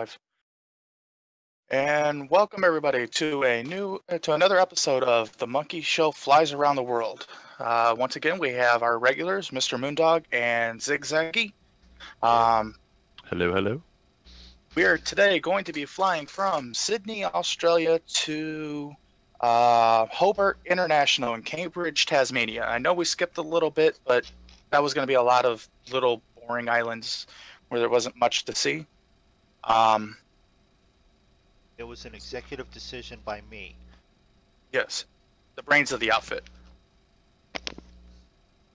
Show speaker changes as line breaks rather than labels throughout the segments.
Live. And welcome everybody to another episode of The Monkey Show Flies Around the World. Once again, we have our regulars, Mr. MoonDog and Zigzaggy.
Hello, hello.
We are today going to be flying from Sydney, Australia to Hobart International in Cambridge, Tasmania. I know we skipped a little bit, but that was going to be a lot of little boring islands where there wasn't much to see.
It was an executive decision by me.
Yes, the brains of the outfit.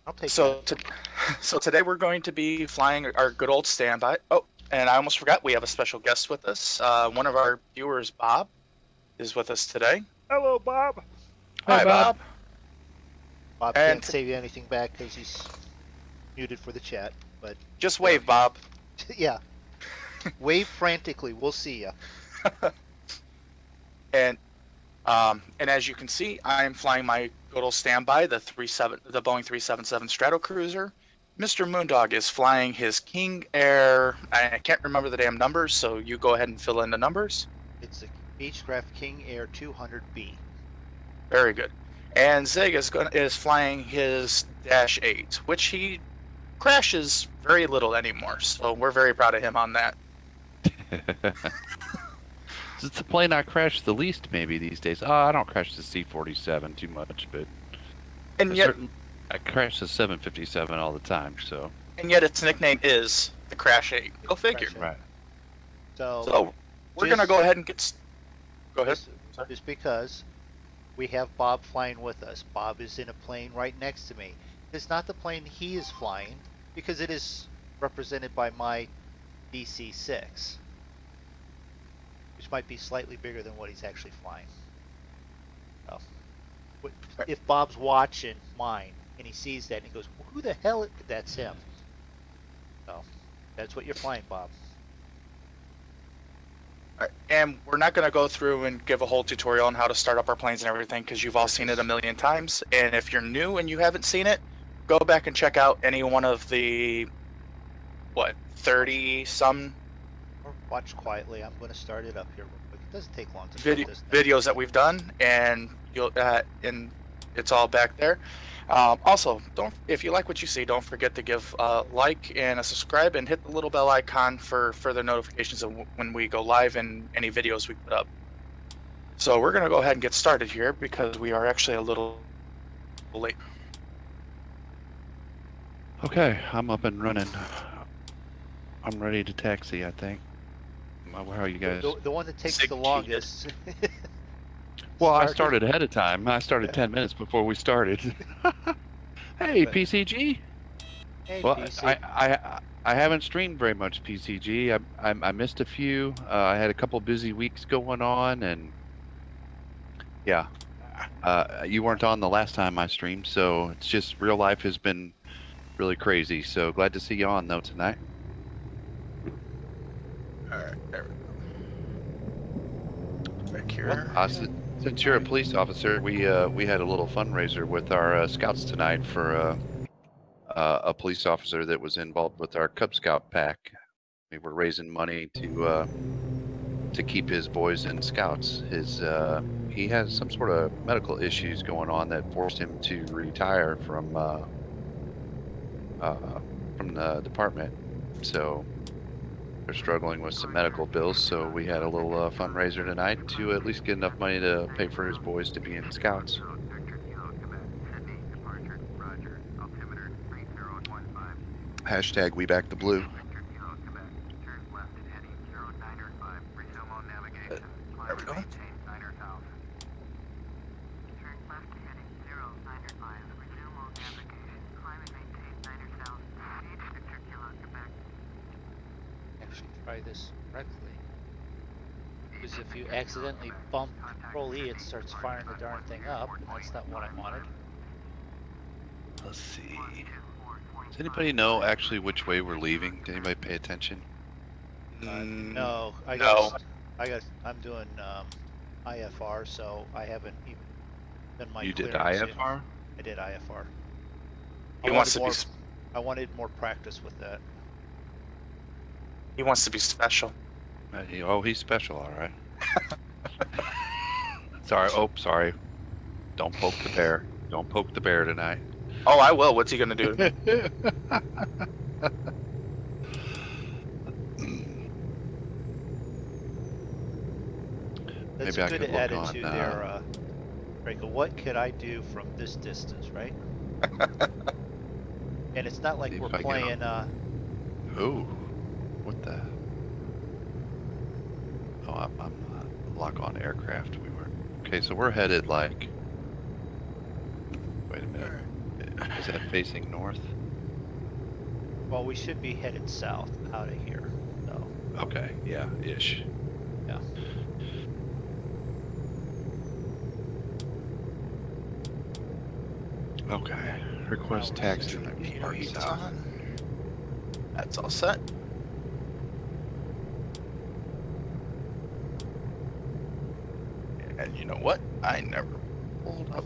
I'll take
So
that.
today we're going to be flying our good old standby. Oh, and I almost forgot, we have a special guest with us. One of our viewers, Bob, is with us today.
Hello, Bob.
Hi, Bob.
Bob
And
can't say anything back because he's muted for the chat. But
Just wave, Bob.
yeah, wave frantically. We'll see ya.
And as you can see, I am flying my good old standby, the Boeing 377 Stratocruiser. Mr. MoonDog is flying his King Air. I can't remember the damn numbers, so you go ahead and fill in the numbers.
It's a Beechcraft King Air 200B.
Very good. And Zig is flying his Dash 8, which he crashes very little anymore. So we're very proud of him on that.
It's the plane I crash the least maybe these days. Oh, I don't crash the C-47 too much, but
And yet,
I crash the 757 all the time. So
its nickname is the Crash 8. Go figure.
Crash 8.
right.
So we're gonna go ahead and get. Go ahead.
Just because we have Bob flying with us. Bob is in a plane right next to me. It's not the plane he is flying because it is represented by my DC-6. Which might be slightly bigger than what he's actually flying. So, if Bob's watching mine and he sees that and he goes, "Who the hell?" That's him. So that's what you're flying, Bob.
All right. And we're not going to go through and give a whole tutorial on how to start up our planes and everything because you've all seen it a million times. And if you're new and you haven't seen it, go back and check out any one of the 30-some
Or watch quietly. I'm going to start it up here real quick. It doesn't take long to start this thing.
videos that we've done, and you'll and it's all back there. Also, if you like what you see, don't forget to give a like and a subscribe, and hit the little bell icon for further notifications of when we go live and any videos we put up. So we're gonna go ahead and get started here because we are actually a little late.
Okay, I'm up and running. I'm ready to taxi, I think. How are you guys?
The one that takes the longest.
Well, I started ahead of time. I started 10 minutes before we started. Hey, PCG.
Hey,
Well,
PC.
I haven't streamed very much PCG. I missed a few. I had a couple busy weeks going on, and yeah, you weren't on the last time I streamed, so it's just real life has been really crazy. So glad to see you on though tonight.
All right, there we go. Back here.
Since you're a police officer, we had a little fundraiser with our scouts tonight for a police officer that was involved with our Cub Scout pack. We were raising money to keep his boys in scouts. He has some sort of medical issues going on that forced him to retire from the department. So they're struggling with some medical bills, so we had a little fundraiser tonight to at least get enough money to pay for his boys to be in scouts. Hashtag we back the blue.
There we go.
Actually try this correctly. Because if you accidentally bump Control E, it starts firing the darn thing up, and that's not what I wanted.
Let's see. Does anybody know actually which way we're leaving? Did anybody pay attention?
No, I'm doing IFR, so I haven't even done my.
You did
clearance yet.
IFR?
I did IFR.
He wants to be.
I wanted more practice with that.
He wants to be special.
Oh, he's special, all right. Sorry. Oh, sorry. Don't poke the bear. Don't poke the bear tonight.
Oh, I will. What's he gonna do to me?
That's
Maybe I
a good
could look
attitude
on,
there, Rachel. What could I do from this distance, right? And it's not like
See
we're
if I get
playing.
Oh, what the? Oh, I'm lock on aircraft. We were okay. So we're headed like. Wait a minute. Is that facing north?
Well, we should be headed south out of here. So.
Okay. Yeah. Ish.
Yeah.
Okay. Request taxi.
Torpedo heat's on. That's all set. And you know what? I never pulled up.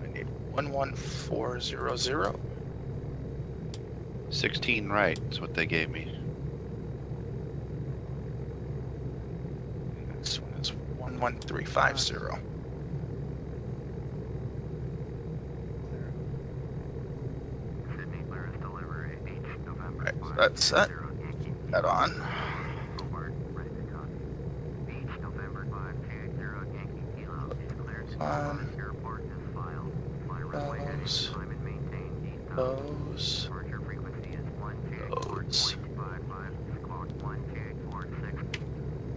I need 11400.
16 right. That's what they gave me.
This one is 11350. Right, so that's set. That on. Those.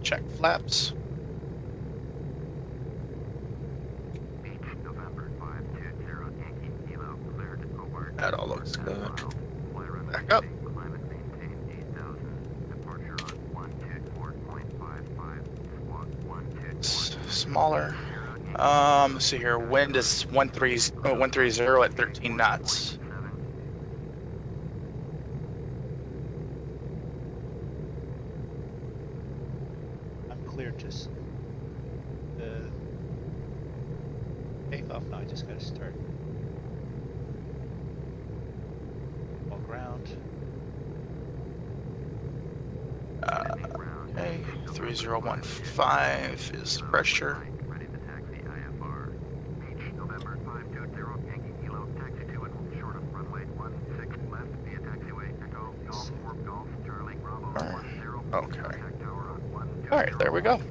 Check flaps. That all looks good. Back up. Smaller. Let's see here. Wind is 130 at 13 knots.
I'm clear to take off now. I just got to start. All ground.
Okay, 3015 is the pressure. Okay. All right, there we go.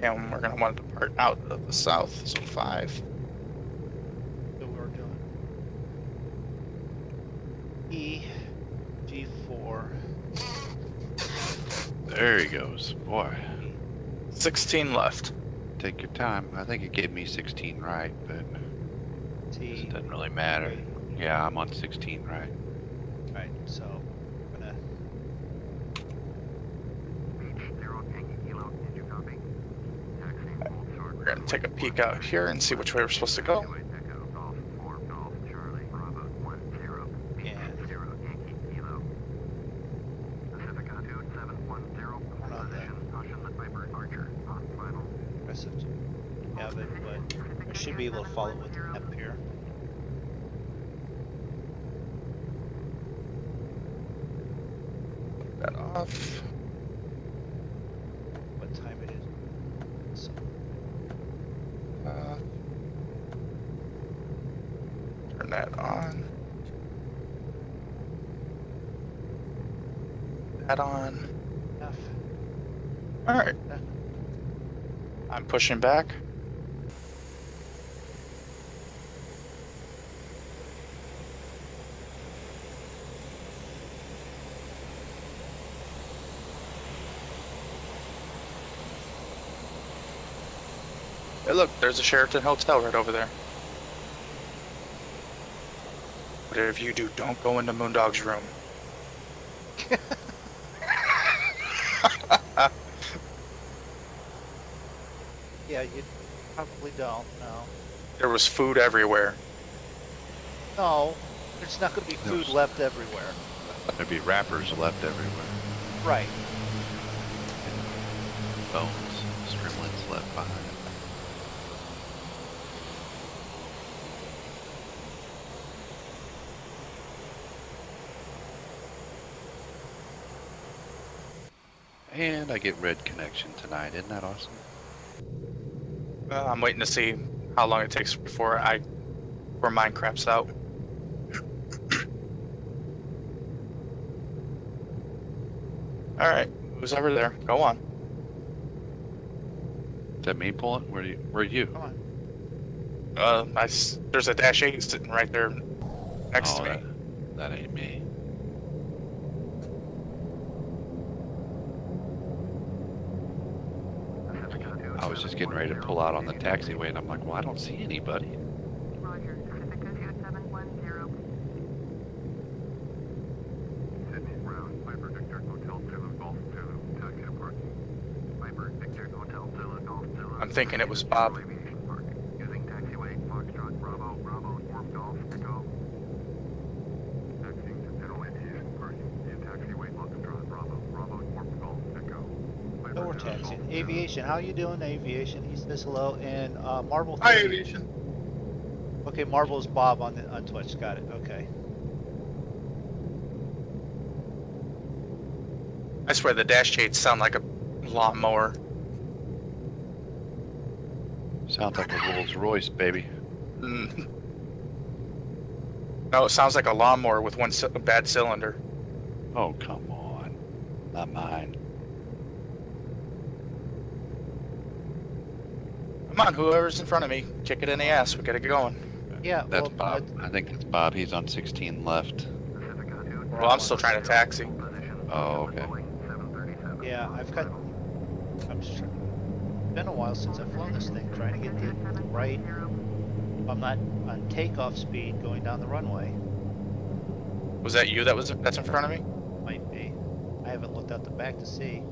And we're gonna want to depart out of the south, so 5.
So we're doing EG4.
There he goes. Boy.
16 left.
Take your time. I think it gave me 16 right, but it doesn't really matter. Yeah, I'm on 16 right.
Right, so I'm gonna.
We're gonna take a peek out here and see which way we're supposed to go.
Should be able to follow with the map here.
That off.
What time it is? So,
turn that on. That on.
F.
All right. I'm pushing back. Hey, look, there's a Sheraton Hotel right over there. Whatever you do, don't go into MoonDog's room.
Yeah, you probably don't, no.
There was food everywhere.
No, there's not going to be food left everywhere.
There'd be wrappers left everywhere.
Right.
Bones, streamlets left behind. And I get red connection tonight. Isn't that awesome?
I'm waiting to see how long it takes before mine craps out. All right, who's over there? Go on.
Is that me pulling? Where are you?
Come on.
There's a Dash 8 sitting right there next to me.
That ain't me. I was just getting ready to pull out on the taxiway, and I'm like, well, I don't see anybody.
Roger, Pacific 710. Sydney Brown, Viper Victor Hotel Zulu Golf Zulu, taxi to parking. Viper Victor Hotel Zulu Golf Zulu.
I'm thinking it was Bob.
Park. Using taxiway, Foxtrot, Bravo, Bravo, Warp Golf, Echo. Taxiing to Middle Aviation Parking. Via taxiway, Foxtrot, Bravo, Bravo, Warp Golf, Echo.
So we're taxiing. Aviation, how you doing, Aviation? He says hello. And Marble.
Hi, Aviation.
Okay, Marble's Bob on Twitch. Got it. Okay.
I swear the Dash 8s sound like a lawnmower.
Sounds like a Rolls Royce, baby.
Mm. No, it sounds like a lawnmower with one bad cylinder.
Oh, come on. Not mine.
Come on, whoever's in front of me, kick it in the ass. We gotta get going.
Yeah,
That's
well,
Bob. I think that's Bob. He's on 16 left.
Well, I'm still trying to taxi.
Oh, okay.
yeah, I'm just trying. It's been a while since I've flown this thing, trying to get the right. I'm not on takeoff speed going down the runway.
Was that you that's in front of me?
Might be. I haven't looked out the back to see.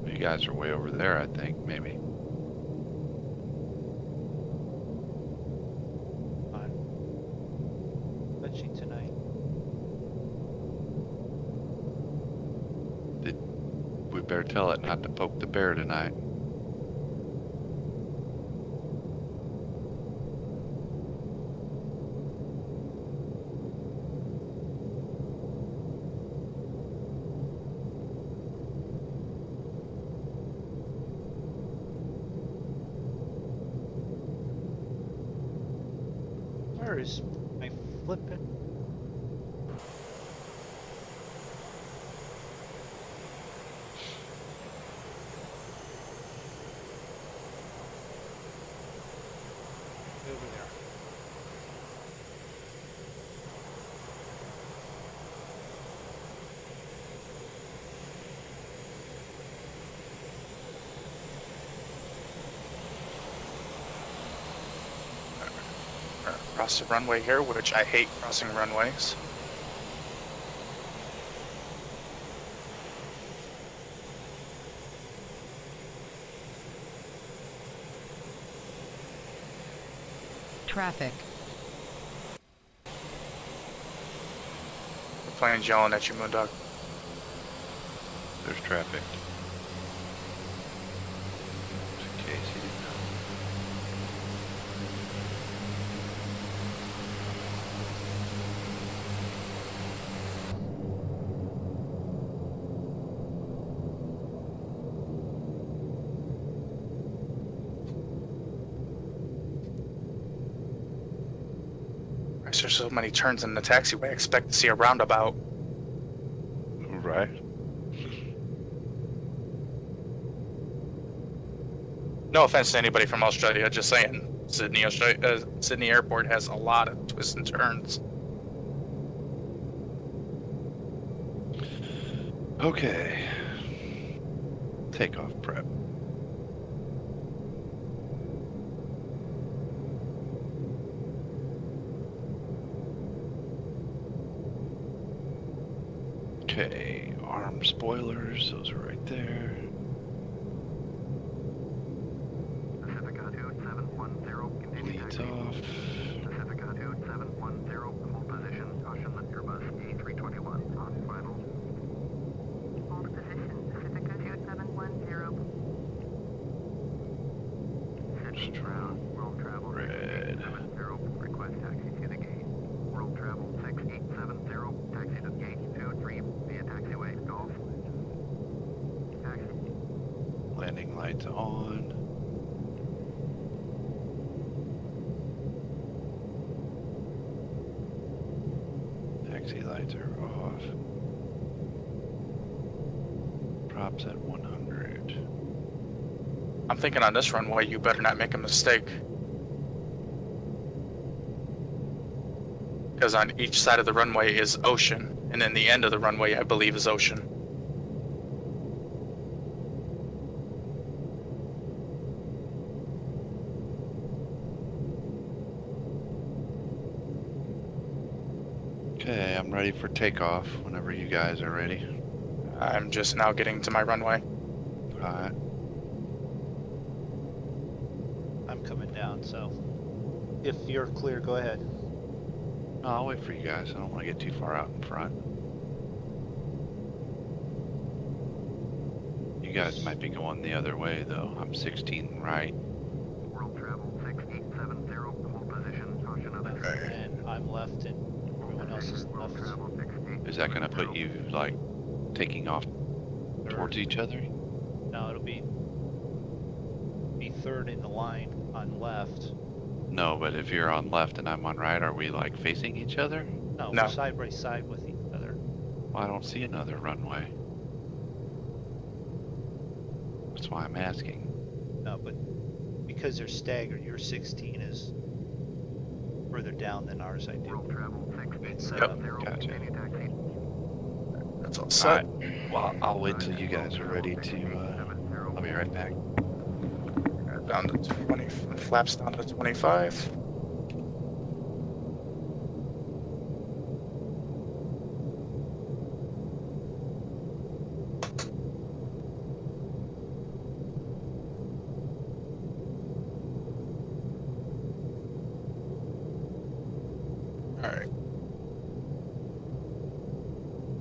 You guys are way over there, I think, maybe.
Touchy tonight.
We better tell it not to poke the bear tonight.
Where is my flippin'? Over there.
Across the runway here, which I hate crossing runways.
Traffic.
The plane's yelling at you, MoonDog.
There's traffic. Just in case you didn't know.
There's so many turns in the taxiway, I expect to see a roundabout.
Right.
No offense to anybody from Australia, just saying. Sydney Airport has a lot of twists and turns.
Okay. Takeoff prep. Okay, arm spoilers, those are right there.
Pacific Attitude 710, continue
Leads
taxi.
off.
Pacific Attitude 710, hold position, caution Airbus A321 on final. Hold position, Pacific Attitude 710. Sydney Brown,
lights on. Taxi lights are off. Props at 100.
I'm thinking on this runway, you better not make a mistake. Because on each side of the runway is ocean, and then the end of the runway, I believe, is ocean.
Okay, I'm ready for takeoff whenever you guys are ready.
I'm just now getting to my runway.
Alright.
I'm coming down, so if you're clear, go ahead.
No, I'll wait for you guys. I don't want to get too far out in front. You guys might be going the other way, though. I'm 16 right.
World travel 6870, hold position, caution of
And I'm left, and everyone else is left.
Is that going to put you, like, taking off towards each other?
No, it'll be third in the line on left.
No, but if you're on left and I'm on right, are we, like, facing each other?
No,
No.
we're side by side with each other.
Well, I don't see another runway. That's why I'm asking.
No, but because they're staggered, your 16 is further down than ours, I do.
World travel
It's
6870,
Gotcha.
continue taxi.
That's all set.
Alright. Well, I'll wait till you guys are ready to, I'll be right back.
Down to 20, flaps down to 25. All right.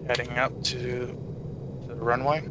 Heading up to the runway.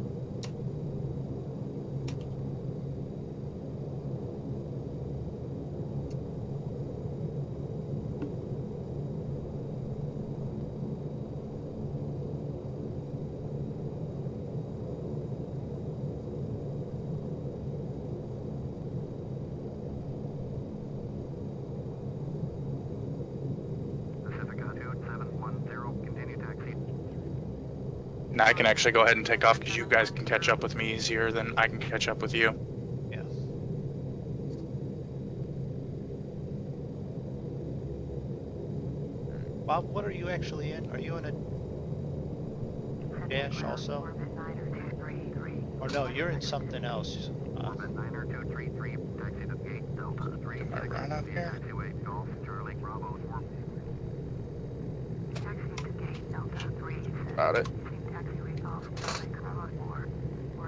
Now I can actually go ahead and take off because you guys can catch up with me easier than I can catch up with you.
Yeah. Bob, what are you actually in? Are you in a dash also? Or no, you're in something else.
Am I run up here? About it.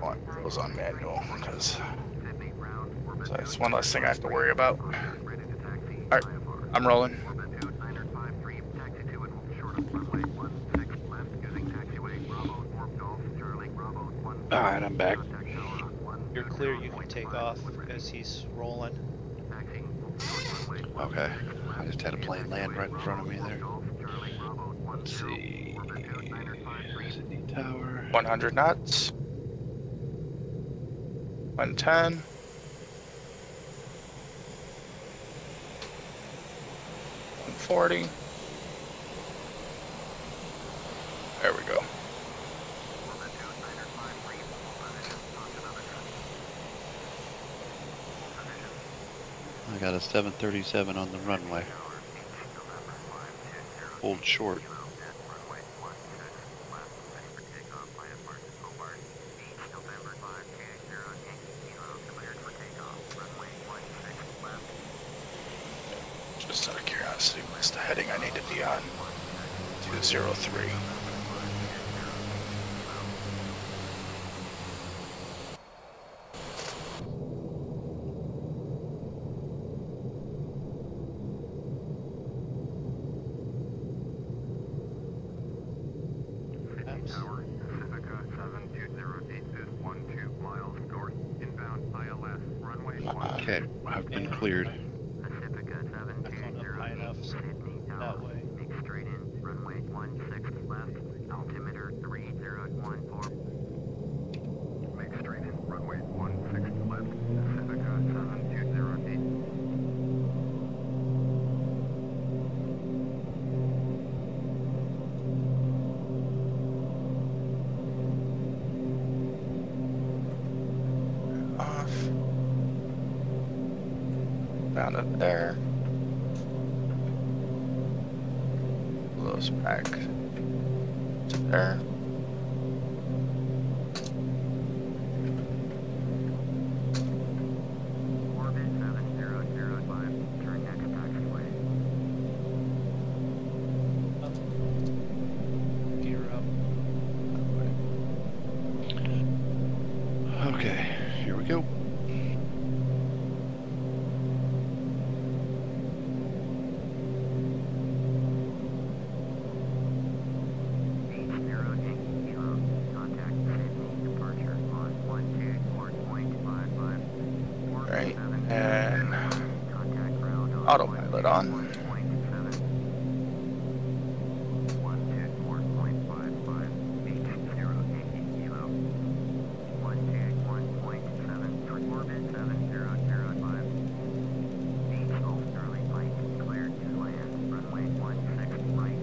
Well, it was on manual because so it's one less thing I have to worry about. Alright, I'm rolling.
Alright, I'm back.
You're clear, you can take off as he's rolling.
Okay. I just had a plane land right in front of me there. Let's see. Sydney Tower.
100 knots. 110. 140. There we go.
I got a 737 on the runway. Hold short.
Just out of curiosity, what's the heading I need to be on? 203.
Okay, I've been cleared.
That's not up high enough, so that way.
Straight in, runway 16 left, altimeter 3014. Make straight in, runway 16 left.
Down to there. Those back to there.
Orbit 7005, turn next taxiway.
Gear up.
Okay, here we go.
Contact Sydney, departure on 124.55.
Right, and
Contact ground on
autopilot on.
1.7. 124.55. Beach 0 kilo. 121.7. Orbit 7005. Beach Australia YSSY cleared to land. Runway 16 right.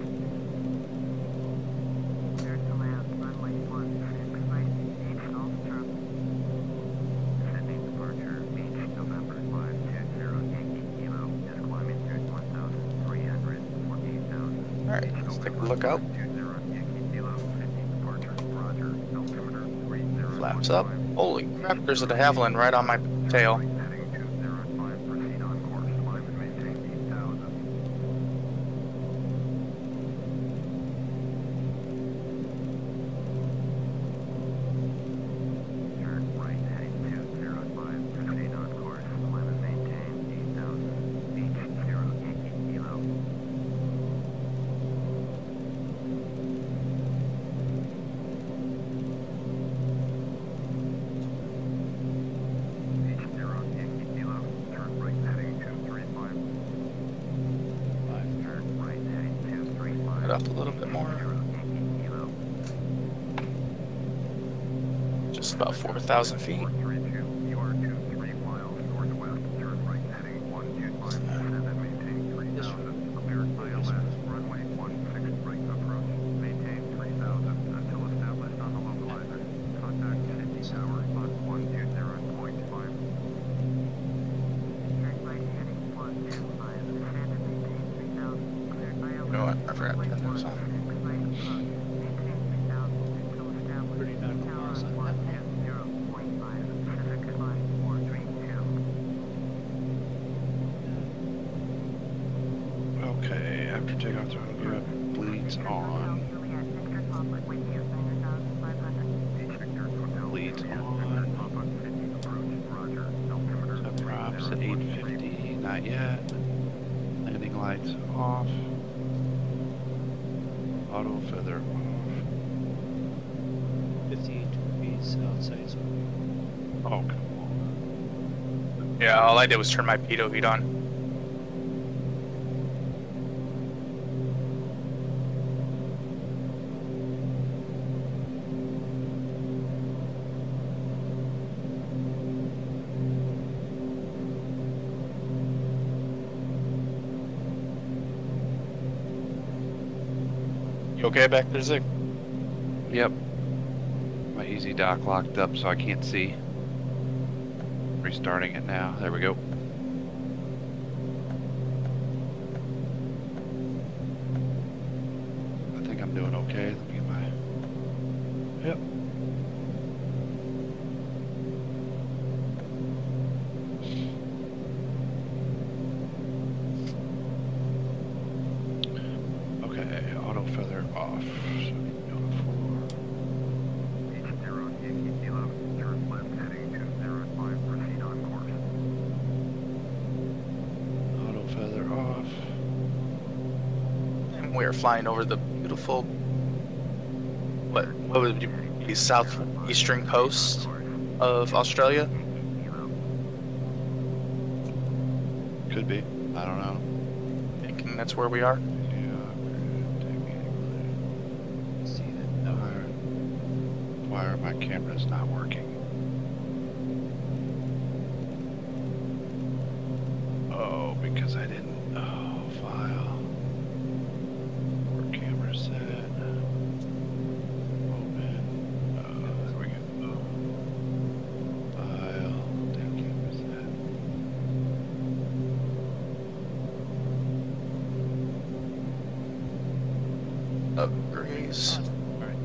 Cleared to land. Runway 16 right. Beach Australia. Sydney departure. Beach November 520 kilo. Is climbing to 1,300. 14,000.
Alright, let's take a look out. Flaps up. Holy crap, there's a de Havilland right on my tail. Up a little bit more. Just about 4,000 feet. You know what? I forgot to turn this on.
39 miles on that.
Okay, after takeoff, throttle up, bleeds on. Bleeds on. Sub props at 850, not yet. Landing lights off. Auto feather off.
58 degrees outside.
Oh, come on.
Yeah, all I did was turn my pitot heat on. You okay back there, Zig?
Yep. My easy dock locked up so I can't see. Restarting it now. There we go. I think I'm doing okay. Let me get my... Yep. Okay, auto feather off. So auto feather off.
And we are flying over the beautiful, what would be southeastern coast of Australia?
Could be. I don't know.
Thinking that's where we are.
See that? No.
Why are my cameras not working? Oh, because I didn't. Oh, file. Where camera set. Open. There we go. File.
noise.
All right.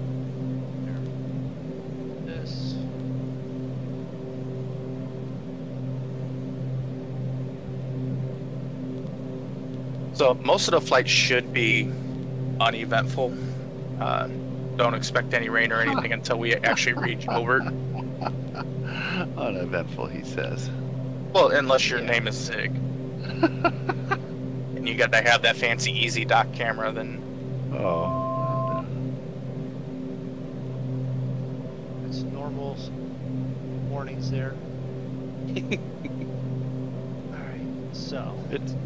There. This.
So most of the flight should be uneventful. Don't expect any rain or anything until we actually reach Hobart.
Uneventful, he says.
Well, unless your name is Zig. And you got to have that fancy easy dock camera, then.
Oh.
It's normal warnings there. Alright, so.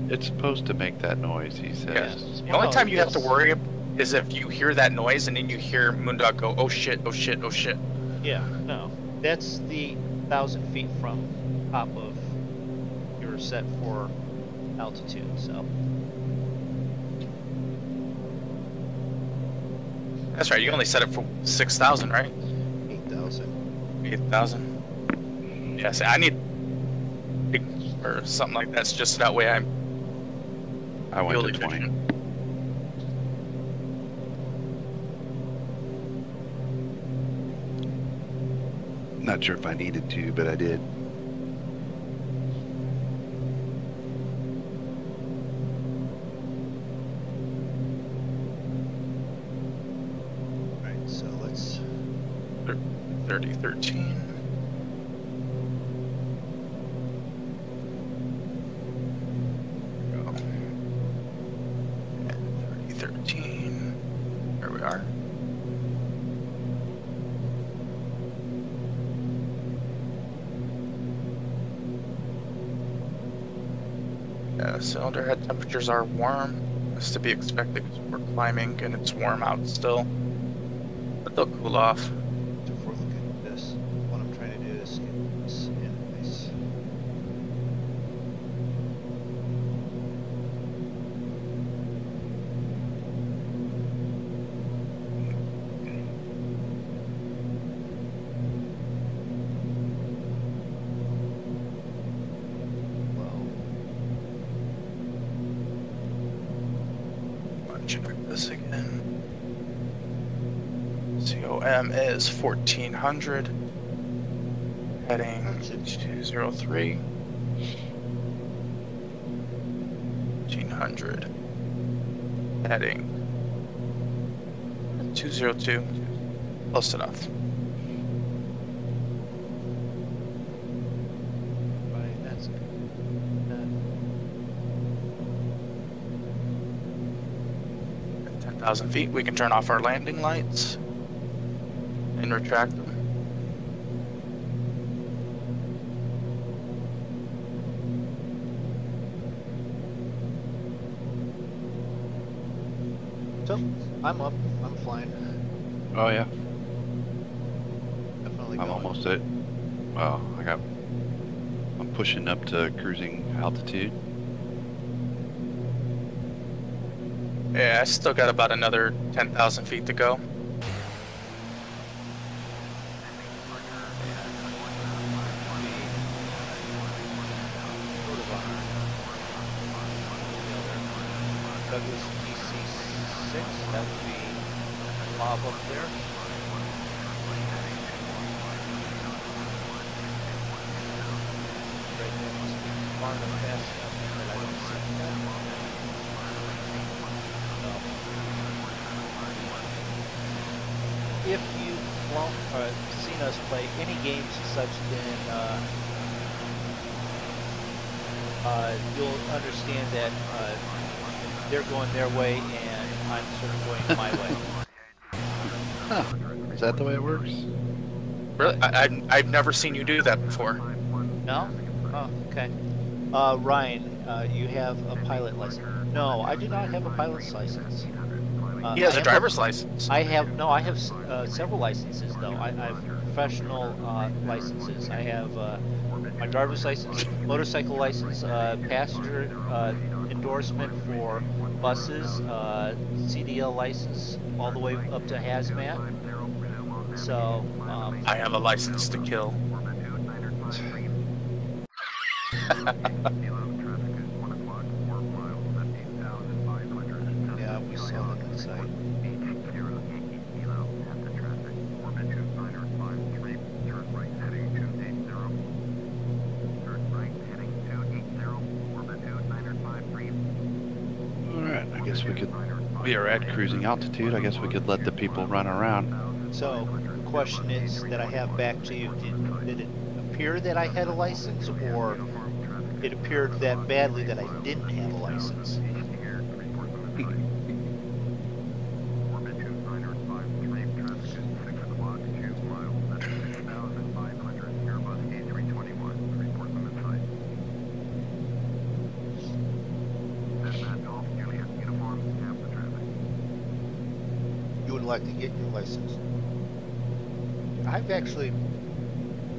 It's supposed to make that noise, he says.
Yeah. The only time you have to worry is if you hear that noise and then you hear MoonDog go, oh shit, oh shit, oh shit.
Yeah, no. That's the 1,000 feet from top of your set for altitude, so.
That's right, you only set it for 6,000, right?
8,000.
8,000. Yeah, see, I need or something like that, just that way I
went
fuel
to 20.
efficient.
Not sure if I needed to, but I did.
Alright, so let's
3013. There we go. And 3013. There we are. Cylinder head temperatures are warm. That's to be expected because we're climbing and it's warm out still. But they'll cool off.
So if we're looking at this, what I'm trying to do is get this in place.
Check this again. COM is 1400. Heading 203. 1400. Heading 202. Close enough.
Right, that's good.
10,000 feet, we can turn off our landing lights and retract them.
So, I'm up. I'm flying.
Oh yeah,
Definitely
I'm
going.
almost at. Well, I'm pushing up to cruising altitude.
Yeah, I still got about another 10,000 feet to go.
Douglas DC-6, that would be Bob up there. Right there must be far enough fast enough that I don't see that. No. If you've flown or seen us play any games such, then you'll understand that they're going their way and I'm sort of going my way.
Huh. Is that the way it works?
Really? I've never seen you do that before.
No? Oh, okay. Ryan, you have a pilot license. No, I do not have a pilot's license.
He has
I
a driver's license.
I have several licenses though. I have professional licenses. I have my driver's license, motorcycle license, passenger endorsement for buses, CDL license all the way up to hazmat. So
I have a license to kill.
yeah, we saw them inside.
guess we could. We are at cruising altitude. I guess we could let the people run around.
So, the question is that I have back to you: did it appear that I had a license, or it appeared that badly that I didn't have a license? You would like to get your license? I've actually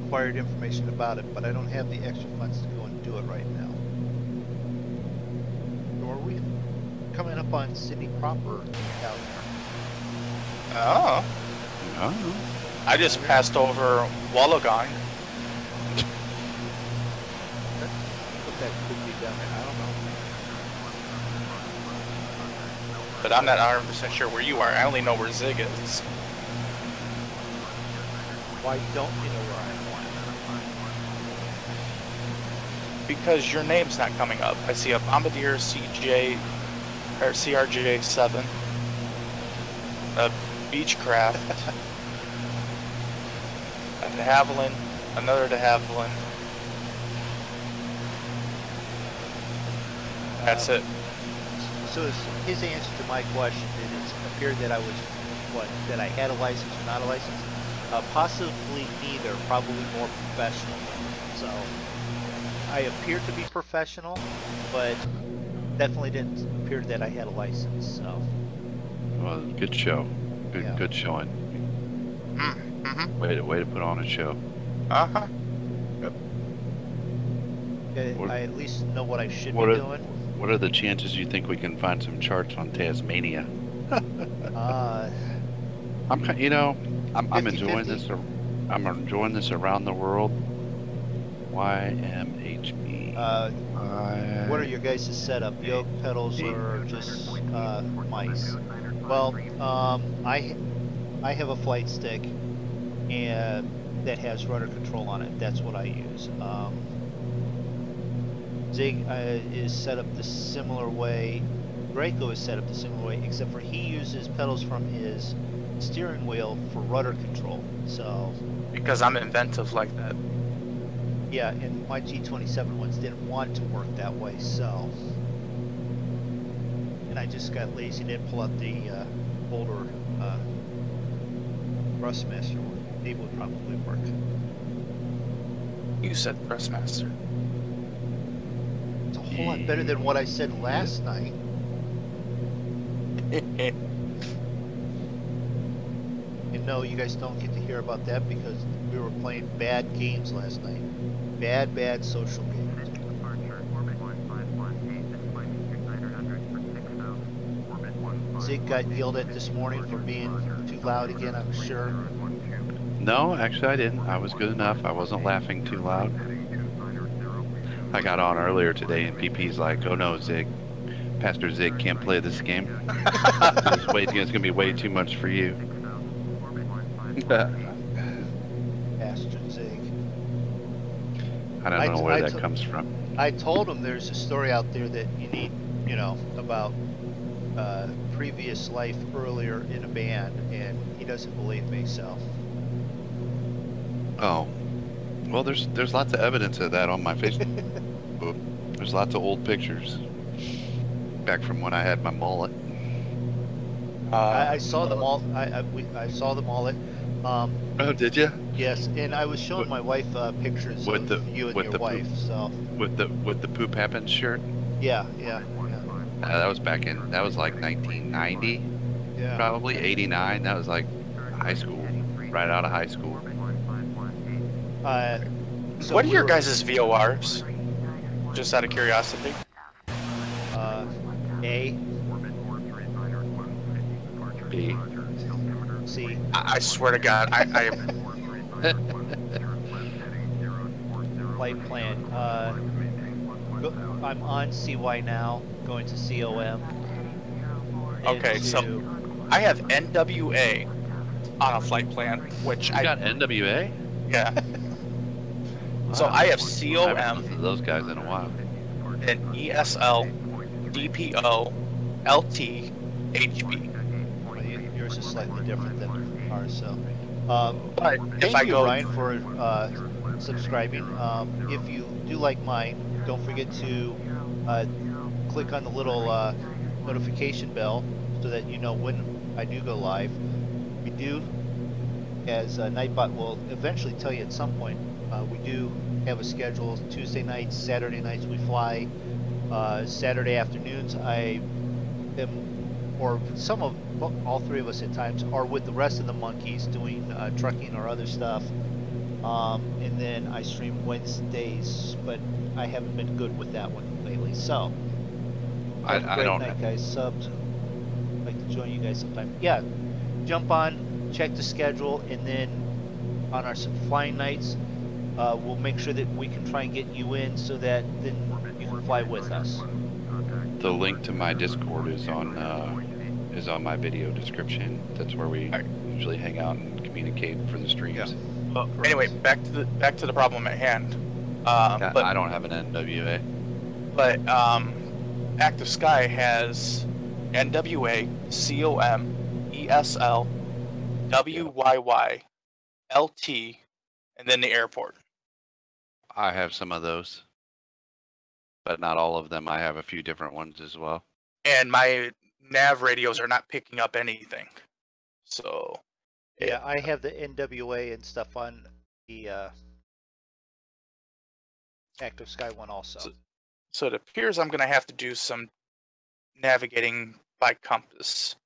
acquired information about it, but I don't have the extra funds to go and do it right now. So are we coming up on Sydney proper out here?
Oh.
Oh.
I just passed over Wollongong.
What that could be down there, I don't know.
But I'm not 100% sure where you are. I only know where Zig is.
Why don't you know where I
Because your name's not coming up. I see a Bombardier CJ or CRJ7, a Beechcraft, a de Havilland, another de Havilland. That's it.
So his answer to my question is it appeared that I was, that I had a license or not a license? Possibly neither, probably more professional. So I appeared to be professional, but definitely didn't appear that I had a license. So.
Well, good show. Good showing.
Mm-hmm.
Way to put on a show.
Uh-huh.
I at least know what I should be doing.
What are the chances you think we can find some charts on Tasmania? I'm enjoying this. I'm enjoying this around the world. YMHB.
What are your guys' setup? Yoke pedals or just mice? Well, I have a flight stick and that has rudder control on it. That's what I use. Zig is set up the similar way. Draco is set up the similar way, except for he uses pedals from his steering wheel for rudder control. So
Because I'm inventive like that.
yeah, and my G27 ones didn't want to work that way, so. And I just got lazy, didn't pull out the older Thrustmaster one. They would probably work.
You said Thrustmaster.
It's a whole lot better than what I said last night. And no, you guys don't get to hear about that because we were playing bad games last night. Bad social games. Zig got yelled at this morning for being too loud again, I'm sure.
No, actually I didn't. I was good enough. I wasn't laughing too loud. I got on earlier today and PP's like, "Oh no, Zig. Pastor Zig can't play this game. It's going to be way too much for you."
Pastor Zig.
I don't know where that comes from.
I told him there's a story out there that you need, about previous life earlier in a band, and he doesn't believe me, so.
Oh, well, there's lots of evidence of that on my Facebook. There's lots of old pictures back from when I had my mullet.
I saw them all. I saw them all.
Oh, did you?
Yes, and I was showing my wife pictures of you and your wife. So
with the poop happens shirt.
Yeah.
That was that was like 1990.
Yeah.
Probably 89. That was like high school, right out of high school.
So
what are your guys' VORs? Just out of curiosity.
A.
B.
C.
I swear to God, I
Flight plan. I'm on CY now, going to COM.
Okay, so I have NWA on a flight plan, which
You got NWA?
yeah. So I have
I haven't
COM
listened to those guys in a while.
and ESL, DPO, LT HB.
Well, yours is slightly different than ours, so.
But if
Thank
I
you,
go,
Ryan, for subscribing. If you do like mine, don't forget to click on the little notification bell so that you know when I do go live. We do, as Nightbot will eventually tell you at some point, we do have a schedule. Tuesday nights, Saturday nights we fly. Saturday afternoons I am, or some of, well, all three of us at times are with the rest of the monkeys doing trucking or other stuff. And then I stream Wednesdays, but I haven't been good with that one lately. So, have a great night, guys. Subs, I'd like to join you guys sometime. Yeah, jump on, check the schedule, and then on our flying nights, we'll make sure that we can try and get you in so that then you can fly with us.
The link to my Discord is on my video description. That's where we usually hang out and communicate for the streams.
Yeah. Well, anyway, back to the problem at hand. But
I don't have an NWA.
But Active Sky has NWA, COM, ESL, WYY, LT, and then the airport.
I have some of those, but not all of them. I have a few different ones as well.
And my nav radios are not picking up anything. So.
Yeah, I have the NWA and stuff on the Active Sky one also.
So it appears I'm going to have to do some navigating by compass.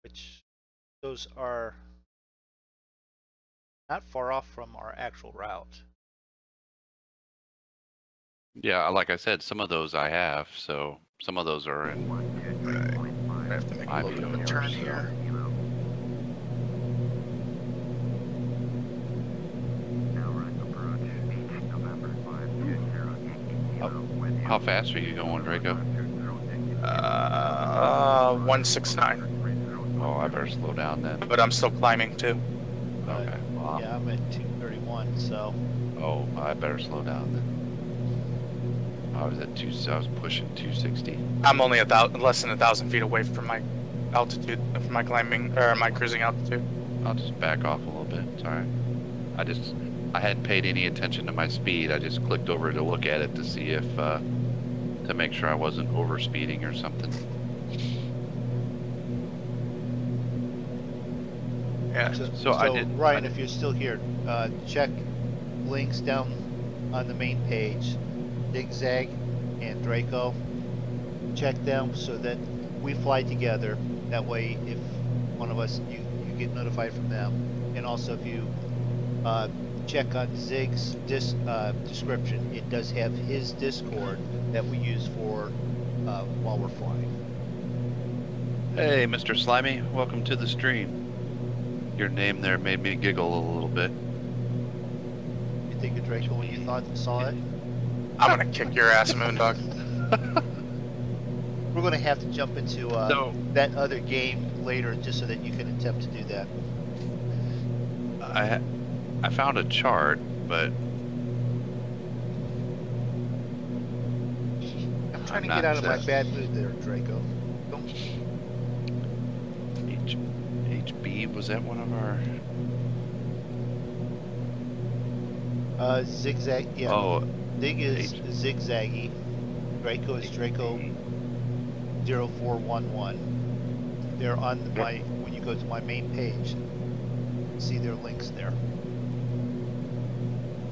Which, those are not far off from our actual route.
Yeah, like I said, some of those I have, so some of those are in.
I have to make a little bit of a turn here.
How fast are you going, Draco?
169.
Oh, I better slow down then.
But I'm still climbing too.
Okay. Well,
yeah, I'm at 231, so.
Oh, I better slow down then. I was pushing 260.
I'm only less than 1,000 feet away from my altitude, from my climbing or my cruising altitude.
I'll just back off a little bit. It's all right. I hadn't paid any attention to my speed. I just clicked over to look at it to see if to make sure I wasn't over speeding or something.
Yeah.
So I did. Ryan, if you're still here, check links down on the main page. Zigzag and Draco. Check them so that we fly together. That way, if one of us, you get notified from them. And also, if you check on Zig's description, it does have his Discord that we use for while we're flying.
Hey, Mr. Slimy, welcome to the stream. Your name there made me giggle a little bit.
You think of Draco when you saw it?
I'm gonna kick your ass, MoonDog.
We're gonna have to jump into that other game later, just so that you can attempt to do that.
I found a chart, but
I'm trying to get out of my bad mood there, Draco. Don't.
HB, was that one of our?
Zigzag. Yeah.
Oh.
Zig is Zigzaggy. Draco is Draco 0411. They're on when you go to my main page. See their links there.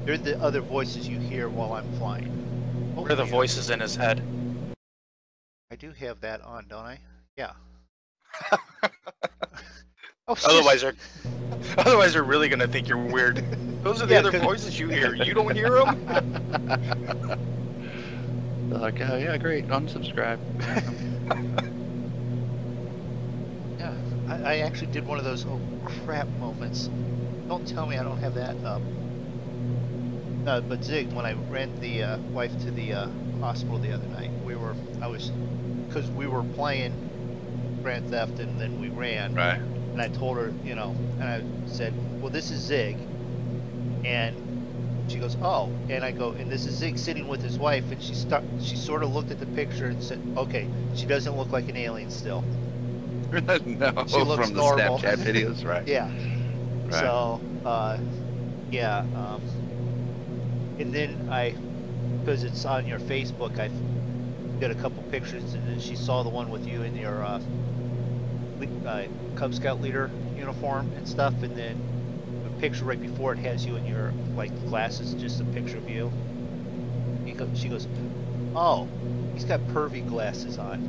They're the other voices you hear while I'm flying.
What are the voices in his head?
I do have that on, don't I? Yeah.
Otherwise they're really gonna think you're weird. Those are the other voices you hear. You don't hear them?
They're like, oh yeah, great, unsubscribe.
Yeah, I actually did one of those oh crap moments. Don't tell me I don't have that up. But Zig, when I ran the wife to the hospital the other night, because we were playing Grand Theft and then we ran.
Right.
And I told her, and I said, well, this is Zig. And She goes, oh, and I go, and this is Zig sitting with his wife, and she sort of looked at the picture and said, okay, she doesn't look like an alien still.
No,
She looks
from
normal.
the Snapchat videos, right?
Yeah.
Right.
So, yeah. And then because it's on your Facebook, I did a couple pictures, and then she saw the one with you in your Cub Scout leader uniform and stuff, and then the picture right before it has you in your like glasses, just a picture of you. She goes, "Oh, he's got pervy glasses on,"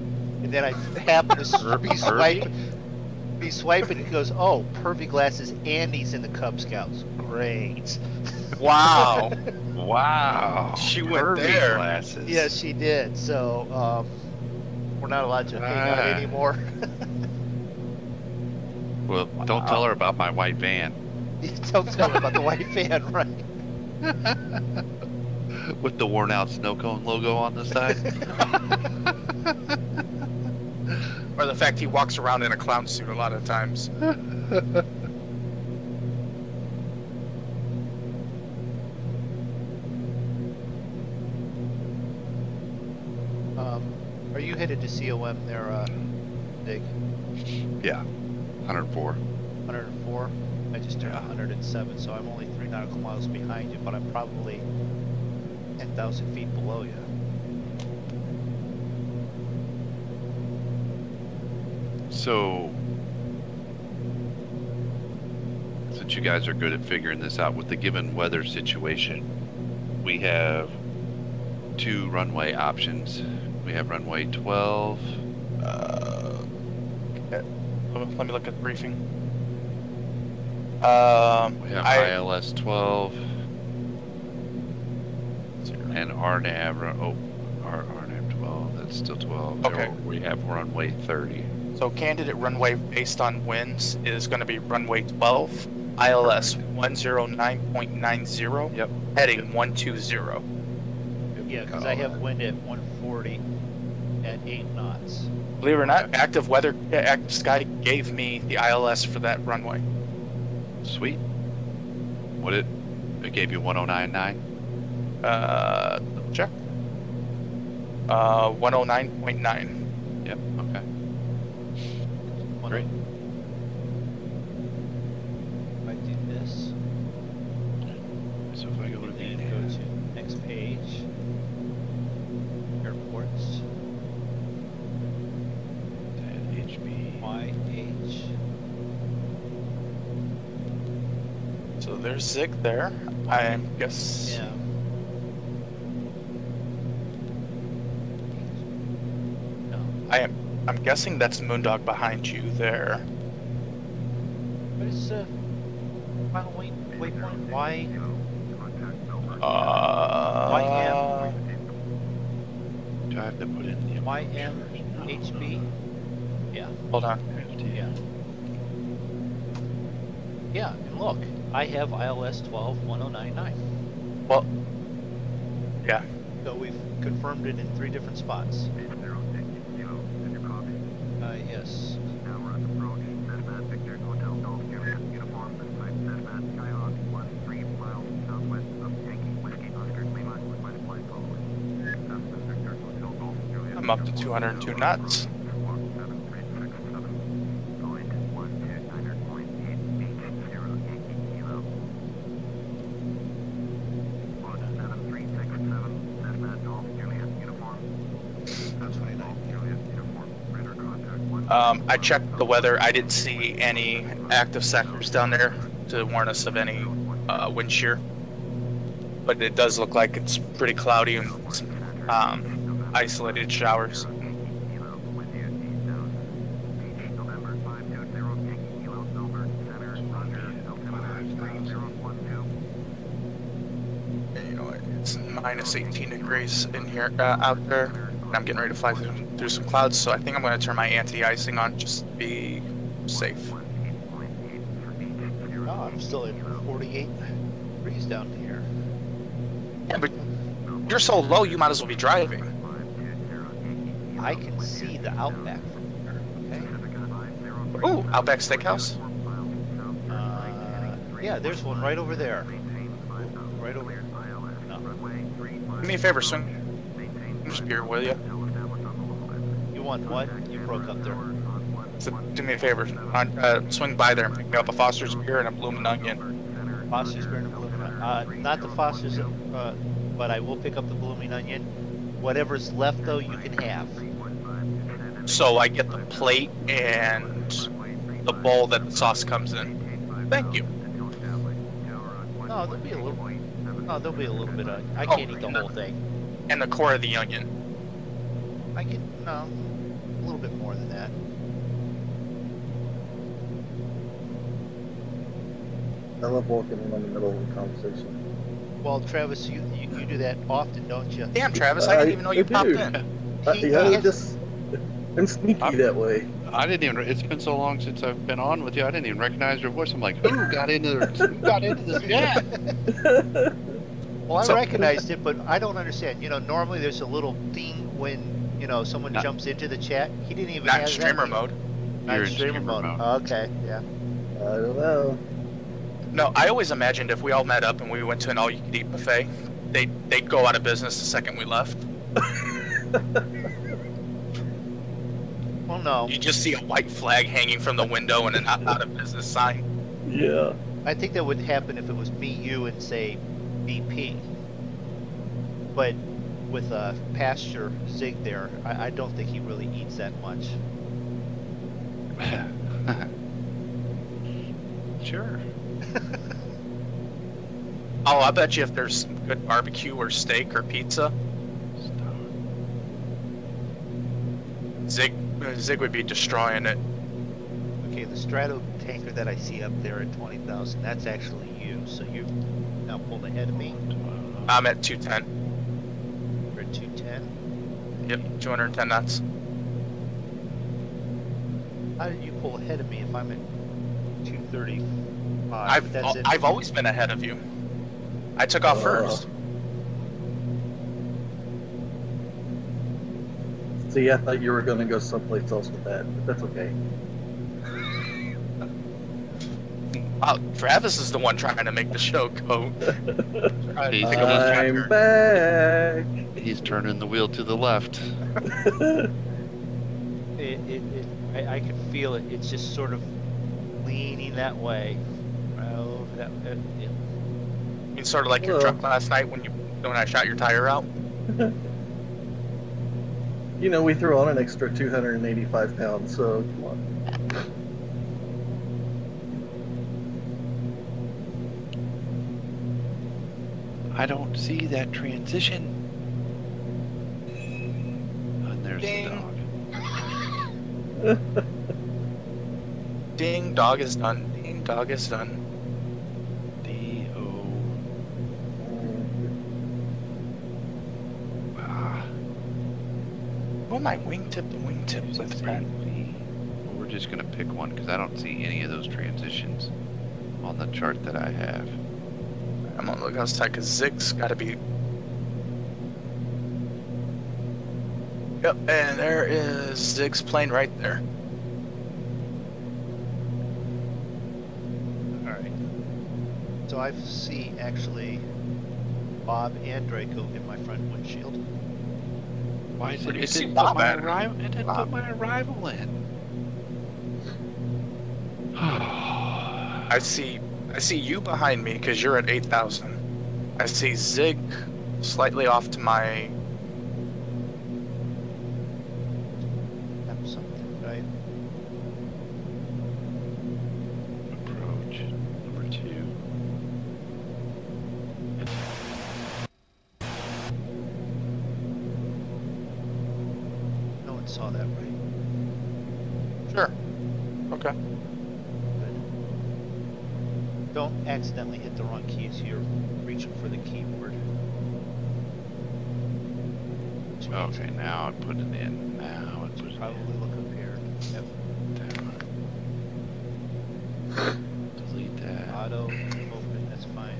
and then I happen to be swiping. He goes, "Oh, pervy glasses, and he's in the Cub Scouts. Great."
Wow.
Wow.
She went
Pervy
there.
Glasses.
Yes, she did. So, we're not allowed to hang out anymore.
Well, don't tell her about my white van.
Don't tell her about the white van, right?
With the worn out snow cone logo on the side.
Or the fact he walks around in a clown suit a lot of times.
Are you headed to COM there, Dig?
Yeah, 104.
104? I just turned 107, so I'm only 3 nautical miles behind you, but I'm probably 10,000 feet below you.
So, since you guys are good at figuring this out, with the given weather situation, we have 2 runway options. We have runway 12.
Okay. Let me look at the briefing.
We have ILS 12 and RNAV. RNAV 12. That's still 12.
Okay.
We have runway 30.
So candidate runway based on winds is going to be runway 12, ILS 109.90.
Yep.
Heading 120.
Yeah, because I have wind at 140 at 8 knots.
Believe it or not, Active Sky gave me the ILS for that runway.
Sweet. What it gave you 109.9?
Double check. 109.9.
Yep. Okay. Great.
If I do this,
So if I go to
then
Vienna,
go to next page, airports,
HB.
YH.
So there's Zig there. I guess.
Yeah. No.
I'm guessing that's MoonDog behind you there.
What is final waypoint? Y? YM?
Do I have to put in the
YMHB? Yeah.
Hold on.
Yeah. Yeah, and look, I have ILS 12-1099.
Well, yeah.
So we've confirmed it in 3 different spots. Yes.
I'm up to 202 knots. I checked the weather. I didn't see any active sectors down there to warn us of any wind shear. But it does look like it's pretty cloudy and some isolated showers. It's minus 18 degrees in here, out there. I'm getting ready to fly through some clouds, so I think I'm going to turn my anti-icing on just to be safe.
Oh, I'm still at 48 degrees down here.
Yeah, but you're so low, you might as well be driving.
I can see the Outback from here, okay?
Ooh, Outback Steakhouse?
Yeah, there's one right over there. right over here. No.
Do me a favor, swing spear, will you?
You want what? You broke up there.
So do me a favor, swing by there and pick me up a Foster's beer and a bloomin' onion.
Foster's beer and a blooming onion. Not the Foster's, but I will pick up the blooming onion. Whatever's left, though, you can have.
So I get the plate and the bowl that the sauce comes in. Thank you.
No, there'll be a little. No, there'll be a little bit of. I can't eat the whole thing.
And the core of the onion.
I can no, a little bit more than that.
I love walking in the middle of a conversation.
Well, Travis, you do that often, don't you?
Damn, Travis, I didn't even know you popped in.
I'm sneaky that way.
I didn't even. It's been so long since I've been on with you. I didn't even recognize your voice. I'm like, who got into this chat?
Well, I recognized it, but I don't understand. You know, normally there's a little ding when someone jumps into the chat. He didn't even have
Not streamer mode.
Not in streamer mode. Okay, yeah.
I don't know.
No, I always imagined if we all met up and we went to an all-you-can-eat buffet, they'd go out of business the second we left.
Well, no.
You just see a white flag hanging from the window and an out of business sign.
Yeah.
I think that would happen if it was me, you, and say BP. But with Pasture Zig there, I don't think he really eats that much.
Sure.
Oh, I bet you if there's some good barbecue or steak or pizza, Zig would be destroying it.
Okay, the Strato tanker that I see up there at 20,000, that's actually you. So you've now pulled ahead of me.
I'm at 210.
You're at 210.
Yep, 210 knots.
How did you pull ahead of me if I'm at 235?
I've always been ahead of you. I took off first.
See, I thought you were going to go someplace else with that, but that's okay.
Travis is the one trying to make the show go.
I'm back.
He's turning the wheel to the left.
I can feel it. It's just sort of leaning that way. Oh,
You mean sort of like your truck last night when I shot your tire out?
You know, we threw on an extra 285 pounds, so come on.
I don't see that transition. And there's
Ding.
the dog.
Ding, dog is done. Ding, dog is done. What am I wingtip to wingtip with that?
We're just gonna pick one because I don't see any of those transitions on the chart that I have.
I'm gonna look outside because Zig's got to be. Yep, and there is Zig's plane right there.
all right. So I see actually Bob and Draco in my front windshield.
Why is
Where
it?
do you
It
see
didn't
Bob
put my
at?
arrival. It didn't put my arrival in.
I see you behind me because you're at 8,000. I see Zig slightly off to my.
Have something, right?
Approach number 2.
No one saw that, right?
Sure. Okay.
Don't accidentally hit the wrong keys. You're reaching for the keyboard.
Okay, now I put it in. Now I put it
Probably look up here. Yep.
in. Delete that.
Auto open. That's fine.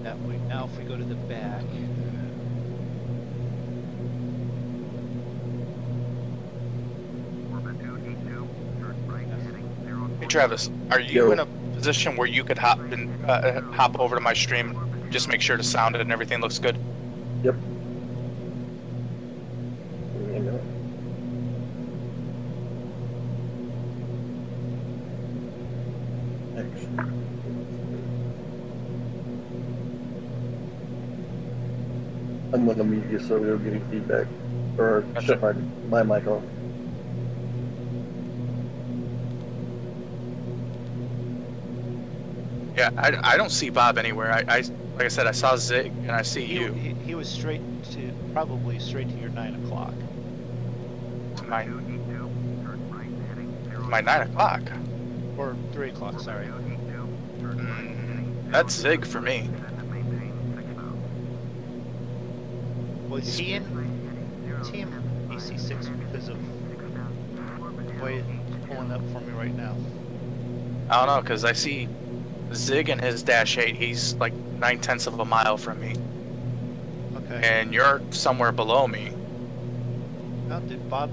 That way. Now, if we go to the back.
Hey Travis, are you
Yo.
in a position where you could hop over to my stream. Just make sure to sound it and everything looks good.
Yep. Give me a minute. I'm gonna mute you so we don't get any feedback, or shut my mic off.
Yeah, I don't see Bob anywhere. I like I said, I saw Zig and I see you.
He was probably straight to your 9 o'clock.
To my 9 o'clock.
Or 3 o'clock, sorry.
That's Zig for me.
Was he in EC6 because of the way it's pulling up for me right now?
I don't know, because I see Zig and his -8. He's like 9/10 of a mile from me.
Okay.
And you're somewhere below me.
Now, Bob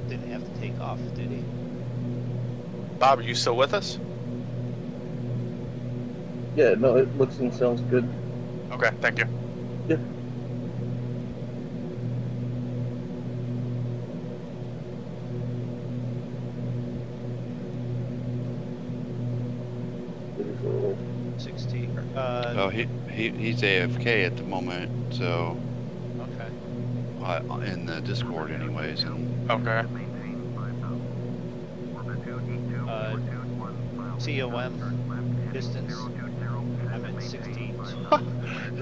didn't have to take off, did he?
Bob, are you still with us?
Yeah, no, it looks and sounds good.
Okay, thank you.
Yeah. Visual.
60.
Oh, he's AFK at the moment, so
Okay.
in the Discord, anyways. And
Okay.
COM distance. I'm at 60.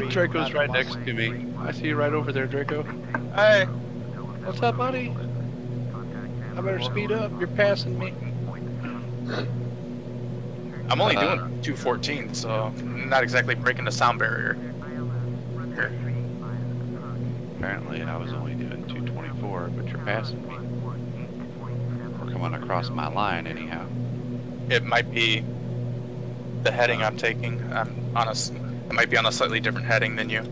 Draco's right next to me. I see you right over there, Draco.
Hey.
What's up, buddy? I better speed up. You're passing me.
I'm only doing 214, so I'm not exactly breaking the sound barrier. Here.
Apparently, I was only doing 224, but you're passing me. We're coming across my line, anyhow.
It might be the heading I'm taking. It might be on a slightly different heading than you.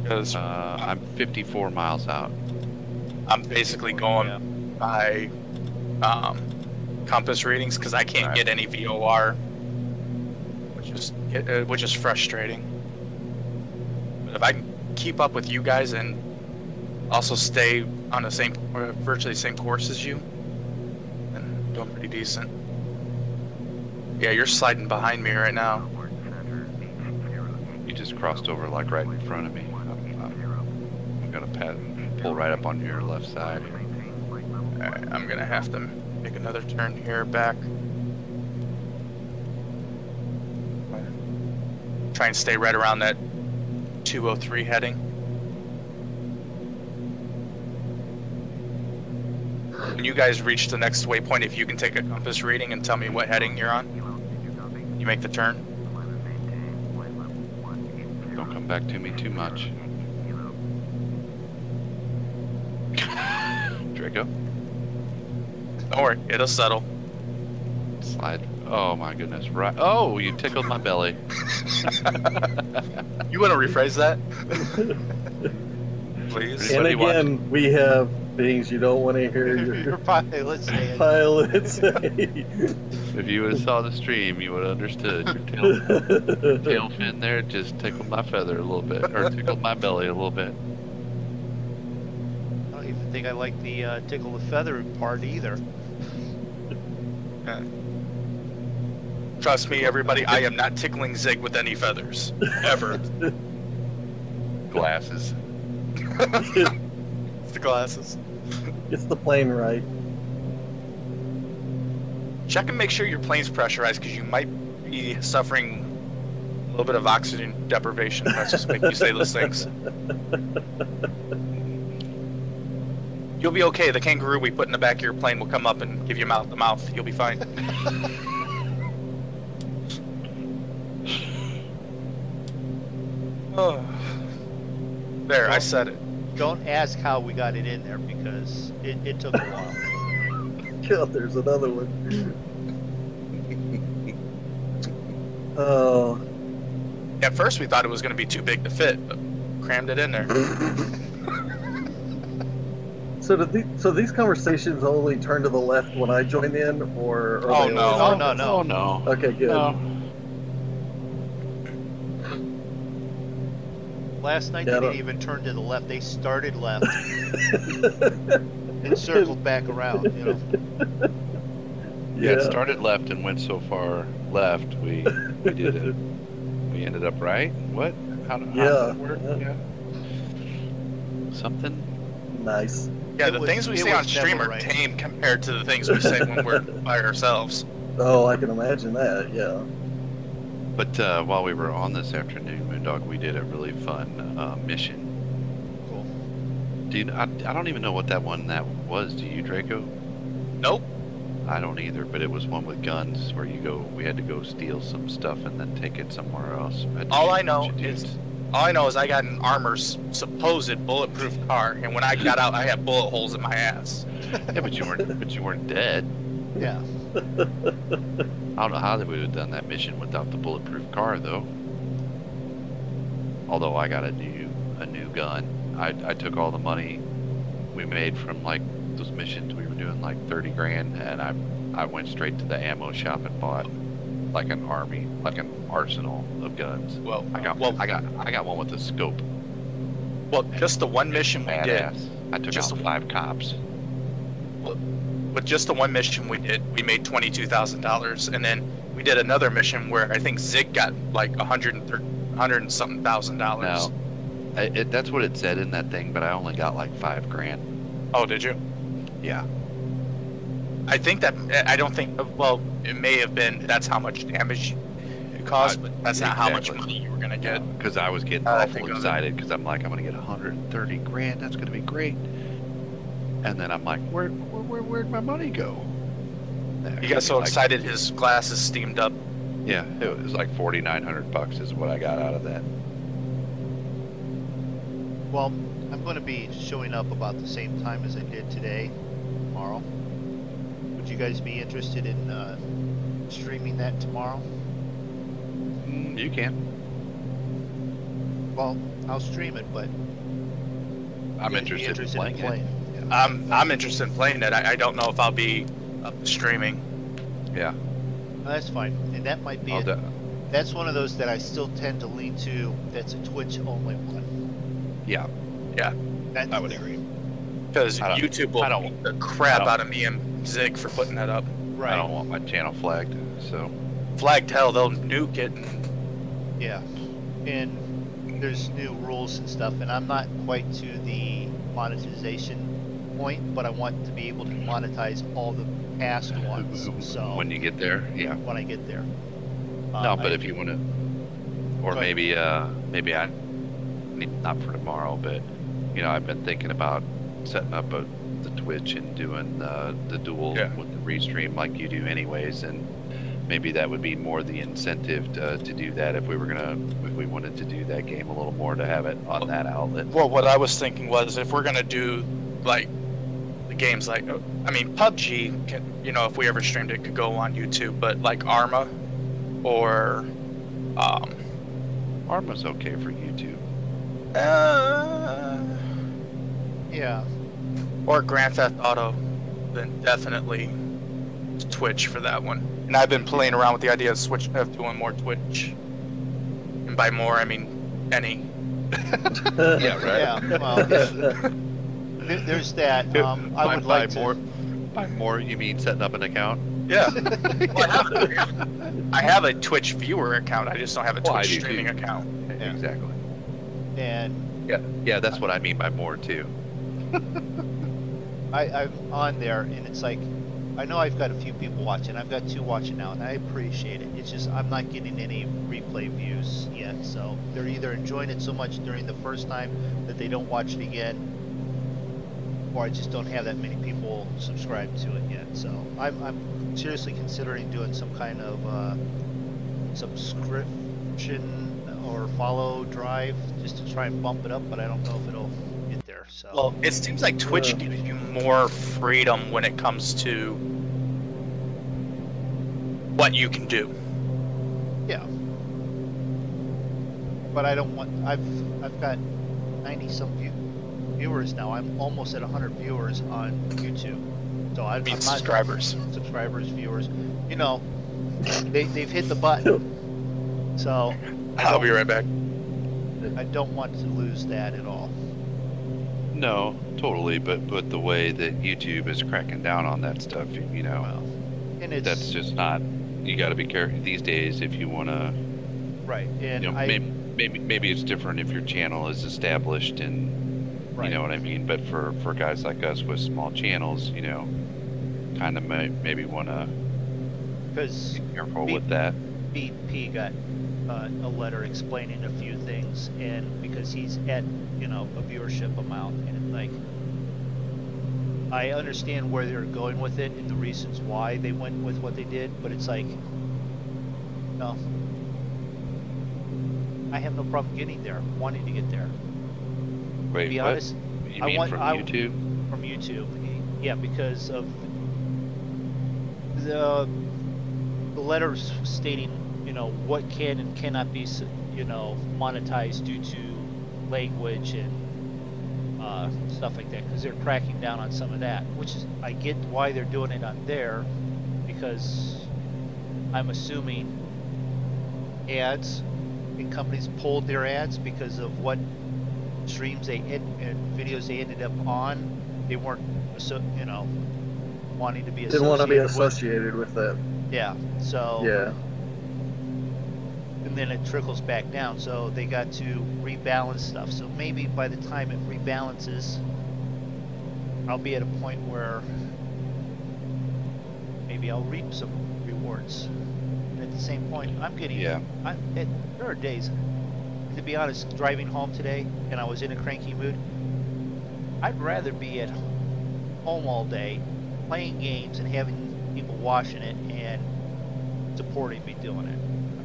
Because
I'm 54 miles out.
I'm basically going by compass readings because I can't get any VOR, which is frustrating. But if I can keep up with you guys and also stay on the same, virtually the same course as you, then I'm doing pretty decent. Yeah, you're sliding behind me right now.
You just crossed over like right in front of me. I'm gonna pull right up on your left side.
Alright, I'm gonna have to make another turn here back. Try and stay right around that 203 heading. When you guys reach the next waypoint, if you can take a compass reading and tell me what heading you're on, you make the turn.
Don't come back to me too much. Draco?
Don't worry, it'll settle.
Slide. Oh my goodness, right. Oh, you tickled my belly.
You want to rephrase that? Please.
And again, we have things you don't want to hear
Your pilot say.
pilot say.
If you would have saw the stream, you would have understood. Your tail fin there just tickled my feather a little bit, or tickled my belly a little bit.
I don't even think I like the tickle the feather part either.
Trust me, everybody, I am not tickling Zig with any feathers. Ever.
Glasses.
It's the glasses.
It's the plane right.
Check and make sure your plane's pressurized because you might be suffering a little bit of oxygen deprivation. That's just make you say those things. You'll be okay. The kangaroo we put in the back of your plane will come up and give you mouth to mouth. You'll be fine. Oh. There, I said it.
Don't ask how we got it in there because it took a while.
God, there's another one. Oh.
At first we thought it was going to be too big to fit, but crammed it in there.
So So these conversations only turn to the left when I join in, or are
Oh,
they
no.
always-
No, no,
Oh
no.
no.
Okay, good.
No.
Last night
Yeah, I
they
don't-
didn't even turn to the left. They started left and circled back around. You know.
Yeah, it started left and went so far left. We did it. We ended up right. What? How did that work?
Yeah.
Yeah. Something.
Nice.
Yeah,
It
the
was-
things we
it
say on
was
stream
never
are
right.
tame compared to the things we say when we're by ourselves.
Oh, I can imagine that. Yeah.
But while we were on this afternoon, MoonDog, we did a really fun mission.
Cool.
I don't even know what that was. Do you, Draco?
Nope.
I don't either, but it was one with guns where we had to go steal some stuff and then take it somewhere else.
All I know is I got an armor's supposed bulletproof car, and when I got out, I had bullet holes in my ass.
Yeah, but you weren't dead.
Yeah.
I don't know how they would have done that mission without the bulletproof car, though. Although I got a new gun. I took all the money we made from like those missions we were doing, like 30 grand, and I went straight to the ammo shop and bought like an arsenal of guns.
Well,
I got one with a scope.
Well, just the one mission we did.
Badass. I took
Just
out
the-
5 cops.
With just the one mission we did, we made $22,000, and then we did another mission where I think Zig got like $100 and something thousand.
No, that's what it said in that thing, but I only got like 5 grand.
Oh, did you?
Yeah.
I think that I don't think. Well, it may have been. That's how much damage it caused, but that's not how much
Exactly.
money you were gonna get.
Because I was getting
I
awful
think of it.
excited because I'm like, I'm gonna get 130 grand. That's gonna be great. And then I'm like, where'd my money go?
He got so excited his glasses steamed up.
Yeah, it was like $4,900 is what I got out of that.
Well, I'm going to be showing up about the same time as I did today, tomorrow. Would you guys be interested in streaming that tomorrow?
You can.
Well, I'll stream it, but
I'm
you guys be
interested in playing it.
Yeah.
I'm interested in playing it. I don't know if I'll be up to streaming.
Yeah.
That's fine, and that might be it. That's one of those that I still tend to lean to. That's a Twitch only one.
Yeah.
I would agree.
Because
I don't-
YouTube will
I don't-
beat the crap
I don't-
out of me and Zig for putting that up.
Right.
I don't want my channel flagged, so.
Flagged hell, they'll nuke it.
Yeah. And there's new rules and stuff, and I'm not quite to the monetization point, but I want to be able to monetize all the past ones. So
When you get there, yeah.
when I get there.
No, but if you want to, or
Go ahead.
maybe I need, not for tomorrow, but you know, I've been thinking about setting up the Twitch and doing the dual with the restream like you do anyways, and maybe that would be more the incentive to do that if we wanted to do that game a little more, to have it on that outlet.
Well, what I was thinking was if we're gonna do like the games like, I mean, PUBG, you know, if we ever streamed it, could go on YouTube, but like Arma or
Arma's okay for YouTube.
Yeah.
Or Grand Theft Auto, then definitely Twitch for that one. And I've been playing around with the idea of doing more Twitch. And by more, I mean any.
Yeah, right.
Yeah. Well, there's that. I would like to.
By more, you mean setting up an account?
Yeah. Well, I have a Twitch viewer account. I just don't have a
Well, I
Twitch
do
streaming
too.
account.
Yeah.
Exactly.
And
Yeah, that's what I mean by more too.
I'm on there, and it's like, I know I've got a few people watching. I've got 2 watching now, and I appreciate it. It's just I'm not getting any replay views yet, so they're either enjoying it so much during the first time that they don't watch it again, or I just don't have that many people subscribed to it yet. So I'm seriously considering doing some kind of subscription or follow drive just to try and bump it up, but I don't know if it'll get there. So
Well, it seems like Twitch gives you more freedom when it comes to what you can do.
yeah, but I don't want. I've got 90 some viewers now. I'm almost at 100 viewers on YouTube. So I'm not
subscribers.
Subscribers, viewers. You know, they've hit the button. So
I'll be right back.
I don't want to lose that at all.
No, totally. But the way that YouTube is cracking down on that stuff, you know,
Well, and it's
that's just not. You got to be careful these days if you want to.
right. And
You know, maybe it's different if your channel is established and
right.
you know what I mean. But for guys like us with small channels, you know, kind of maybe want to
because
be careful with that.
BP got a letter explaining a few things, and because he's at, you know, a viewership amount, and like I understand where they're going with it and the reasons why they went with what they did, but it's like, no, I have no problem getting there, wanting to get there.
Wait,
To be
what?
honest,
You mean from YouTube?
From YouTube, yeah, because of the letters stating, you know, what can and cannot be, you know, monetized due to language and stuff like that, because they're cracking down on some of that, which is, I get why they're doing it on there, because I'm assuming ads and companies pulled their ads because of what streams and videos they ended up on. They weren't, you know, wanting to be associated.
Didn't want to be associated with that.
Yeah, so
Yeah.
and then it trickles back down, so they got to rebalance stuff. So maybe by the time it rebalances, I'll be at a point where maybe I'll reap some rewards. And at the same point, I'm getting,
Yeah.
there are days, to be honest, driving home today and I was in a cranky mood, I'd rather be at home all day playing games and having people watching it and supporting me doing it.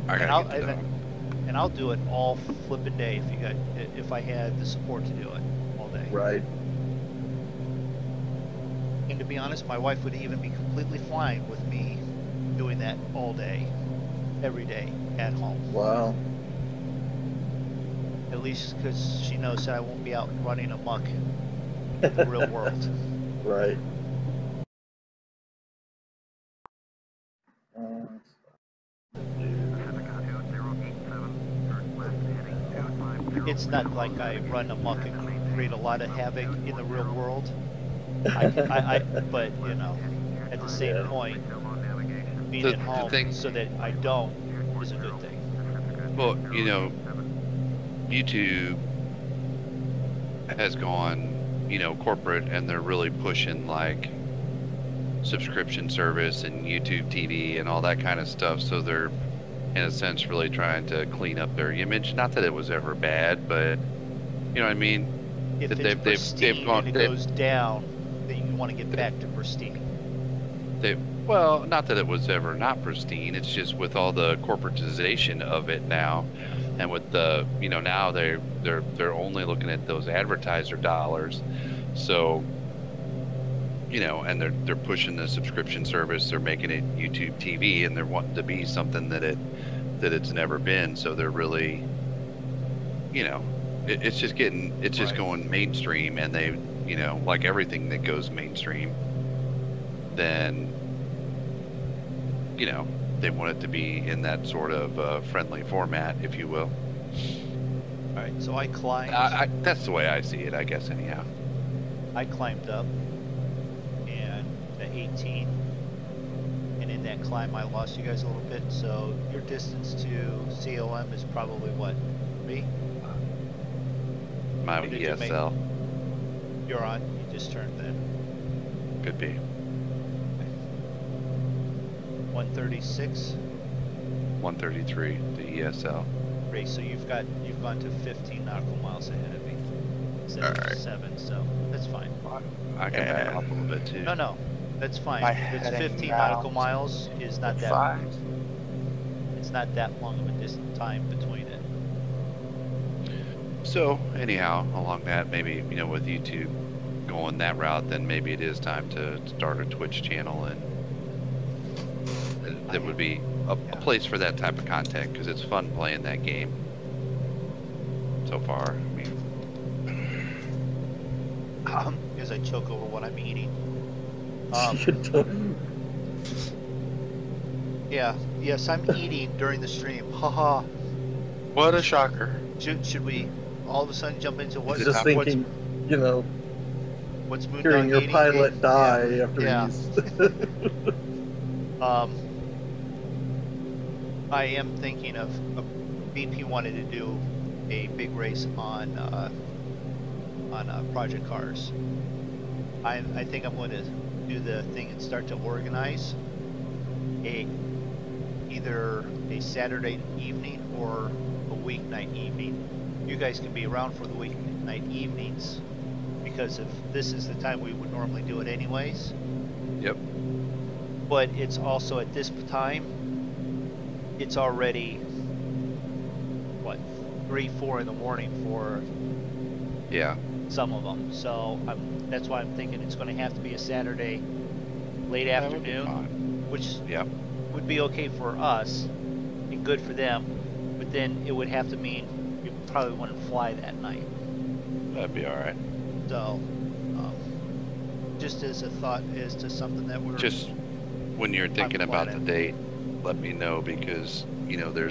And I'll do it all flipping day if I had the support to do it all day.
Right.
And to be honest, my wife would even be completely fine with me doing that all day, every day at home.
Wow.
At least because she knows that I won't be out running amok in the real world.
Right.
It's not like I run amok and create a lot of havoc in the real world. But you know, at the same point, being at home so that I don't is a good thing.
Well, you know, YouTube has gone, you know, corporate, and they're really pushing like subscription service and YouTube TV and all that kind of stuff. So they're, in a sense, really trying to clean up their image. Not that it was ever bad, but you know what I mean.
If it's pristine and it goes down, then you want to get back to pristine.
Well, not that it was ever not pristine. It's just with all the corporatization of it now, and with the, you know, now they're only looking at those advertiser dollars. So, you know, and they're pushing the subscription service. They're making it YouTube TV, and they're wanting to be something that it's never been. So they're really, you know, it's just going mainstream, and they, you know, like everything that goes mainstream, then, you know, they want it to be in that sort of friendly format, if you will.
All right, so I climbed.
That's the way I see it, I guess, anyhow.
I climbed up and to 18, and in that climb I lost you guys a little bit. So your distance to CLM is probably what, 3?
My ESL.
You're on. You just turned then.
Could be.
136.
133. The ESL.
Great. So you've gone to 15 nautical miles ahead of me. Instead
All
of
right.
7. So that's fine.
I can back up a little bit too.
No, that's fine.
My
If it's
heading
15
now
nautical miles is not that.
5.
It's not that long of a time between it.
So anyhow, along that, maybe, you know, with YouTube going that route, then maybe it is time to start a Twitch channel, and that would be a place for that type of content, because it's fun playing that game so far. I mean,
as I choke over what I'm eating. Yeah, yes, I'm eating during the stream. Haha.
What a shocker.
Should we all of a sudden jump into what?
Just thinking, you know,
what's MoonDog
hearing your
eating?
pilot die
Yeah,
after
yeah.
he's.
I am thinking of BP wanted to do a big race on project cars. I think I'm going to do the thing and start to organize either a Saturday evening or a weeknight evening. You guys can be around for the weeknight evenings because if this is the time we would normally do it anyways.
Yep.
But it's also at this time, it's already what 3-4 in the morning for some of them. So that's why I'm thinking it's going to have to be a Saturday late afternoon, which would be okay for us and good for them, but then it would have to mean you probably wouldn't fly that night.
That'd be all right.
So just as a thought as to something that we're
just when you're thinking about the date, let me know because you know the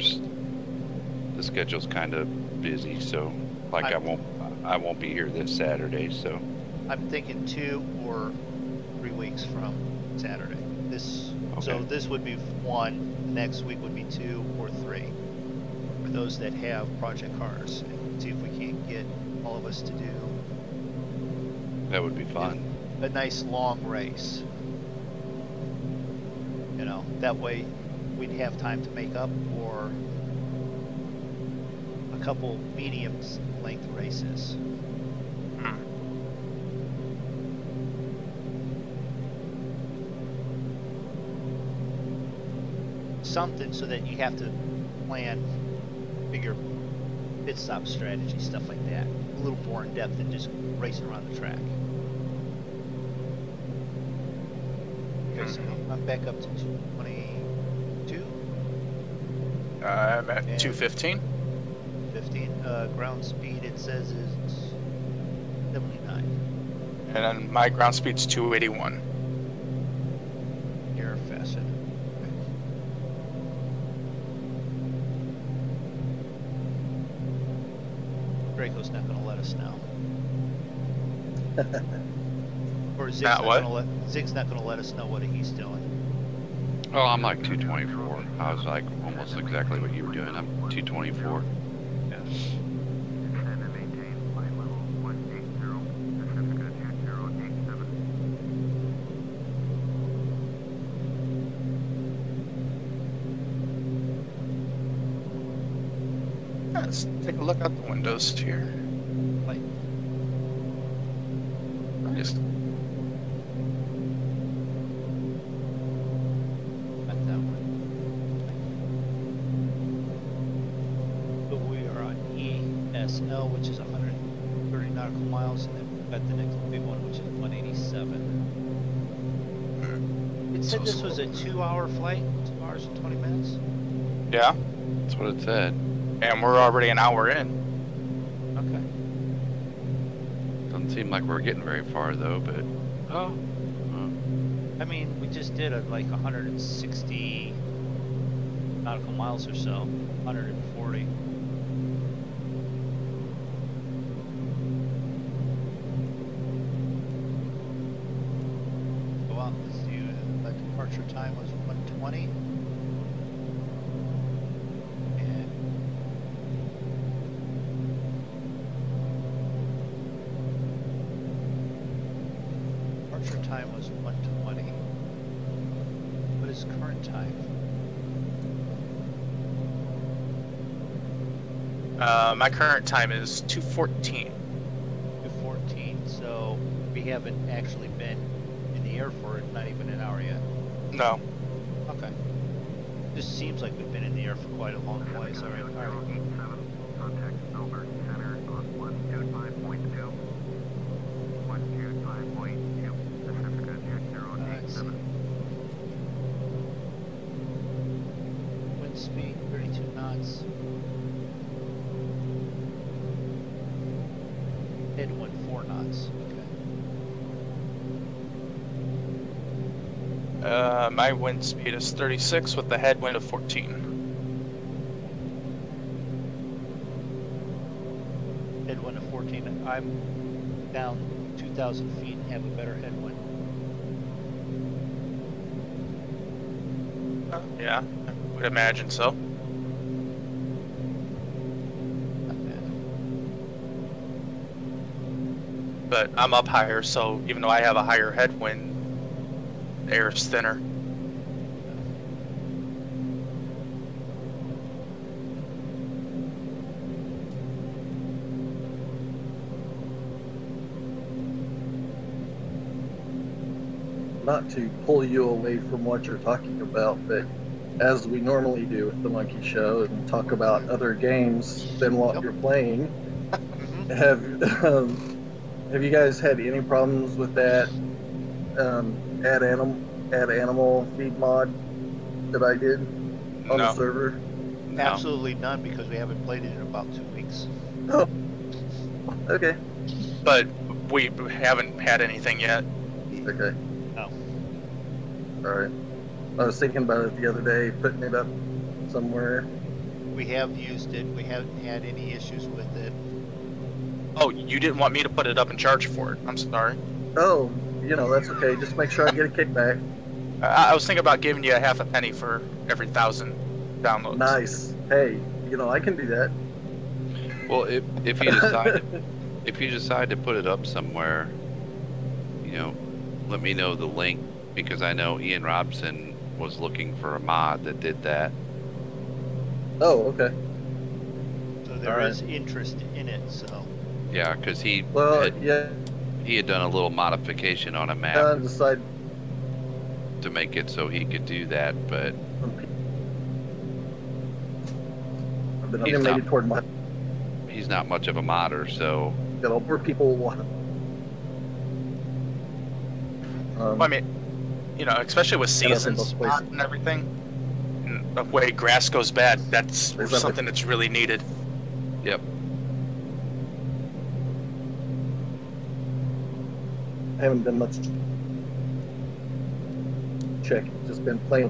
schedule's kind of busy, so like I won't be here this Saturday, so I'm
thinking 2 or 3 weeks from Saturday. So this would be 1, next week would be 2 or 3 for those that have project cars, and see if we can't get all of us to do
that. Would be fun.
A nice long race, you know, that way we'd have time to make up for a couple medium length races. Something so that you have to plan bigger pit stop strategy, stuff like that, a little more in depth than just racing around the track. Okay, so I'm back up to 222.
I'm at 215.
15. Ground speed it says is 79.
And then my ground speed's 281.
You're faster. Draco's not going to let us know. Or Zig's not going to let us know what he's doing.
Oh, I'm like 224. I was like almost exactly what you were doing. I'm 224. Yeah.
Descend and maintain flight level 180, Pacifica 2087.
Let's take a look out the windows here.
Like,
Just
not that one. But we are on ESL, which is 130 nautical miles, and then we've got the next big one, which is 187. It said this was a 2-hour flight, 2 hours and 20 minutes.
yeah,
That's what it said.
and we're already an hour in.
Okay.
Doesn't seem like we're getting very far though, but
I mean, we just did like 160 nautical miles or so, 140. Go out, let's see, the departure time was 120. And departure time was 120. What is current time?
My current time is 2:14.
2:14. So we haven't actually been in the air for not even an hour yet.
No.
Okay. Just seems like we've been in the air for quite a long ways. All right. All right.
087, contact Hobart Center on 125.2. 125.2, Pacifica 2087.
Wind speed 32 knots. Headwind 4 knots. Okay.
My wind speed is 36 with the headwind of 14.
Headwind of 14. I'm down 2,000 feet and have a better headwind.
Yeah, I would imagine so.
Not bad.
But I'm up higher, so even though I have a higher headwind, the air is thinner.
Not to pull you away from what you're talking about, but as we normally do with the Monkey Show and talk about other games than what you're playing, have you guys had any problems with that add animal feed mod that I did on the server?
No.
Absolutely none, because we haven't played it in about 2 weeks.
Oh, okay.
But we haven't had anything yet.
Okay.
No.
Alright. I was thinking about it the other day, putting it up somewhere.
We have used it. We haven't had any issues with it.
Oh, you didn't want me to put it up and charge for it. I'm sorry.
Oh, you know, that's okay. Just make sure I get a kickback.
I was thinking about giving you a half a penny for every 1,000 downloads.
Nice. Hey, you know, I can do that.
Well, if you decide to put it up somewhere, you know, let me know the link, because I know Ian Robson was looking for a mod that did that.
Oh, okay.
So there is interest in it, so.
Yeah, because he had done a little modification on a map
decide
to make it so he could do that, but he's not much of a modder, so
got all more people want.
Well, I mean, you know, especially with seasons and everything, and the way grass goes bad, that's something that's really needed.
Yep.
I haven't done much check. Just been playing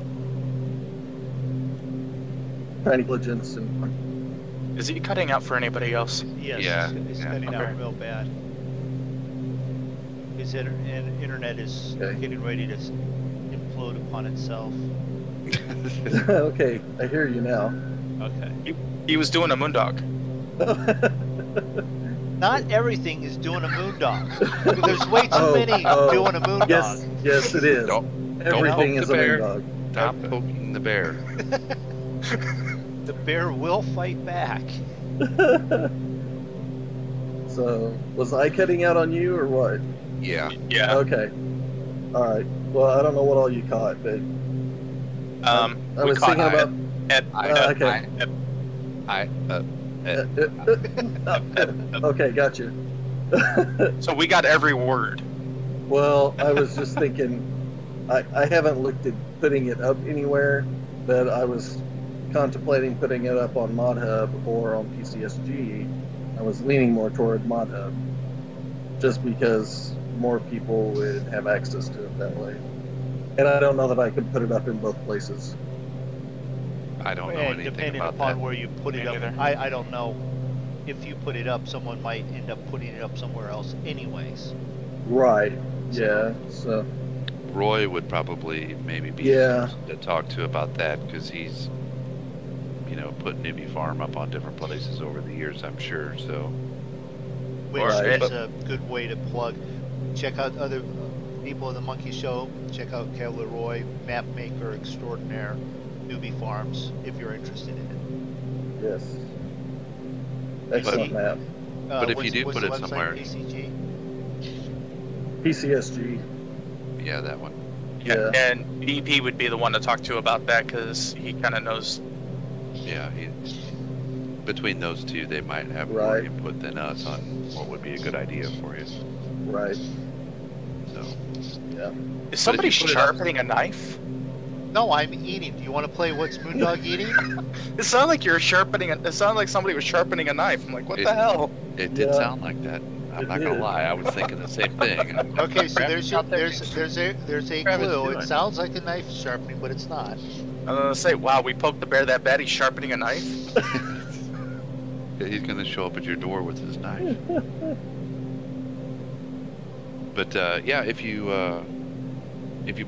tiny diligence and.
Is he cutting out for anybody else?
Yes,
yeah,
it's cutting out real bad. His internet is getting ready to implode upon itself.
Okay, I hear you now.
Okay.
He was doing a MoonDog.
Not everything is doing a MoonDog. There's way too many doing a MoonDog.
Yes, it is. Everything is a MoonDog.
Stop poking the bear.
The bear will fight back.
So, was I cutting out on you or what?
Yeah.
Yeah.
Okay. All right. Well, I don't know what all you caught, but I was thinking about. Okay, gotcha.
So we got every word.
Well, I was just thinking, I haven't looked at putting it up anywhere, but I was contemplating putting it up on ModHub or on PCSG. I was leaning more toward ModHub, just because more people would have access to it that way. And I don't know that I could put it up in both places.
I don't know anything
depending
about
upon
that.
where you put it up, I don't know. If you put it up, someone might end up putting it up somewhere else anyways.
Right. Yeah. So
Roy would probably maybe be to talk to about that, because he's, you know, put Newbie Farm up on different places over the years, I'm sure. So,
which is a good way to plug. Check out other people of the Monkey Show. Check out Leroy, map maker extraordinaire, Newbie Farms, if you're interested in it.
Yes. Excellent map.
But if you do put it somewhere,
PCSG.
Yeah, that one.
Yeah. And BP would be the one to talk to about that, because he kind of knows.
Yeah, between those two, they might have more input than us on what would be a good idea for you.
Right.
So.
Yeah.
Is somebody sharpening a knife?
No, I'm eating. Do you want to play What's MoonDog Eating?
It sounded like you're sharpening. It sounded like somebody was sharpening a knife. I'm like, what the hell?
It did sound like that. I'm not gonna lie, I was thinking the same thing.
Okay, so
Travis
there's a
Travis,
clue.
do
It
it.
sounds like a knife sharpening, but it's not.
I'm gonna say, wow, we poked the bear that bad. He's sharpening a knife.
He's gonna show up at your door with his knife. But yeah, if you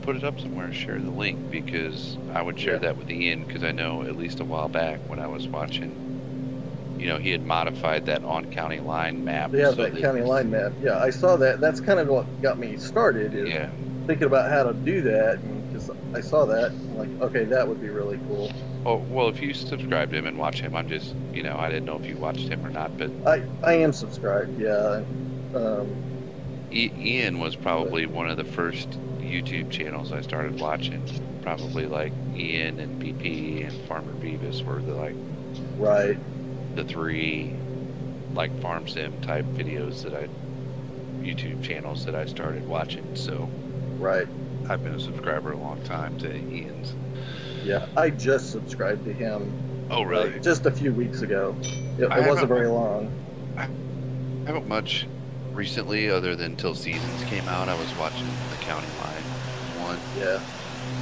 put it up somewhere, share the link, because I would share that with Ian, because I know at least a while back when I was watching, you know, he had modified that on county line map.
Yeah,
so
that county line map. Yeah, I saw that. That's kind of what got me started. Is
Yeah.
thinking about how to do that, because I saw that. I'm like, okay, that would be really cool.
Oh well, if you subscribe to him and watch him, I'm just, you know, I didn't know if you watched him or not, but
I am subscribed. Yeah.
Ian was probably one of the first YouTube channels I started watching. Probably like Ian and BP and Farmer Beavis were
Right.
the three like farm sim type videos YouTube channels that I started watching. So
Right.
I've been a subscriber a long time to Ian's.
Yeah, I just subscribed to him.
Oh really?
Just a few weeks ago. It
I
wasn't
haven't-
very long.
I haven't much recently, other than till Seasons came out. I was watching the county line one.
Yeah.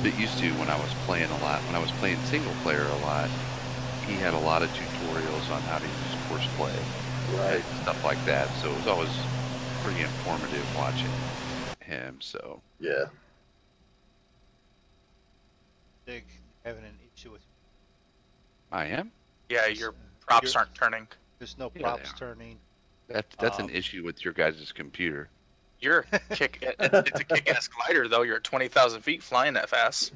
But used to, when I was playing a lot, when I was playing single player a lot, he had a lot of tutorials on how to use Horseplay,
Right.
and stuff like that. So it was always pretty informative watching him. So
Yeah.
Big having an issue with.
I am.
Yeah, your props aren't turning.
There's no
Yeah,
props
they
turning.
That's an issue with your guys' computer.
You're it's a kick-ass glider, though. You're at 20,000 feet flying that fast.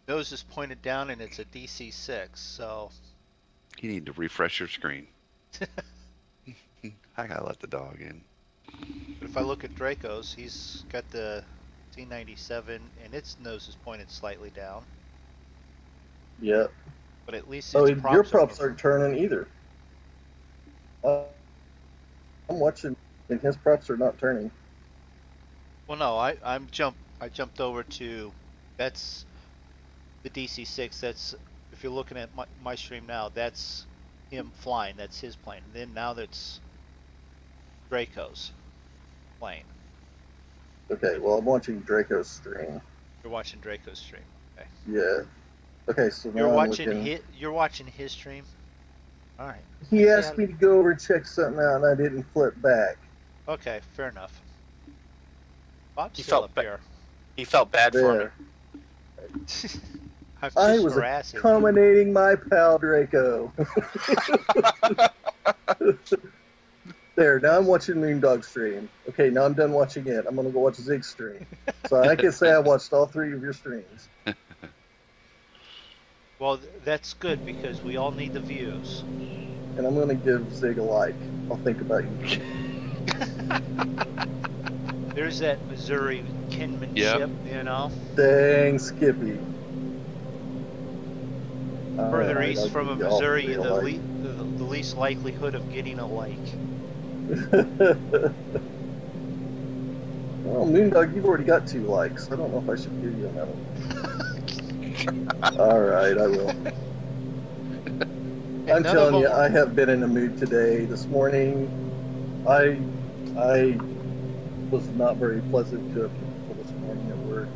Nose is pointed down, and it's a DC-6. So
You need to refresh your screen. I gotta let the dog in.
but if I look at Draco's, he's got the C97, and its nose is pointed slightly down.
Yeah.
But at least
Oh,
its
your props
are
aren't turning either. I'm watching, and his props are not turning.
Well, no, I jumped over to, that's the DC-6. That's, if you're looking at my stream now, that's him flying. That's his plane. And then now that's Draco's plane.
Okay, well, I'm watching Draco's stream.
You're watching Draco's stream. Okay.
Yeah. Okay, so now
You're
I'm
watching
looking.
you're watching his stream. All right.
He asked me to go over and check something out, and I didn't flip back.
Okay, fair enough. Bob's
He
still
felt
up here.
He felt bad for me.
There.
I'm
I
just
was
harassing.
accommodating my pal Draco. There, now I'm watching MoonDog stream. Okay, now I'm done watching it. I'm gonna go watch Zig's stream. So I can say I watched all three of your streams.
Well, that's good because we all need the views.
And I'm gonna give Zig a like. I'll think about you.
There's that Missouri kinship, you know.
Dang, Skippy.
Further
Alright,
east
I'll
from a
give you all
Missouri,
three a like.
the least likelihood of getting a like.
Well, MoonDog, you've already got 2 likes. I don't know if I should give you another one. Alright, I will. I'm telling you, I have been in a mood today. This morning, I was not very pleasant to people this morning at work.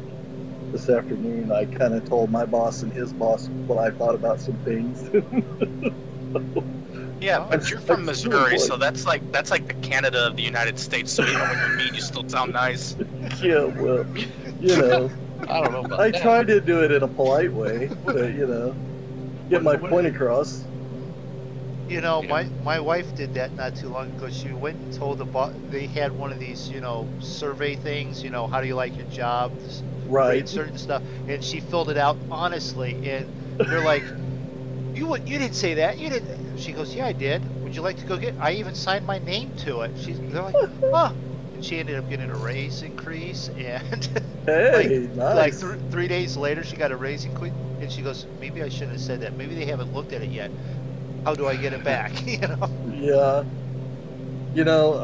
This afternoon, I kind of told my boss and his boss what I thought about some things.
Yeah, but you're from Missouri, so that's like the Canada of the United States. So even when you're mean, you still sound nice.
Yeah, well, you know,
I don't know about
I
that.
tried to do it in a polite way, but you know, get my point across.
You know,
Yeah.
my wife did that not too long ago. She went and told the boss, they had one of these, you know, survey things, you know, how do you like your job?
Right.
Rate certain stuff, and she filled it out honestly, and they're like, you didn't say that, you didn't. She goes, yeah, I did. Would you like to go get? I even signed my name to it. They're like, huh. And she ended up getting a raise increase, and
Hey, nice.
like 3 days later, she got a raise increase, and she goes, maybe I shouldn't have said that. Maybe they haven't looked at it yet. How do I get it back? You know?
Yeah. You know,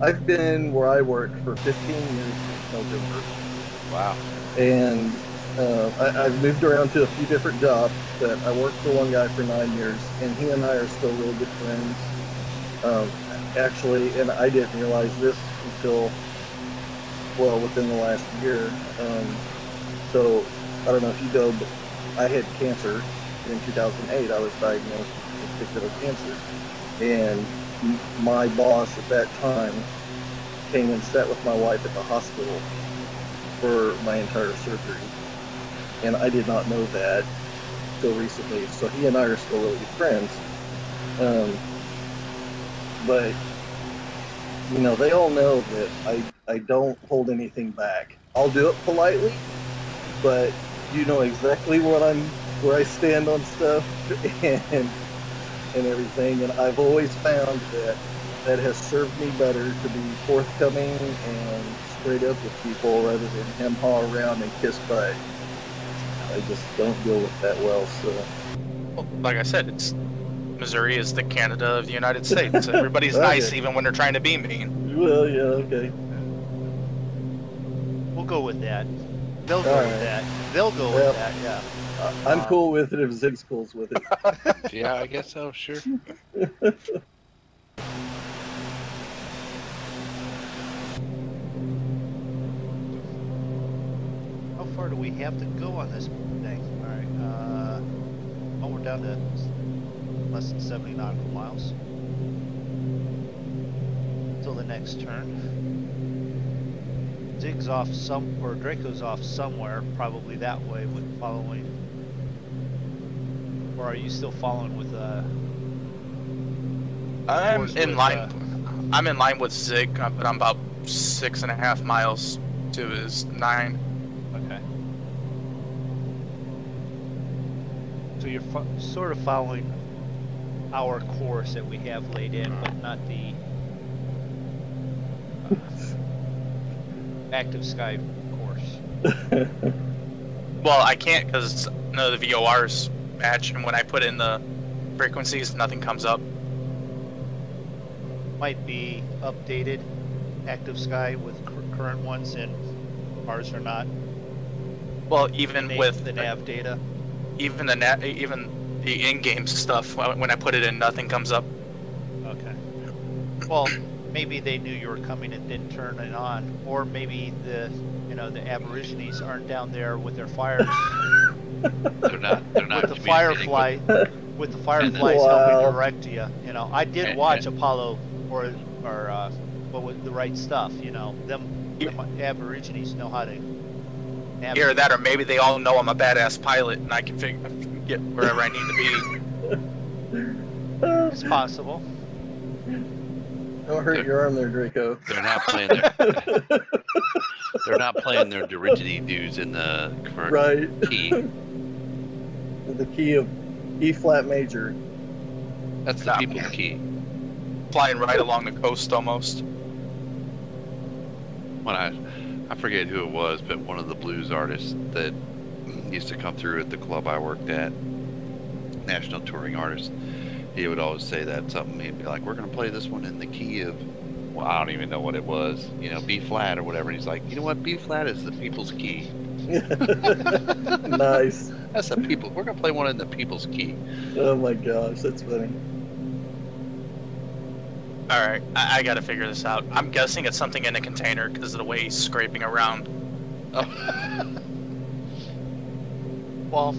I've been where I work for 15 years since November.
Wow.
And I've moved around to a few different jobs, but I worked for one guy for 9 years, and he and I are still really good friends. actually, and I didn't realize this until, well, within the last year. So I don't know if you know, but I had cancer in 2008. I was diagnosed with testicular cancer, and my boss at that time came and sat with my wife at the hospital for my entire surgery, and I did not know that until recently. So he and I are still really good friends. But you know, they all know that I don't hold anything back. I'll do it politely, but you know exactly where I stand on stuff and everything. And I've always found that has served me better to be forthcoming and straight up with people rather than hem-haw around and kiss butt. I just don't deal with that well. So,
Well, like I said, Missouri is the Canada of the United States. Everybody's
Okay.
nice even when they're trying to be mean.
well, yeah, okay.
We'll go with that. They'll go
All
with
right.
that. They'll go
Yep.
with that, yeah.
I'm cool with it if Zig's cool with it.
Yeah, I guess so. Sure.
How far do we have to go on this thing? Alright, oh, we're down to less than 70 nautical miles. Till the next turn. Zig's off or Draco's off somewhere, probably that way with following. Or are you still following with,
I'm
course
in
with,
line. I'm in line with Zig, but I'm about 6.5 miles to his 9.
okay. So you're sort of following our course that we have laid in, but not the active sky course.
Well, I can't because none of the VORs match, and when I put in the frequencies, nothing comes up.
Might be updated active sky with current ones, and ours are not.
Well, even with
the nav data.
even the in-game stuff, when I put it in, nothing comes up.
Okay. Well, maybe they knew you were coming and didn't turn it on, or maybe the Aborigines aren't down there with their fires.
They're not.
with the firefly, with the fireflies
Wow.
helping direct you. You know, I did watch Apollo or what was the right stuff. You know, them Aborigines know how to navigate.
Either that, or maybe they all know I'm a badass pilot and I can get wherever I need to be.
It's possible.
Don't hurt your arm there, Draco.
They're not playing their. They're not playing their didgeridoo in the correct
Right.
key.
The key of E flat major.
That's the people's key.
Flying right along the coast almost.
When I forget who it was, but one of the blues artists that used to come through at the club I worked at, national touring artist, he would always say that something. He'd be like, "We're gonna play this one in the key of," well, I don't even know what it was, you know, B flat or whatever. And he's like, "You know what? B flat is the people's key."
Nice.
That's the people. We're gonna play one in the people's key.
Oh my gosh, that's funny.
Alright, I gotta figure this out. I'm guessing it's something in a container because of the way he's scraping around.
Well,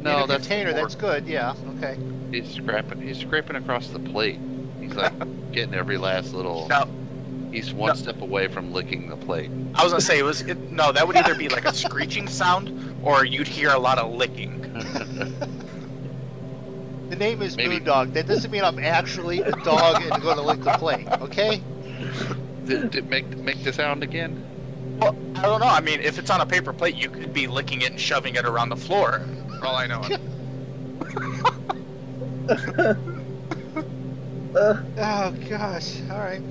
No,
in a
that's
container.
more-
That's good. Yeah. Okay.
He's scraping across the plate. He's like getting every last little.
No,
He's one step away from licking the plate.
I was gonna say no, that would either be like a screeching sound or you'd hear a lot of licking.
The name is
Maybe.
MoonDog. That doesn't mean I'm actually a dog and going to lick the plate. Okay.
Did make the sound again?
Well, I don't know. I mean, if it's on a paper plate, you could be licking it and shoving it around the floor. For all I know.
Oh gosh. All right.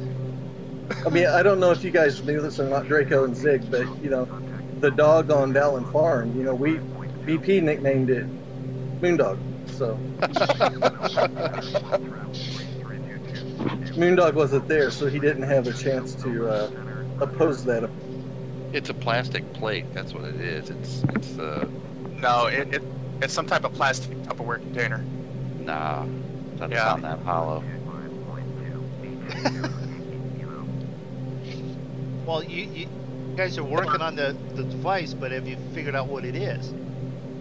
I mean, I don't know if you guys knew this or not, Draco and Zig, but you know, the dog on Dallin Farm, you know, BP nicknamed it MoonDog. So MoonDog wasn't there, so he didn't have a chance to oppose that.
It's a plastic plate. That's what it is. It's
No, it's some type of plastic Tupperware container.
nah. Doesn't
Yeah.
sound that hollow.
Well, you guys are working on the device, but have you figured out what it is?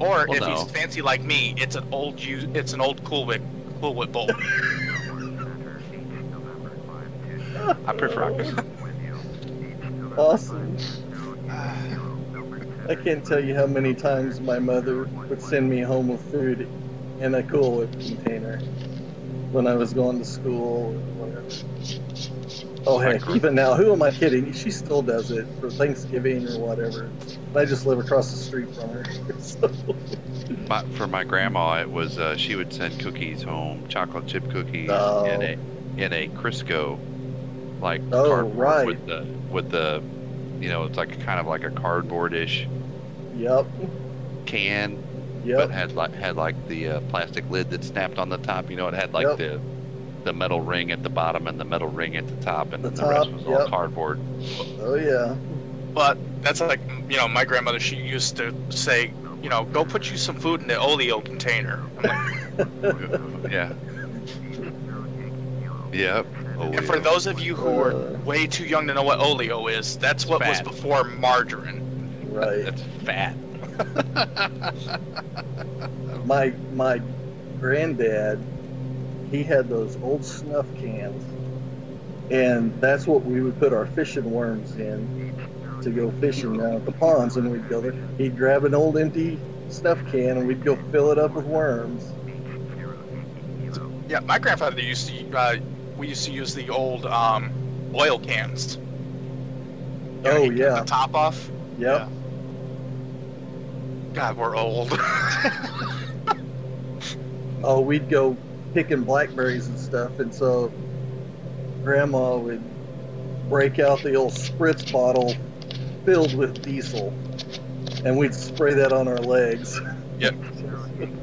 Or
Well,
if
no.
he's fancy like me, it's an old Cool Whip bowl.
I prefer
Awesome. I can't tell you how many times my mother would send me home with food in a Cool Whip container when I was going to school or whatever. Oh heck, even now, who am I kidding? She still does it for Thanksgiving or whatever. I just live across the street from her. So.
For my grandma, it was she would send cookies home, chocolate chip cookies
Oh.
in a Crisco, like
Oh,
cardboard
right.
with the you know, it's like kind of like a cardboard-ish
Yep.
can,
Yep.
but had like the plastic lid that snapped on the top. You know, it had like
Yep.
the metal ring at the bottom and the metal ring at the top, and
The
the rest
top,
was all
yep.
cardboard.
Oh yeah.
But that's like, you know, my grandmother, she used to say, you know, go put you some food in the oleo container. I'm like,
Yeah. Yep. Oh,
and for
yeah.
those of you who are way too young to know what oleo is, that's what was
Fat.
before margarine.
Right.
That's fat.
My granddad, he had those old snuff cans, and that's what we would put our fishing worms in to go fishing down at the ponds, and we'd go there. He'd grab an old empty snuff can, and we'd go fill it up with worms.
Yeah, my grandfather used to. We used to use the old oil cans. You know,
Oh,
he'd cut
yeah.
the top off.
Yep.
God, we're old.
Oh, we'd go picking blackberries and stuff, and so Grandma would break out the old spritz bottle filled with diesel, and we'd spray that on our legs.
Yep.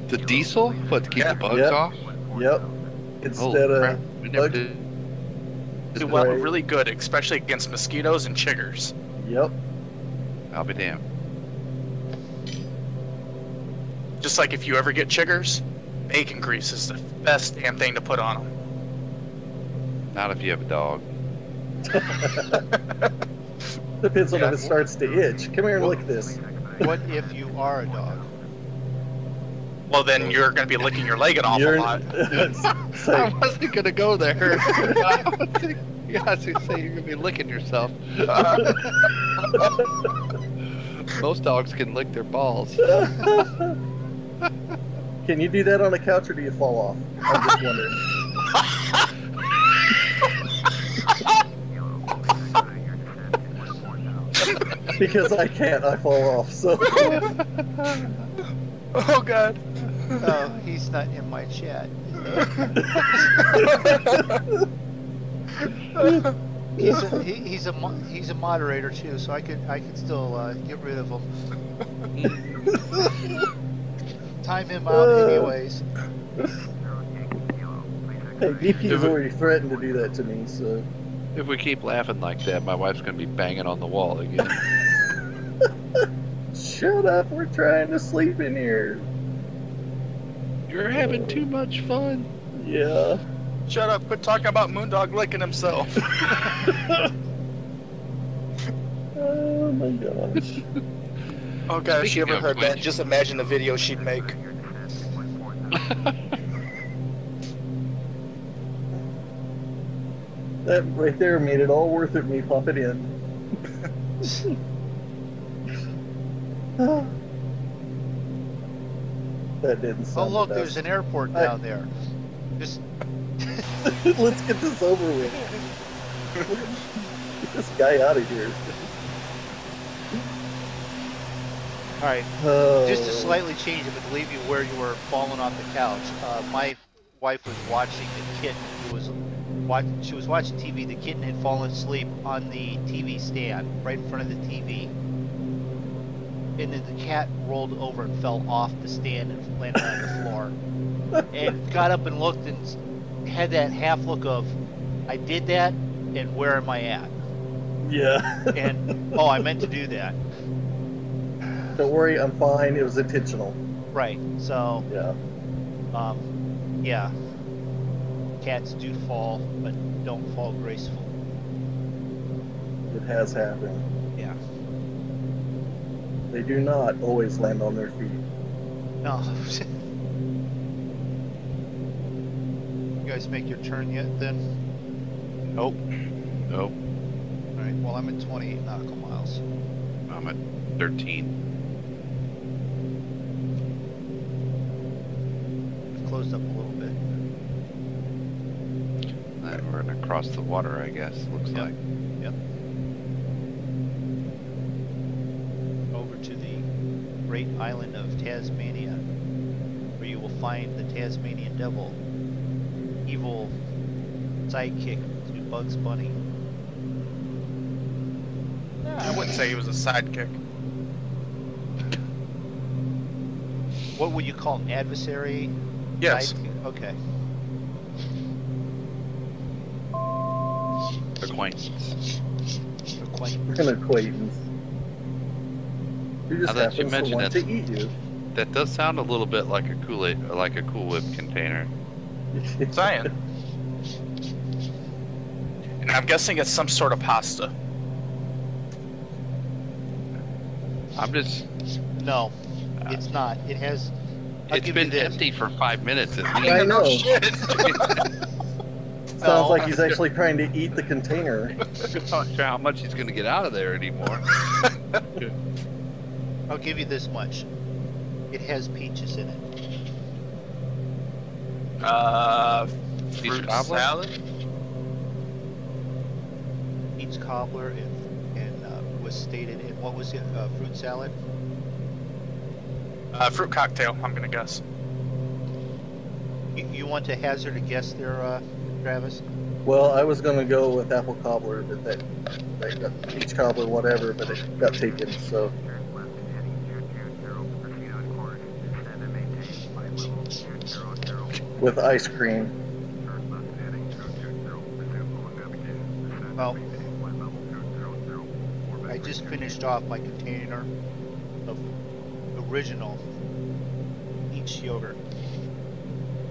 The diesel? What, to keep
Yeah.
the bugs
Yep.
off?
Yep. Instead
crap.
of
We never
bug-
did.
Do well,
Right.
really good, especially against mosquitoes and chiggers.
Yep.
I'll be damned.
Just like if you ever get chiggers, bacon grease is the best damn thing to put on them.
Not if you have a dog.
Depends on
Yeah.
if it starts to itch. Come here and lick this.
What if you are a dog?
Well, then you're going to be licking your leg an awful lot.
It's
I
like,
wasn't gonna go there. You guys say you're gonna be licking yourself. Most dogs can lick their balls.
can you do that on a couch or do you fall off? I'm just wondering. Because I can't, I fall off. So
Oh, God.
Oh, he's not in my chat. He's a moderator too, so I could still get rid of him. Time him out anyways.
hey, VP's already threatened to do that to me. So
If we keep laughing like that, my wife's gonna be banging on the wall again.
shut up, we're trying to sleep in here.
You're having too much fun.
Yeah.
Shut up. Quit talking about MoonDog licking himself.
Oh my gosh.
Oh, God, if she
Speaking
ever
of
heard that,
which-
just imagine the video she'd make.
That right there made it all worth it me popping in. That didn't
Oh
sound
look,
the
there's
best.
an airport down there. Just
Let's get this over with. Get this guy out of here.
all right.
Oh.
Just to slightly change it, but leave you where you were falling off the couch. My wife was watching the kitten. She was watching TV. The kitten had fallen asleep on the TV stand right in front of the TV, and then the cat rolled over and fell off the stand and landed on the floor. And got up and looked and had that half look of, I did that, and where am I at?
Yeah.
And oh, I meant to do that.
Don't worry, I'm fine. It was intentional.
Right. So
Yeah.
yeah. Cats do fall, but don't fall graceful.
It has happened.
Yeah.
They do not always land on their feet.
No. You guys make your turn yet then?
Nope. Nope.
Alright, well I'm at 28 nautical miles.
I'm at 13.
We've closed up a little bit.
And we're gonna cross the water, I guess, looks like.
Yep. Over to the great island of Tasmania, where you will find the Tasmanian devil, evil sidekick to Bugs Bunny.
I wouldn't say he was a sidekick.
What would you call him? Adversary?
Yes.
Sidekick? Okay.
Acquaintance.
Acquaintance.
An acquaintance. Who just
Now that you
happens to
mention
want
it.
to eat you.
That does sound a little bit like a Kool-Aid, like a Cool Whip container.
Saying. And I'm guessing it's some sort of pasta.
I'm just.
No, it's not. It has. I'll
It's
give you
been
this.
empty for 5 minutes at
I
least.
know.
Shit.
Sounds
No.
like he's actually trying to eat the container.
I'm not sure how much he's going to get out of there anymore.
I'll give you this much. It has peaches in it.
Fruit
cobbler?
salad.
Peach cobbler and was stated in what was it? Fruit salad.
Fruit cocktail, I'm gonna guess.
You want to hazard a guess there, Travis?
Well, I was gonna go with apple cobbler, but that got peach cobbler, whatever, but it got taken. So
Turn left heading 220, proceed on course, descend and maintain flight level 200.
with ice cream.
Turn left heading 220, resume on navigation, descend
Well,
and maintain flight level 200.
I just finished off my container of original peach yogurt.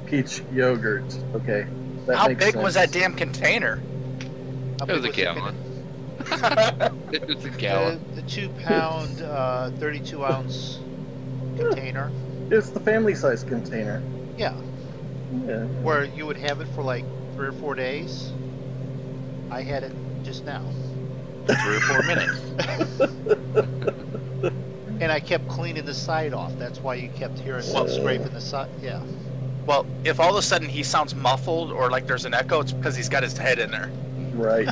Peach yogurt. Okay, that
How
makes
big
sense.
was that damn container?
How
It was
big
a
the
gallon. It was a
con-
gallon.
The 2 pound, 32 ounce container.
It's the family size container.
Yeah,
Yeah.
where you would have it for like 3 or 4 days. I had it just now.
3 or 4 minutes.
And I kept cleaning the side off. That's why you kept hearing me scraping the side. Yeah.
Well, if all of a sudden he sounds muffled or like there's an echo, it's because he's got his head in there.
Right.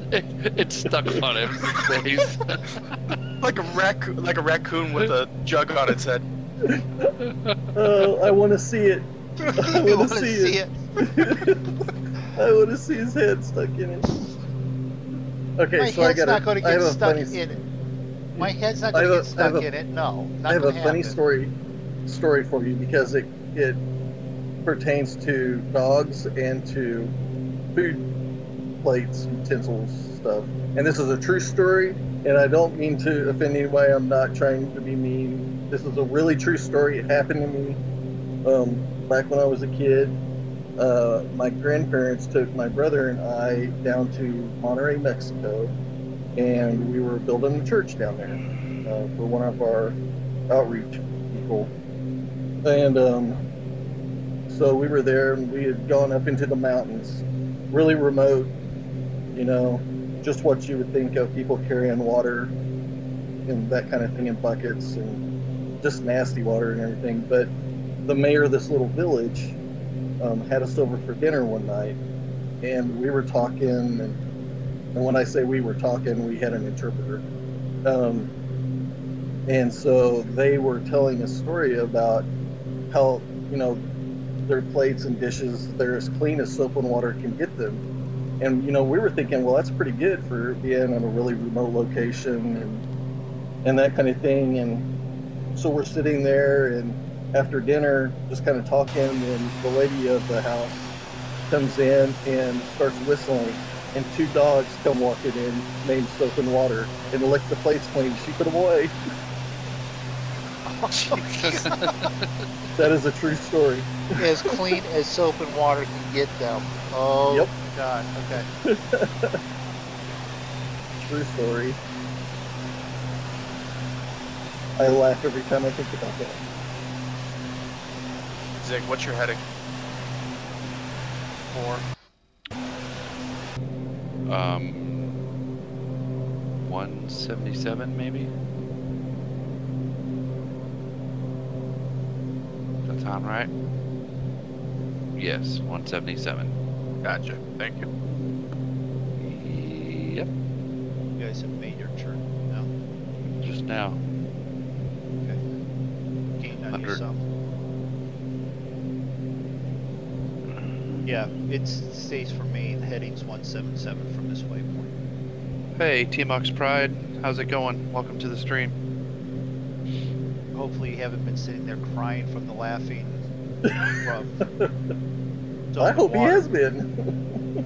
It's stuck on his face.
Like a raccoon with a jug on its head.
Oh, I want to see it. I
You
want
want
to
to
see it. I want to see his head stuck in it. Okay,
My
so I
head's
got
not going to
I have
get
a
stuck
funny.
in it. My head's not
I
going to
have
get
a- I have
stuck
a-
in it. No, not
I have a
gonna
funny
happen.
story for you because it pertains to dogs and to food plates, utensils, stuff. And this is a true story, and I don't mean to offend anybody. I'm not trying to be mean. This is a really true story. It happened to me back when I was a kid. My grandparents took my brother and I down to Monterrey, Mexico, and we were building a church down there for one of our outreach people. And so we were there, and we had gone up into the mountains, really remote, you know, just what you would think of people carrying water and that kind of thing in buckets and just nasty water and everything. But the mayor of this little village had us over for dinner one night, and we were talking, and when I say we were talking, we had an interpreter. And so they were telling a story about how, you know, their plates and dishes, they're as clean as soap and water can get them. And, you know, we were thinking, well, that's pretty good for being in a really remote location and that kind of thing. And so we're sitting there, and after dinner, just kind of talking, and the lady of the house comes in and starts whistling, and 2 dogs come walking in named Soap and Water and lick the plates clean. She put them away. That is a true story.
As clean as soap and water can get them. Oh,
Yep.
God. Okay.
True story. I laugh every time I think about that.
Zig, what's your heading?
4.
177 maybe. That sound right? Yes, 177.
Gotcha. Thank you.
Yep,
You guys have made your turn now.
just now.
Okay. Gained on
100.
yourself. Yeah, it stays for me. The heading's 177 from this waypoint.
Hey, T-Mox Pride, how's it going? Welcome to the stream.
Hopefully you haven't been sitting there crying from the laughing from soap
I
and
hope he
water.
has been.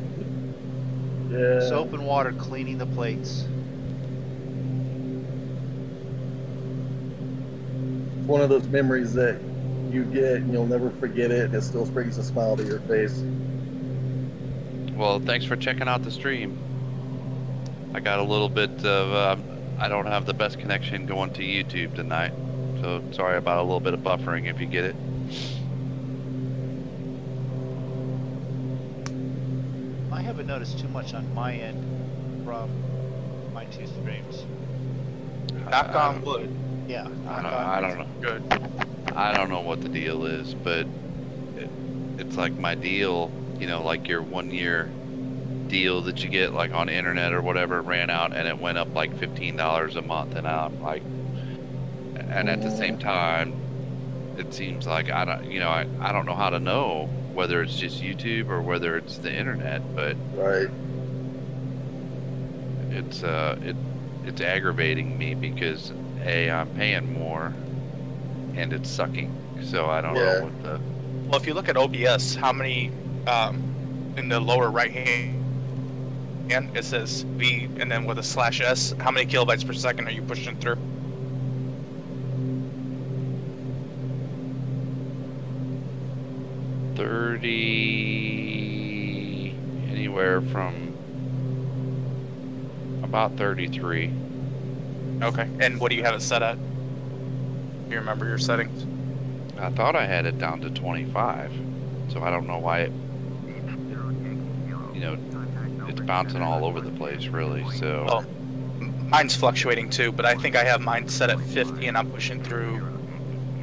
Yeah.
Soap and water cleaning the plates.
It's one of those memories that you get and you'll never forget it. It still brings a smile to your face.
Well, thanks for checking out the stream. I got a little bit of, I don't have the best connection going to YouTube tonight. So sorry about a little bit of buffering if you get it.
I haven't noticed too much on my end from my 2 streams.
Knock on wood.
Yeah.
I don't know.
Good.
I don't know what the deal is, but it's like my deal, you know, like your 1 year deal that you get like on the internet or whatever ran out and it went up like $15 a month, and I'm like, and at the same time, it seems like I don't know how to know whether it's just YouTube or whether it's the internet, but
Right.
it's aggravating me because I'm paying more and it's sucking. So I don't
Yeah.
know what the.
Well, if you look at OBS, how many in the lower right hand it says V and then with a /S, how many kilobytes per second are you pushing through?
Anywhere from about 33.
Okay. And what do you have it set at? Do you remember your settings?
I thought I had it down to 25, so I don't know why it, it's bouncing all over the place really. So
Oh, mine's fluctuating too, but I think I have mine set at 50 and I'm pushing through,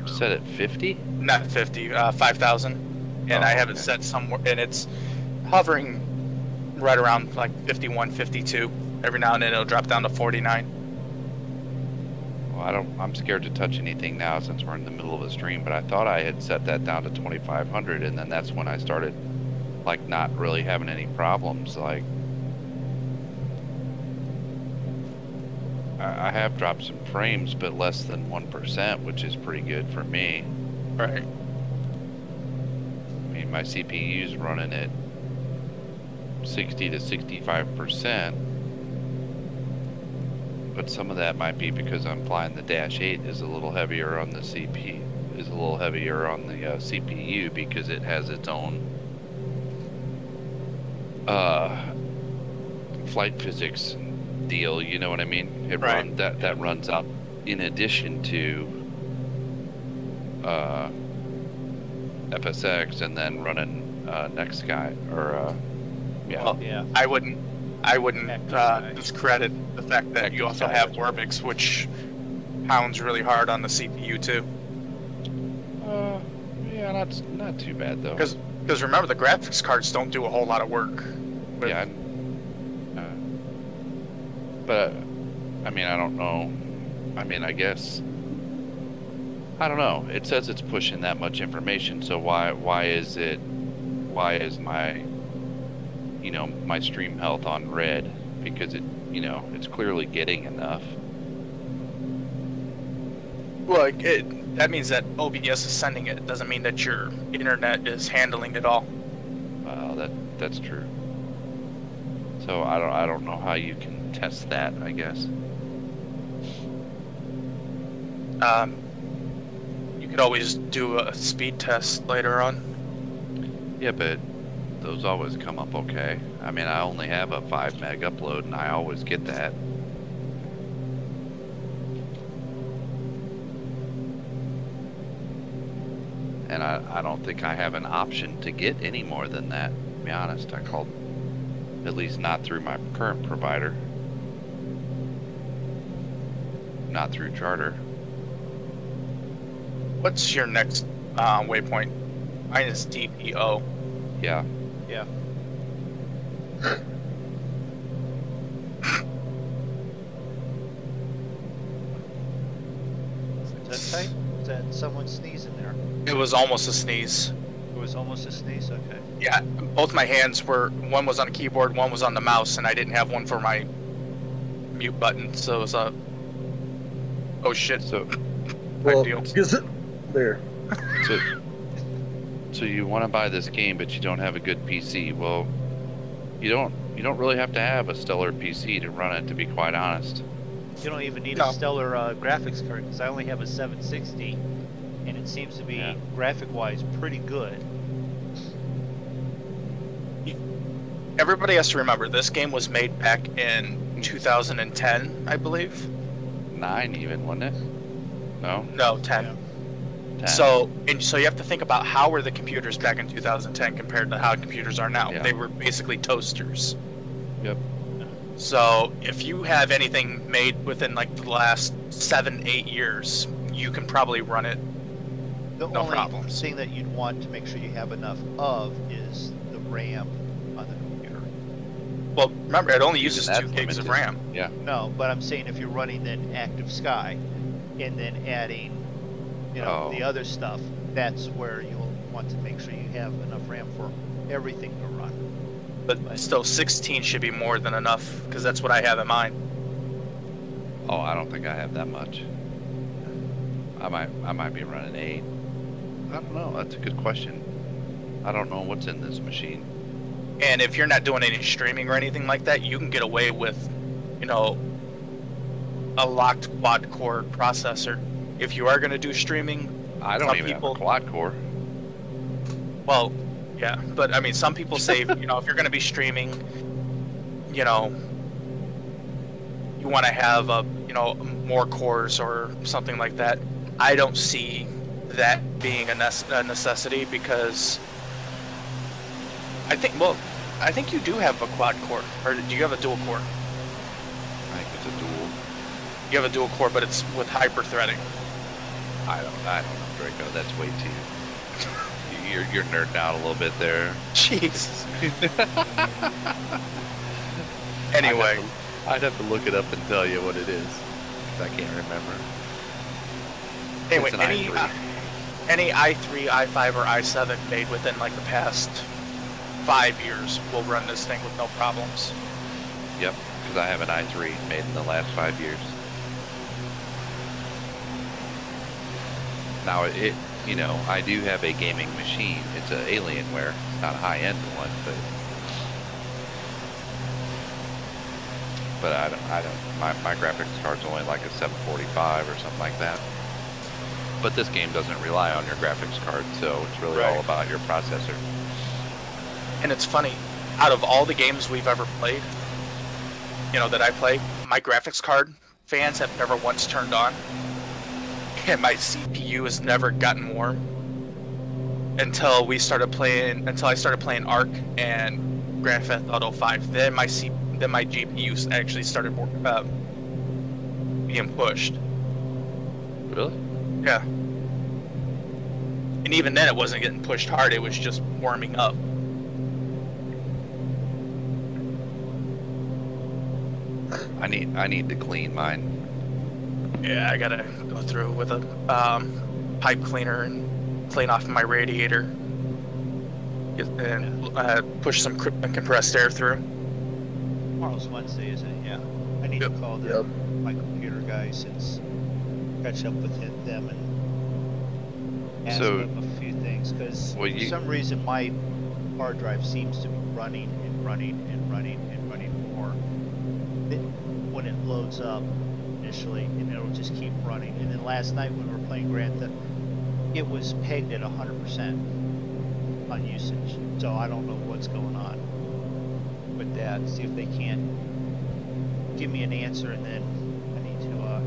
set at 50.
not 50, 5,000. And
Oh,
I have it
okay.
set somewhere, and it's hovering right around like 51, 52. Every now and then it'll drop down to 49.
Well, I'm scared to touch anything now since we're in the middle of a stream, but I thought I had set that down to 2,500, and then that's when I started like not really having any problems. Like I have dropped some frames, but less than 1%, which is pretty good for me.
Right.
I mean, my CPU's running at 60 to 65%, but some of that might be because I'm flying the Dash 8 is a little heavier on the CPU, CPU because it has its own flight physics deal. You know what I mean? It
Right.
that runs out in addition to FSX and then running next guy or yeah.
Well,
Yeah.
I wouldn't
Heck,
discredit the fact that you also have ORBX, which pounds really hard on the CPU too.
Yeah, not too bad though.
Because remember, the graphics cards don't do a whole lot of work. But
Yeah. But I mean, I don't know. I mean, I guess I don't know. It says it's pushing that much information, so why is my my stream health on red? Because it's clearly getting enough.
Well, that means that OBS is sending it. It doesn't mean that your internet is handling it all.
Well, that's true. So I don't know how you can test that, I guess.
You could always do a speed test later on.
Yeah, but those always come up okay. I mean, I only have a 5 meg upload, and I always get that. And I don't think I have an option to get any more than that, to be honest. I called, at least not through my current provider. Not through Charter.
What's your next waypoint? Mine is DPO.
Yeah.
Yeah. Is that tight? Is that someone sneezing there?
It was almost a sneeze.
It was almost a sneeze? Okay.
Yeah, both my hands were, one was on the keyboard, one was on the mouse, and I didn't have one for my mute button, so it was a, oh shit,
So,
Well,
deal.
is it there?
so you want to buy this game, but you don't have a good PC. Well, you don't really have to have a stellar PC to run it, to be quite honest.
You don't even need
No.
a stellar graphics card because I only have a 760, and it seems to be
Yeah.
graphic-wise pretty good.
Everybody has to remember, this game was made back in 2010, I believe.
9 even, wasn't it? No?
No, 10.
Yeah.
10.
So you have to think about how were the computers back in 2010 compared to how computers are now.
Yeah.
They were basically toasters.
Yep.
So if you have anything made within like the last 7-8 years, you can probably run it.
The
No
only
problems.
thing that you'd want to make sure you have enough of is the RAM on the computer.
Well, remember, it only uses
That's
2 gigs of
limited.
RAM.
Yeah.
No, but I'm saying if you're running then Active Sky and then adding, you know,
Oh.
the other stuff, that's where you'll want to make sure you have enough RAM for everything to run.
But still, 16 should be more than enough, because that's what I have in mind.
Oh, I don't think I have that much. I might be running 8. I don't know. That's a good question. I don't know what's in this machine.
And if you're not doing any streaming or anything like that, you can get away with, you know, a locked quad-core processor. If you are going to do streaming,
I don't
some
even
people,
have a quad core.
well, yeah, but I mean, some people say, you know, if you're going to be streaming, you know, you want to have a, you know, more cores or something like that. I don't see that being a necessity because I think you do have a quad core, or do you have a dual core?
I think it's a dual.
You have a dual core, but it's with hyper threading.
I don't know, Draco. That's way too. You're nerding out a little bit there.
Jesus. Anyway,
I'd have to look it up and tell you what it is. 'Cause I can't remember.
anyway,
It's an
any
i3.
any i3, i5, or i7 made within like the past 5 years will run this thing with no problems.
Yep, because I have an i3 made in the last 5 years. Now you know, I do have a gaming machine. It's an Alienware, not a high-end one, but I don't. My graphics card's only like a 745 or something like that. But this game doesn't rely on your graphics card, so it's really all
Right.
about your processor.
And it's funny, out of all the games we've ever played, you know, that I play, my graphics card fans have never once turned on. And my CPU has never gotten warm until I started playing ARK and Grand Theft Auto 5. Then my GPU actually started being pushed.
Really?
Yeah. And even then it wasn't getting pushed hard, it was just warming up.
I need to clean mine.
Yeah, I gotta go through with a pipe cleaner and clean off my radiator. And push some compressed air through.
Tomorrow's Wednesday, isn't it? Yeah. I need to call my computer guy since catch up with them and ask them a few things because for some reason my hard drive seems to be running and running and running and running more when it loads up initially, and it'll just keep running. And then last night when we were playing Grand Theft it was pegged at 100% on usage. So I don't know what's going on with that. See if they can't give me an answer, and then I need to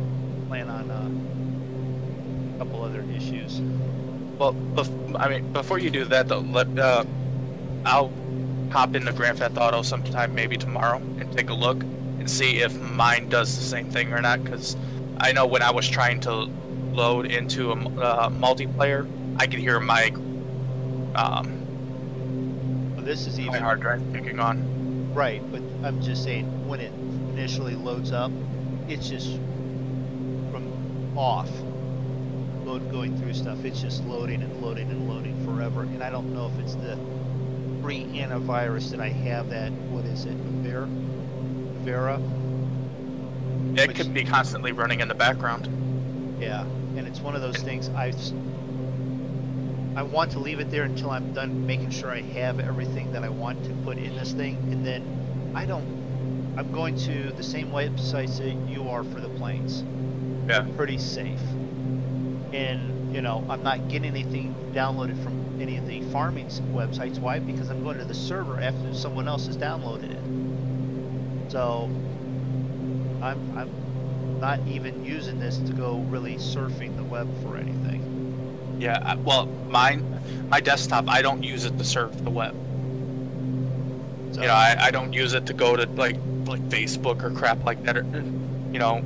plan on a couple other issues.
Well, I mean, before you do that, though, I'll hop into Grand Theft Auto sometime, maybe tomorrow, and take a look and see if mine does the same thing or not. Because I know when I was trying to load into a multiplayer, I could hear my
Well, this is
my
even
hard drive kicking on.
right, but I'm just saying when it initially loads up, it's just from off. Going through stuff, it's just loading and loading and loading forever, and I don't know if it's the free antivirus that I have. That, what is it, Vera?
It could be constantly running in the background.
Yeah, and it's one of those things I want to leave it there until I'm done making sure I have everything that I want to put in this thing, and then I'm going to the same websites that you are for the planes.
Yeah.
Pretty safe. And, you know, I'm not getting anything downloaded from any of the farming websites. Why? Because I'm going to the server after someone else has downloaded it. So I'm not even using this to go really surfing the web for anything.
Yeah, well, my desktop, I don't use it to surf the web.
So,
You know, I don't use it to go to like Facebook or crap like that. Or, you know,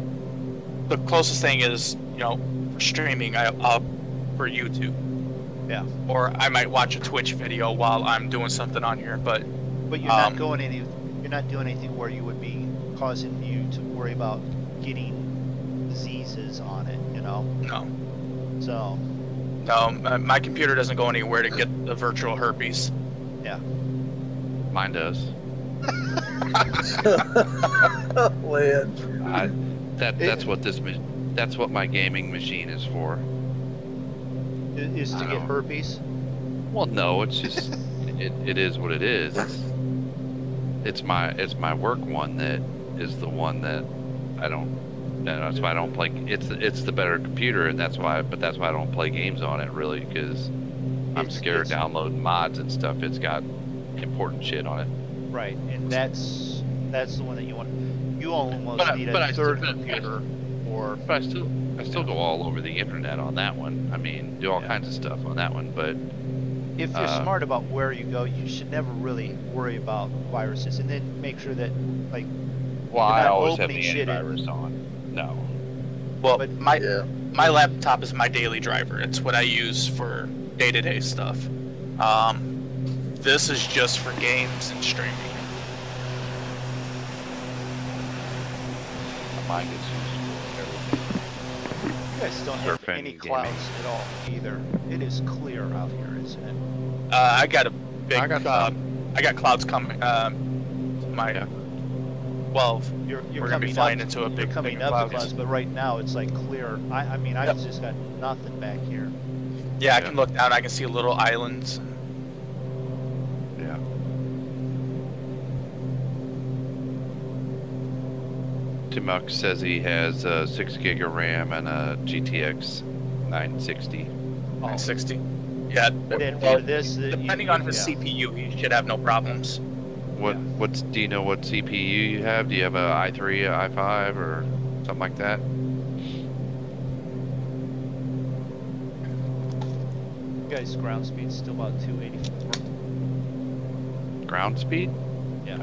the closest thing is, you know, for streaming, for YouTube.
yeah.
Or I might watch a Twitch video while I'm doing something on here. But
But you're not doing anything where you would be causing you to worry about getting diseases on it, you know?
no,
So,
my computer doesn't go anywhere to get the virtual herpes.
yeah.
Mine does.
Man.
That's what my gaming machine is for.
Is to
I
get
don't-
herpes?
Well, no, it's just it is what it is. It's my work one that is the one that I don't. That's why I don't play. It's the better computer, and that's why I don't play games on it really, because I'm scared of downloading mods and stuff. It's got important shit on it.
Right, and that's the one that you want. You almost need a third computer, or
But I still go all over the internet on that one. I mean, do all
Yeah.
kinds of stuff on that one. But
if you're smart about where you go, you should never really worry about viruses, and then make sure that, like,
well,
you're
I
not
always have the
opening shit in.
antivirus on. No.
Well,
But-
my laptop is my daily driver. It's what I use for day-to-day stuff. This is just for games and streaming.
Mine gets used for everything.
You guys don't have
Surfing,
any
gaming.
clouds at all either. It is clear out here, isn't it?
I got a big.
I got some.
I got clouds coming. To my 12.
You're
We're gonna be
coming
flying
up,
into a
you're
big
coming
thing
up
of
with
clouds.
us, but right now it's like clear. I mean, I
Yep.
just got nothing back here.
Yeah, I
Yeah.
can look down. I can see little islands.
Yeah. Timuk says he has 6 gig of RAM and a GTX 960.
Oh,
960. Yeah.
then
well,
for this,
depending on his CPU, he should have no problems.
Do you know what CPU you have? Do you have a i3, a i5, or something like that?
you guys' ground speed's still about 284.
Ground speed?
Yeah,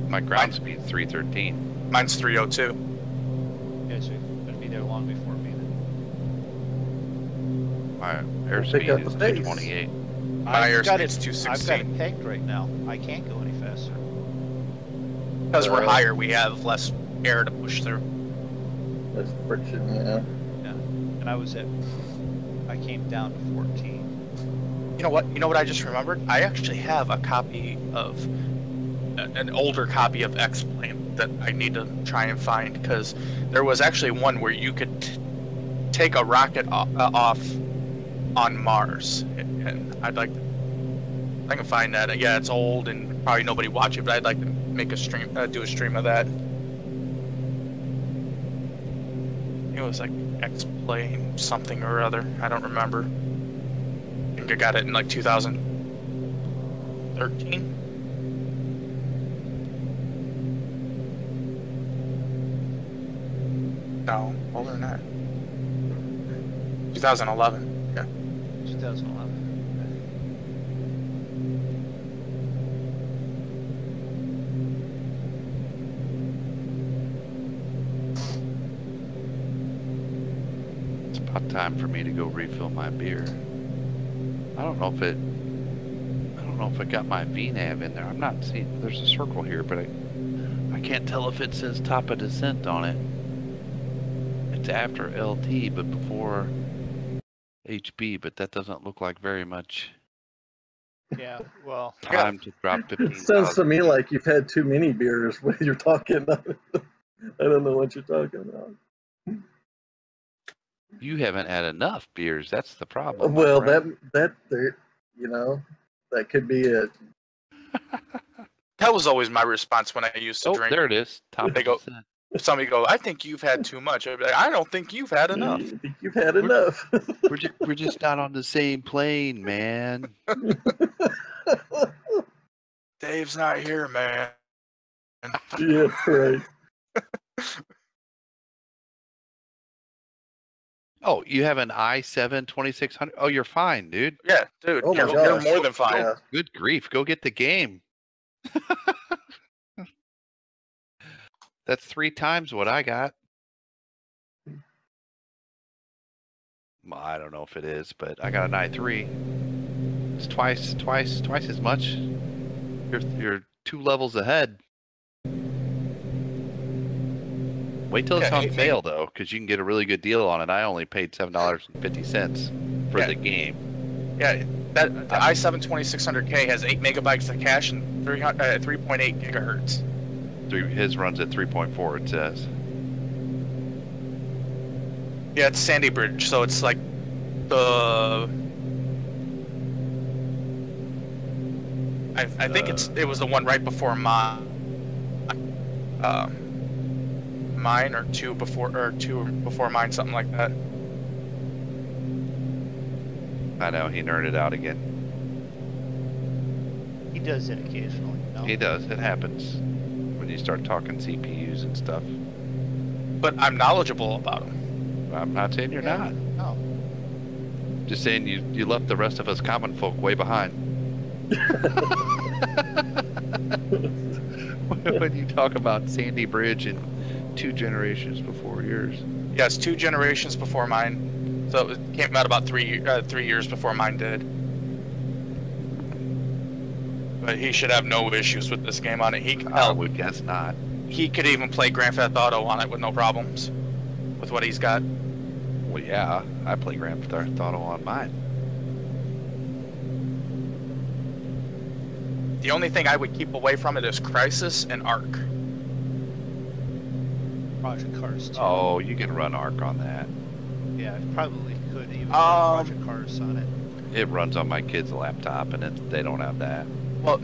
My ground speed 313.
Mine's 302.
you guys are gonna be there long before me then.
My
Pick
airspeed
up
is
the pace.
228.
My
I've got it.
airspeed's
I've got
216.
it pegged right now. I can't go any faster.
Because we're higher, we have less air to push through.
That's friction, yeah.
Yeah, and I came down to 14.
You know what? You know what I just remembered? I actually have a copy of an older copy of X-Plane that I need to try and find, because there was actually one where you could take a rocket off on Mars, and I can find that. Yeah, it's old and probably nobody watch it, but I'd like to make a stream, do a stream of that. It was like X-Plane something or other. I don't remember. I think I got it in like 2013. No, older than that. 2011. Yeah.
2011.
It's about time for me to go refill my beer. I don't know if it got my VNAV in there. I'm not seeing. There's a circle here, but I can't tell if it says top of descent on it. It's after LT, but before HB, but that doesn't look like very much
Yeah, well,
time to drop 15.
It sounds to me like you've had too many beers when you're talking about it. I don't know what you're talking about.
You haven't had enough beers. That's the problem. my
Well,
friend.
that there, you know, that could be it.
That was always my response when I used to
Oh,
drink.
there it is. Top
They
of
go-
descent.
If somebody go, I think you've had too much. I'd be like, I don't think you've had enough.
I think you've had enough.
We're just not on the same plane, man.
Dave's not here, man.
Yeah, right.
Oh, you have an i7 2600. Oh, you're fine, dude.
Yeah, dude,
Oh my
you're
gosh.
more than fine.
Yeah.
Good grief. Go get the game. That's 3 times what I got. Well, I don't know if it is, but I got an i3. It's twice as much. You're 2 levels ahead. Wait till it's
Yeah,
on
hey,
sale though, because you can get a really good deal on it. I only paid $7.50 for
Yeah.
the game.
Yeah, the i7 2600K has 8 megabytes of cache and 3.8 gigahertz.
His runs at 3.4. It says.
Yeah, it's Sandy Bridge, so it's like the. I think it was the one right before mine, or two before mine, something like that.
I know he nerded out again.
he does it occasionally. No?
He does. It happens when you start talking CPUs and stuff.
But I'm knowledgeable about them.
I'm not saying you're not.
No.
Just saying you left the rest of us common folk way behind. When you talk about Sandy Bridge and 2 generations before yours.
Yes, 2 generations before mine. So it came out about 3 years before mine did. But he should have no issues with this game on it.
I would guess not.
He could even play Grand Theft Auto on it with no problems with what he's got.
Well, yeah, I play Grand Theft Auto on mine.
The only thing I would keep away from it is Crisis and Ark.
Project Cars too.
Oh, you can run Arc on that.
Yeah, I probably could even run Project Cars on it.
It runs on my kid's laptop, and they don't have that.
Well,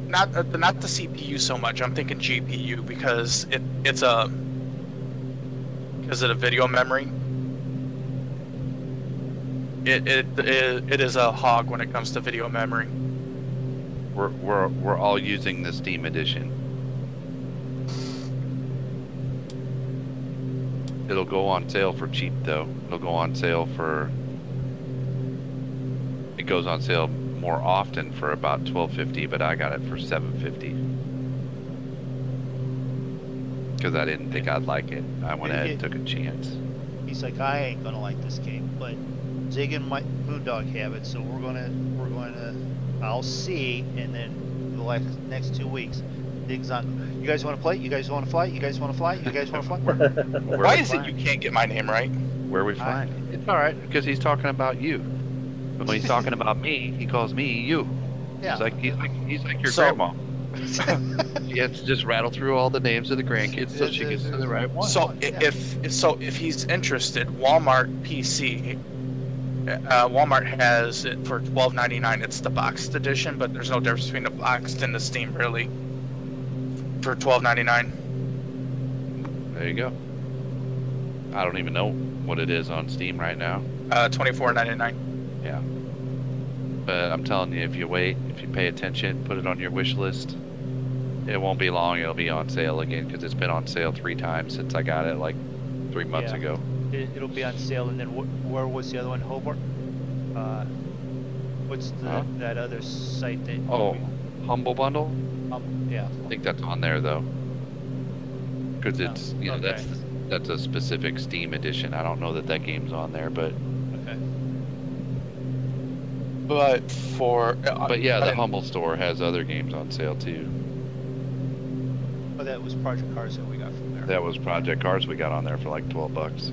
not the CPU so much. I'm thinking GPU because it's a video memory. It is a hog when it comes to video memory.
We're all using the Steam edition. It'll go on sale for cheap though. It'll go on sale for. It goes on sale more often for about $12.50, but I got it for $7.50 because I didn't think I'd like it. I went ahead and took a chance.
He's like, I ain't gonna like this game, but Zig and MoonDog have it, so we're gonna. I'll see, and then the next 2 weeks, Zig's on. You guys want to play? You guys want to fly? You guys want to fly? You guys want to fly?
Why is it you can't get my name right?
Where we flying? It's all right because he's talking about you. But when he's talking about me, he calls me you.
Yeah.
He's like your grandma. You have to just rattle through all the names of the grandkids so she gets to the right one.
So if he's interested, Walmart PC. Walmart has it for $12.99. It's the boxed edition, but there's no difference between the boxed and the Steam really. For $12.99.
There you go. I don't even know what it is on Steam right now.
$24.99.
Yeah. But I'm telling you, if you wait, if you pay attention, put it on your wish list, it won't be long. It'll be on sale again because it's been on sale 3 times since I got it like 3 months
Yeah.
ago.
It'll be on sale, and then where was the other one? Hobart. What's that other site that?
Oh, Humble Bundle.
Yeah.
I think that's on there though, because it's
okay.
that's a specific Steam edition. I don't know that game's on there, but
Okay.
But
yeah, the Humble store has other games on sale too.
Oh, that was Project Cars that we got from there.
That was Project Cars we got on there for like $12.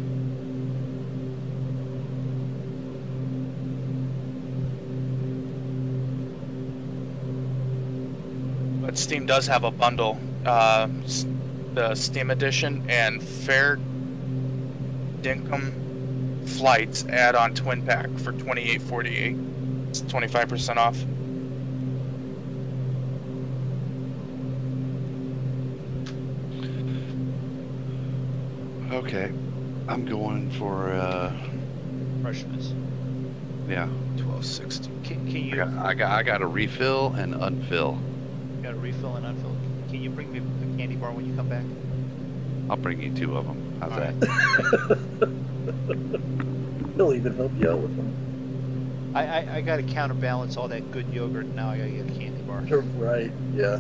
But Steam does have a bundle, the Steam edition and Fair Dinkum Flights add-on twin pack for $28.48. It's 25% off.
Okay, I'm going for
Freshness.
yeah.
$12.60.
Can you
I got a refill and unfill.
got a refill and unfill? Can you bring me a candy bar when you come back?
I'll bring you 2 of them. How's
All
that?
He'll even help you out with them.
I got to counterbalance all that good yogurt. And now I got to get a candy bar.
Right, yeah.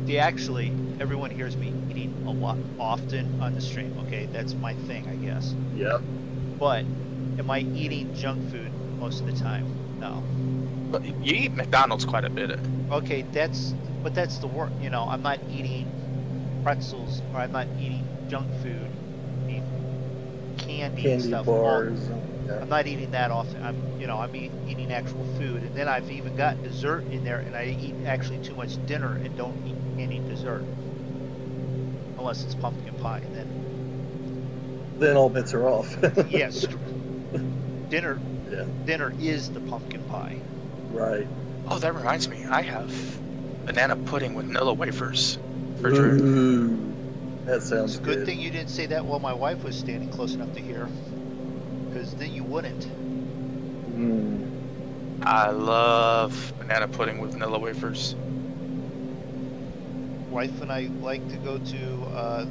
See, actually, everyone hears me eating a lot often on the stream. Okay, that's my thing, I guess.
Yep.
But am I eating junk food most of the time? No.
But you eat McDonald's quite a bit.
Okay, that's the work. You know, I'm not eating pretzels, or I'm not eating junk food. I mean, candy and stuff.
Bars. Yeah.
I'm not eating that often. I'm eating actual food, and then I've even got dessert in there, and I eat actually too much dinner and don't eat any dessert, unless it's pumpkin pie.
Then all bets are off.
Yes, dinner.
Yeah.
Dinner is the pumpkin pie.
Right.
Oh, that reminds me. I have banana pudding with Nilla wafers. For sure.
Ooh, that sounds
It's a good thing you didn't say that while my wife was standing close enough to hear, because then you wouldn't.
Mm.
I love banana pudding with Nilla wafers.
Wife and I like to go to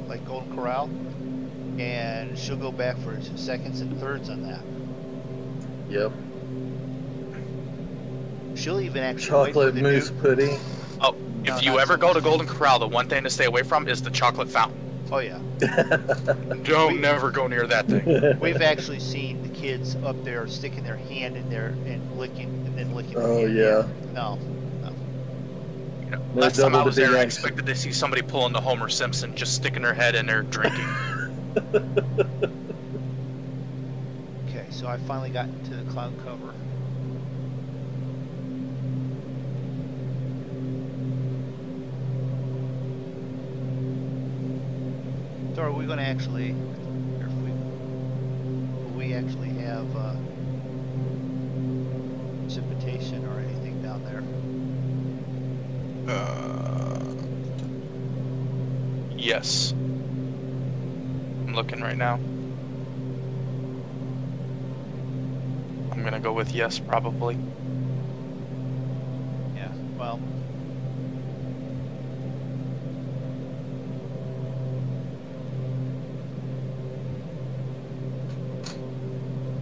like Golden Corral, and she'll go back for seconds and thirds on that.
Yep.
She'll even actually
Chocolate mousse pudding.
Oh,
No,
if you
not
ever
so
go
much.
to Golden Corral, the one thing to stay away from is the chocolate fountain.
Oh yeah.
Don't never go near that thing.
We've actually seen the kids up there sticking their hand in there and licking, and then licking.
Oh,
the hand.
yeah.
No.
You know,
No
last time I
double
was there, I
dipping.
expected to see somebody pulling the Homer Simpson, just sticking their head in there drinking.
Okay, so I finally got to the cloud cover. So are we going to actually, or if will we actually have precipitation or anything down there?
Yes. I'm looking right now. I'm gonna go with yes, probably.
Yeah, well.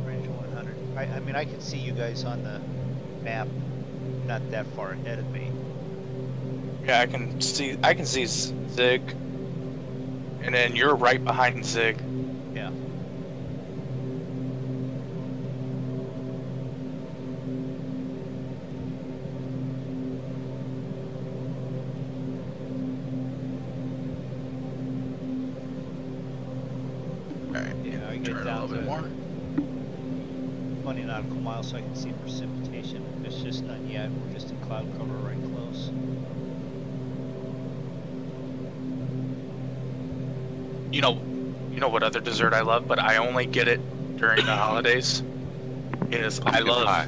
Range 100. I mean, I can see you guys on the map not that far ahead of me.
Yeah, I can see Zig, and then you're right behind Zig.
Yeah.
Alright,
Yeah, I
turn
get
it a
down
little bit
to
more.
20 nautical miles so I can see precipitation. It's just none yet. We're just in cloud cover right close.
You know what other dessert I love, but I only get it during the holidays. Is I love.
pie.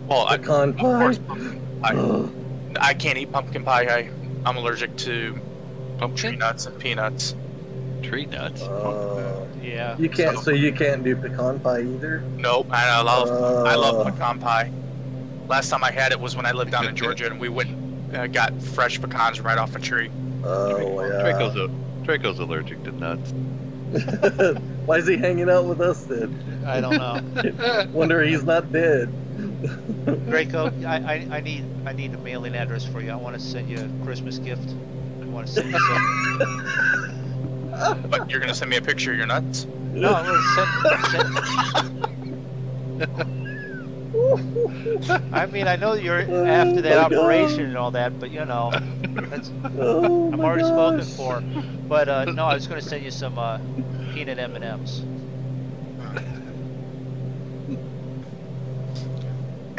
Well,
Pecan
of course,
pie.
pumpkin pie. I can't eat pumpkin pie. I'm allergic to tree
Pumpkin?
nuts and peanuts.
Tree nuts.
Yeah.
You can't. So you can't do pecan pie either.
Nope, I love pecan pie. Last time I had it was when I lived down in Georgia, and we went and got fresh pecans right off a tree.
Oh yeah.
Draco's allergic to nuts.
Why is he hanging out with us then?
I don't know.
Wonder he's not dead.
Draco, I need a mailing address for you. I want to send you a Christmas gift. I want to send you some.
But you're gonna send me a picture of your nuts?
No, I'm gonna send. I mean, I know you're after that operation and all that, but you know, that's, I'm already spoken for. But no, I was going to send you some peanut M&Ms.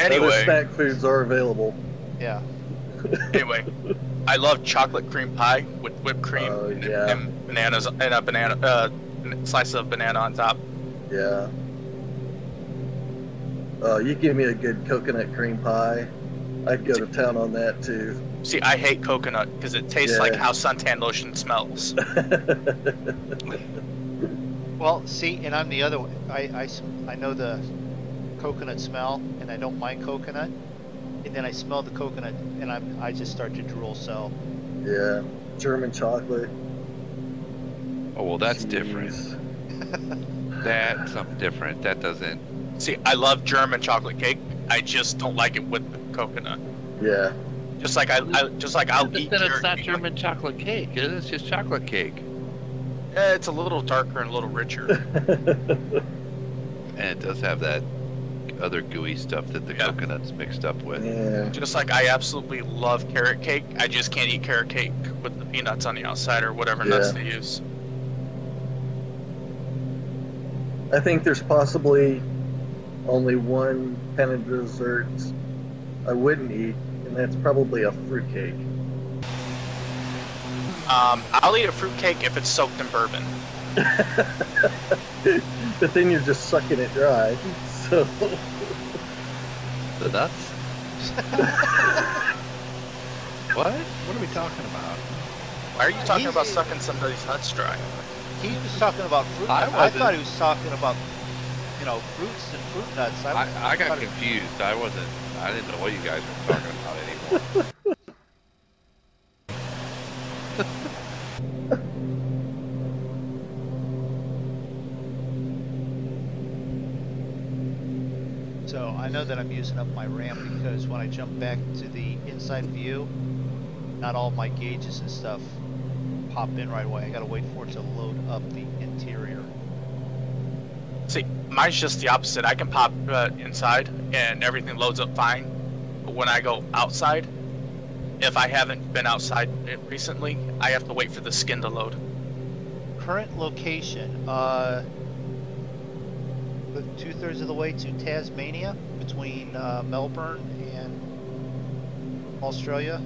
Other
Anyway,
snack foods are available.
Yeah.
anyway, I love chocolate cream pie with whipped cream
Yeah.
and bananas and a banana slice of banana on top.
Yeah. You give me a good coconut cream pie, I'd go to town on that too.
See, I hate coconut because it tastes like how suntan lotion smells.
Well, see, and I'm the other way. I know the coconut smell, and I don't mind coconut. And then I smell the coconut, and I just start to drool. So.
Yeah, German chocolate.
Oh well, that's
Jeez.
different. That's something different. That doesn't.
See, I love German chocolate cake. I just don't like it with the coconut.
Yeah.
Just like I'll eat.
Then it's not German chocolate cake. It's just chocolate cake.
It's a little darker and a little richer.
And it does have that other gooey stuff that the coconut's mixed up with.
Yeah.
Just like I absolutely love carrot cake. I just can't eat carrot cake with the peanuts on the outside or whatever nuts they use.
I think there's possibly only one kind of dessert I wouldn't eat, and that's probably a fruitcake.
I'll eat a fruitcake if it's soaked in bourbon.
But then you're just sucking it dry. So.
The nuts? What? What are we talking about?
Why are you talking about sucking somebody's nuts dry?
He was talking about fruit. I thought he was talking about, you know, fruits and fruit nuts.
I got confused. I didn't know what you guys were talking about anymore.
So I know that I'm using up my RAM because when I jump back to the inside view, not all my gauges and stuff pop in right away. I gotta wait for it to load up the interior.
See, mine's just the opposite. I can pop inside and everything loads up fine. But when I go outside, if I haven't been outside recently, I have to wait for the skin to load.
Current location, 2/3 of the way to Tasmania, between Melbourne and Australia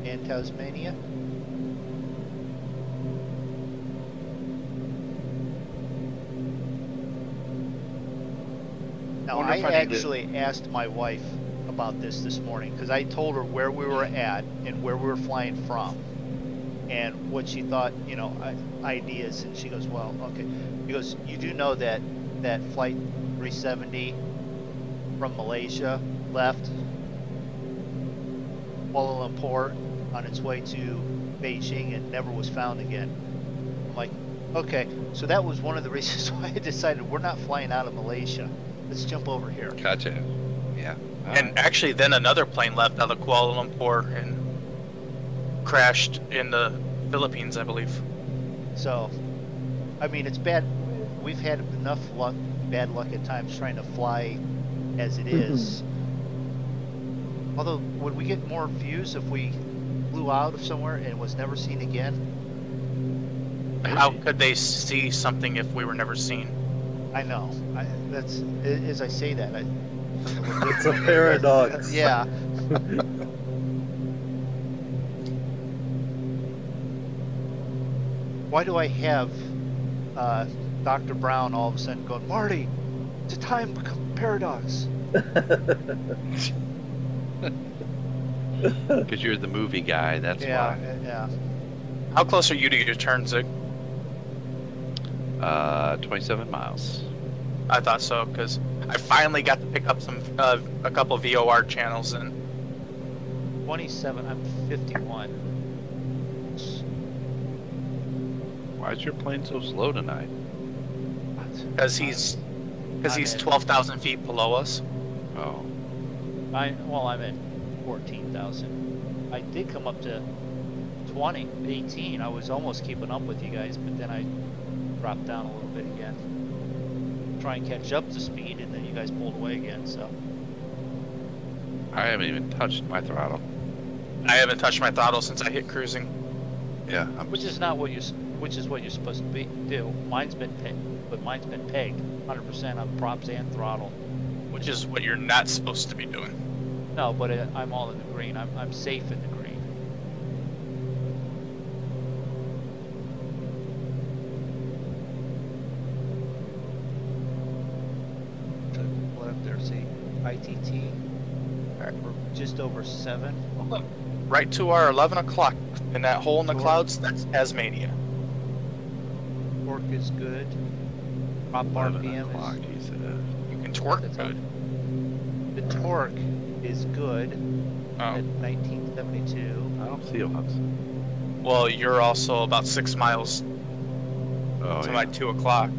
and Tasmania. Now, I actually asked my wife about this morning because I told her where we were at and where we were flying from and what she thought, you know, ideas. And she goes, well, okay. Because you do know that flight 370 from Malaysia left Kuala Lumpur on its way to Beijing and never was found again. I'm like, okay, so that was one of the reasons why I decided we're not flying out of Malaysia. Let's jump over here.
Gotcha. Yeah.
And actually then another plane left out of Kuala Lumpur and crashed in the Philippines, I believe.
So, I mean, it's bad. We've had enough luck, bad luck at times trying to fly as it is. Although, would we get more views if we flew out of somewhere and was never seen again?
How could they see something if we were never seen?
I know. That's as I say that.
It's a paradox.
Yeah. Why do I have Dr. Brown all of a sudden going, Marty, it's a time paradox?
Because you're the movie guy, that's why.
Yeah.
How close are you to your turn, Zig?
27 miles.
I thought so, because I finally got to pick up a couple VOR channels and
27. I'm 51.
Why is your plane so slow tonight?
because he's
I'm
12,000 feet below us.
Oh.
I'm at 14,000. I did come up to 18. I was almost keeping up with you guys, but then I dropped down a little bit again. Try and catch up to speed, and then you guys pulled away again, so.
I haven't even touched my throttle.
I haven't touched my throttle since I hit cruising.
Yeah.
Which is what you're supposed to do. Mine's been pegged 100% on props and throttle.
Which is what you're not supposed to be doing.
No, but I'm all in the green. I'm safe in the green. What up there? See, ITT. All right, we're just over 7.
Oh, look, right to our 11 o'clock in that hole in the clouds. That's Tasmania.
Cork is good. Prop RPM is.
You can torque
That's
good.
The torque is good
Oh.
at 1972.
I don't see us.
Well, you're also about 6 miles
Oh,
to
yeah.
my 2 o'clock.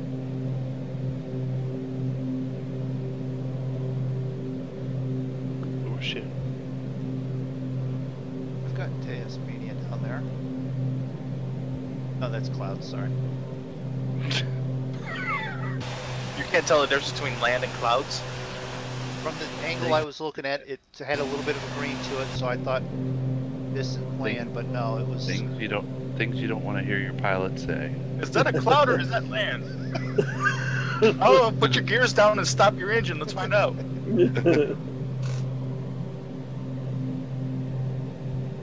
Oh, shit.
We've got Tasmania down there. Oh, that's clouds, sorry.
You can't tell the difference between land and clouds.
From the angle I was looking at, it had a little bit of a green to it, so I thought this is land, but no, it was...
Things you don't want to hear your pilot say.
Is that a cloud or is that land? Oh, put your gears down and stop your engine. Let's find out.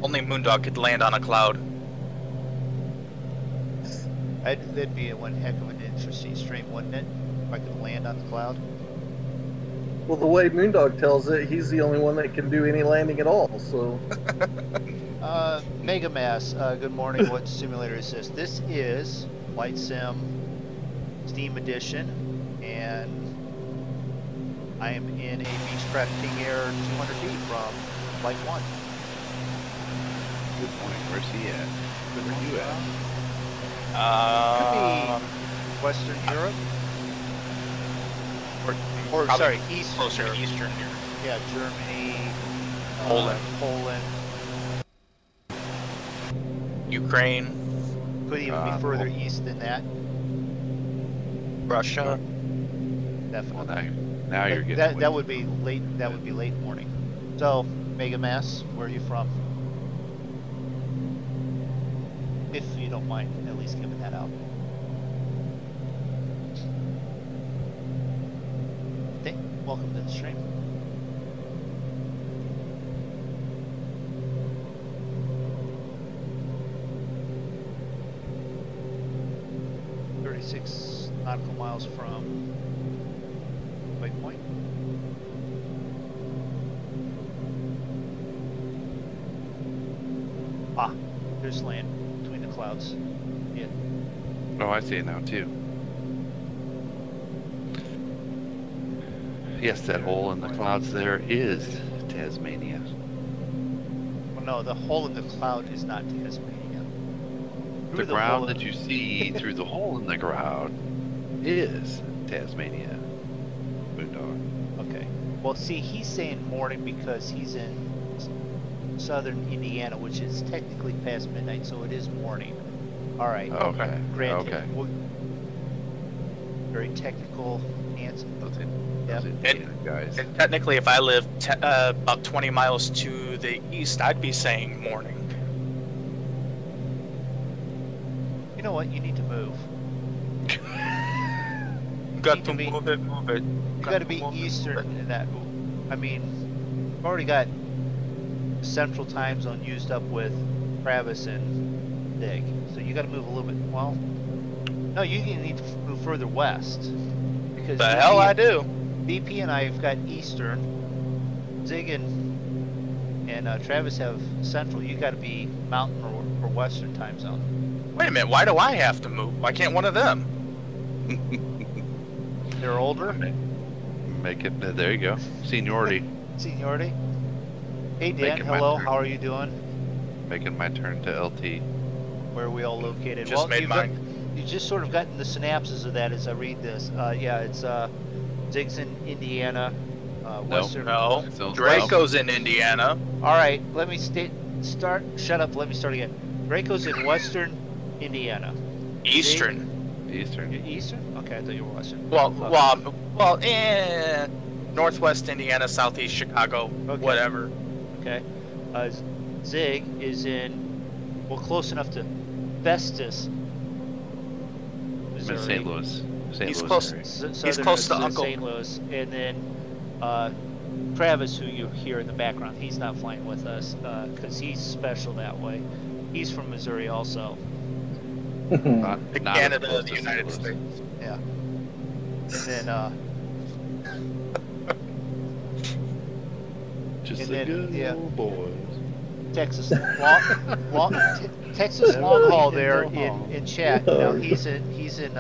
Only MoonDog could land on a cloud.
That'd be one heck of an interesting stream, wouldn't it? If I could land on the cloud.
Well, the way MoonDog tells it, he's the only one that can do any landing at all, so...
Mega Mass, good morning. What simulator is this? This is Flight Sim Steam Edition, and I am in a Beechcraft King Air 200 feet from Flight 1.
Good morning. Where's he at? Where are you at?
Could be Western Europe. Or
probably
sorry, Eastern
closer
Europe.
to Eastern Europe.
Yeah, Germany,
Poland.
Poland.
Ukraine,
Could even be further east than that.
Russia.
Definitely.
Well, now you're getting
that
away.
would be late. That would be late morning. So, Mega Mass, where are you from? If you don't mind, at least giving that out. Welcome to the stream. .36 nautical miles from waypoint. Ah, there's land between the clouds. Yeah.
Oh, I see it now too. Yes, that hole in the clouds there is Tasmania.
Well, no, the hole in the cloud is not Tasmania.
The
Through
ground
hole-
that you see through the hole in the ground is Tasmania. MoonDog.
Okay. Well, see, he's saying morning because he's in southern Indiana, which is technically past midnight, so it is morning. All right.
Okay.
Granted.
Okay.
Very technical answer.
Those
Yeah.
Indiana guys.
And technically, if I lived about 20 miles to the east, I'd be saying morning.
You know what? You need to move.
Got
Need
to
to be-
move it, move it.
You got to be eastern in that. I mean, we've already got central time zone used up with Travis and Dig, so you got to move a little bit. Well, no, you need to move further west because
The hell I do.
BP and I have got eastern. Zig and Travis have central. You got to be mountain or western time zone.
Wait a minute, why do I have to move? Why can't one of them?
They're older.
Make it. There you go. Seniority.
Seniority. Hey Dan,
Making my
hello.
turn.
How are you doing?
Making my turn to LT.
Where are we all located?
Just made mine.
You just sort of gotten the synapses of that as I read this. Yeah, it's Zig's in Indiana. Western.
No,
So-
Draco's in Indiana.
All right, let me start. Shut up. Let me start again. Draco's in Western Indiana.
Eastern.
Eastern.
Eastern? Okay, I thought you were Western.
Well, Northwest Indiana, Southeast Chicago,
Okay.
whatever.
Okay. Zig is in, well, close enough to Festus,
I'm in
Missouri.
St. Louis. St.
He's
Louis
close.
area.
He's close to Uncle.
St. Louis, and then Travis, who you hear in the background, he's not flying with us because he's special that way. He's from Missouri also.
Not as
Canada,
close
the
to St.
United
Louis.
States.
Yeah. And then
Just
And
the
then,
good
yeah.
old boys.
Texas Texas long haul there in chat. Now he's in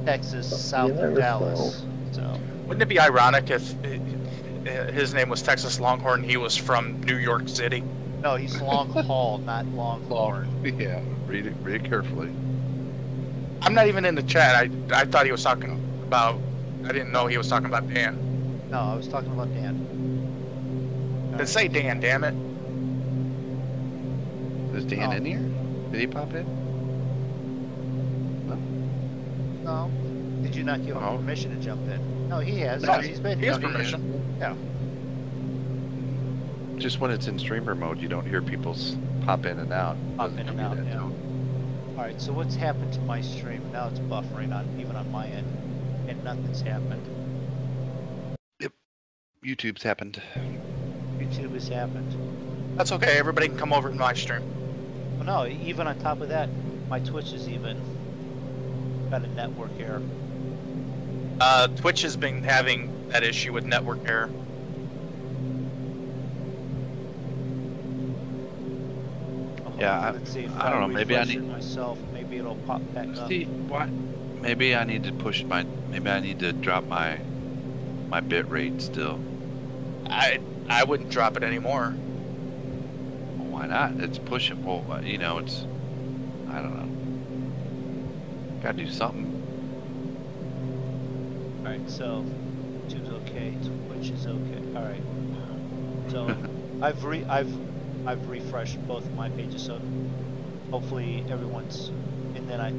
Texas, south
never
of Dallas. So
Wouldn't it be ironic if his name was Texas Longhorn? He was from New York City.
no, he's long haul, not longhorn.
Yeah, read it carefully.
I'm not even in the chat. I thought he was talking about. I didn't know he was talking about Dan.
No, I was talking about Dan.
Then say Dan, damn it.
Is Dan
Oh.
in here? Did he pop in?
No. Did you not give him
Oh.
permission to jump in? No, he has.
No,
He's been
He
here.
has permission.
Yeah.
Just when it's in streamer mode, you don't hear people's pop in and out.
Pop
Doesn't
in and
give you
out,
that
yeah.
tone.
All right. So what's happened to my stream? Now it's buffering even on my end, and nothing's happened.
YouTube's happened.
YouTube has happened.
That's okay. Everybody can come over to my stream.
Well, no, even on top of that, my Twitch is even got a network error.
Twitch has been having that issue with network error.
Yeah,
Let's see if
I don't know, maybe I
refresh it
need-
myself. Maybe it'll pop back up.
See what? Maybe I need to push my. Maybe I need to drop my bit rate still.
I wouldn't drop it anymore.
Well, why not? It's pushing. Well, you know, it's. I don't know. Gotta do something.
All right, so YouTube's okay. Twitch is okay. All right. So I've refreshed both of my pages, so hopefully everyone's. And then I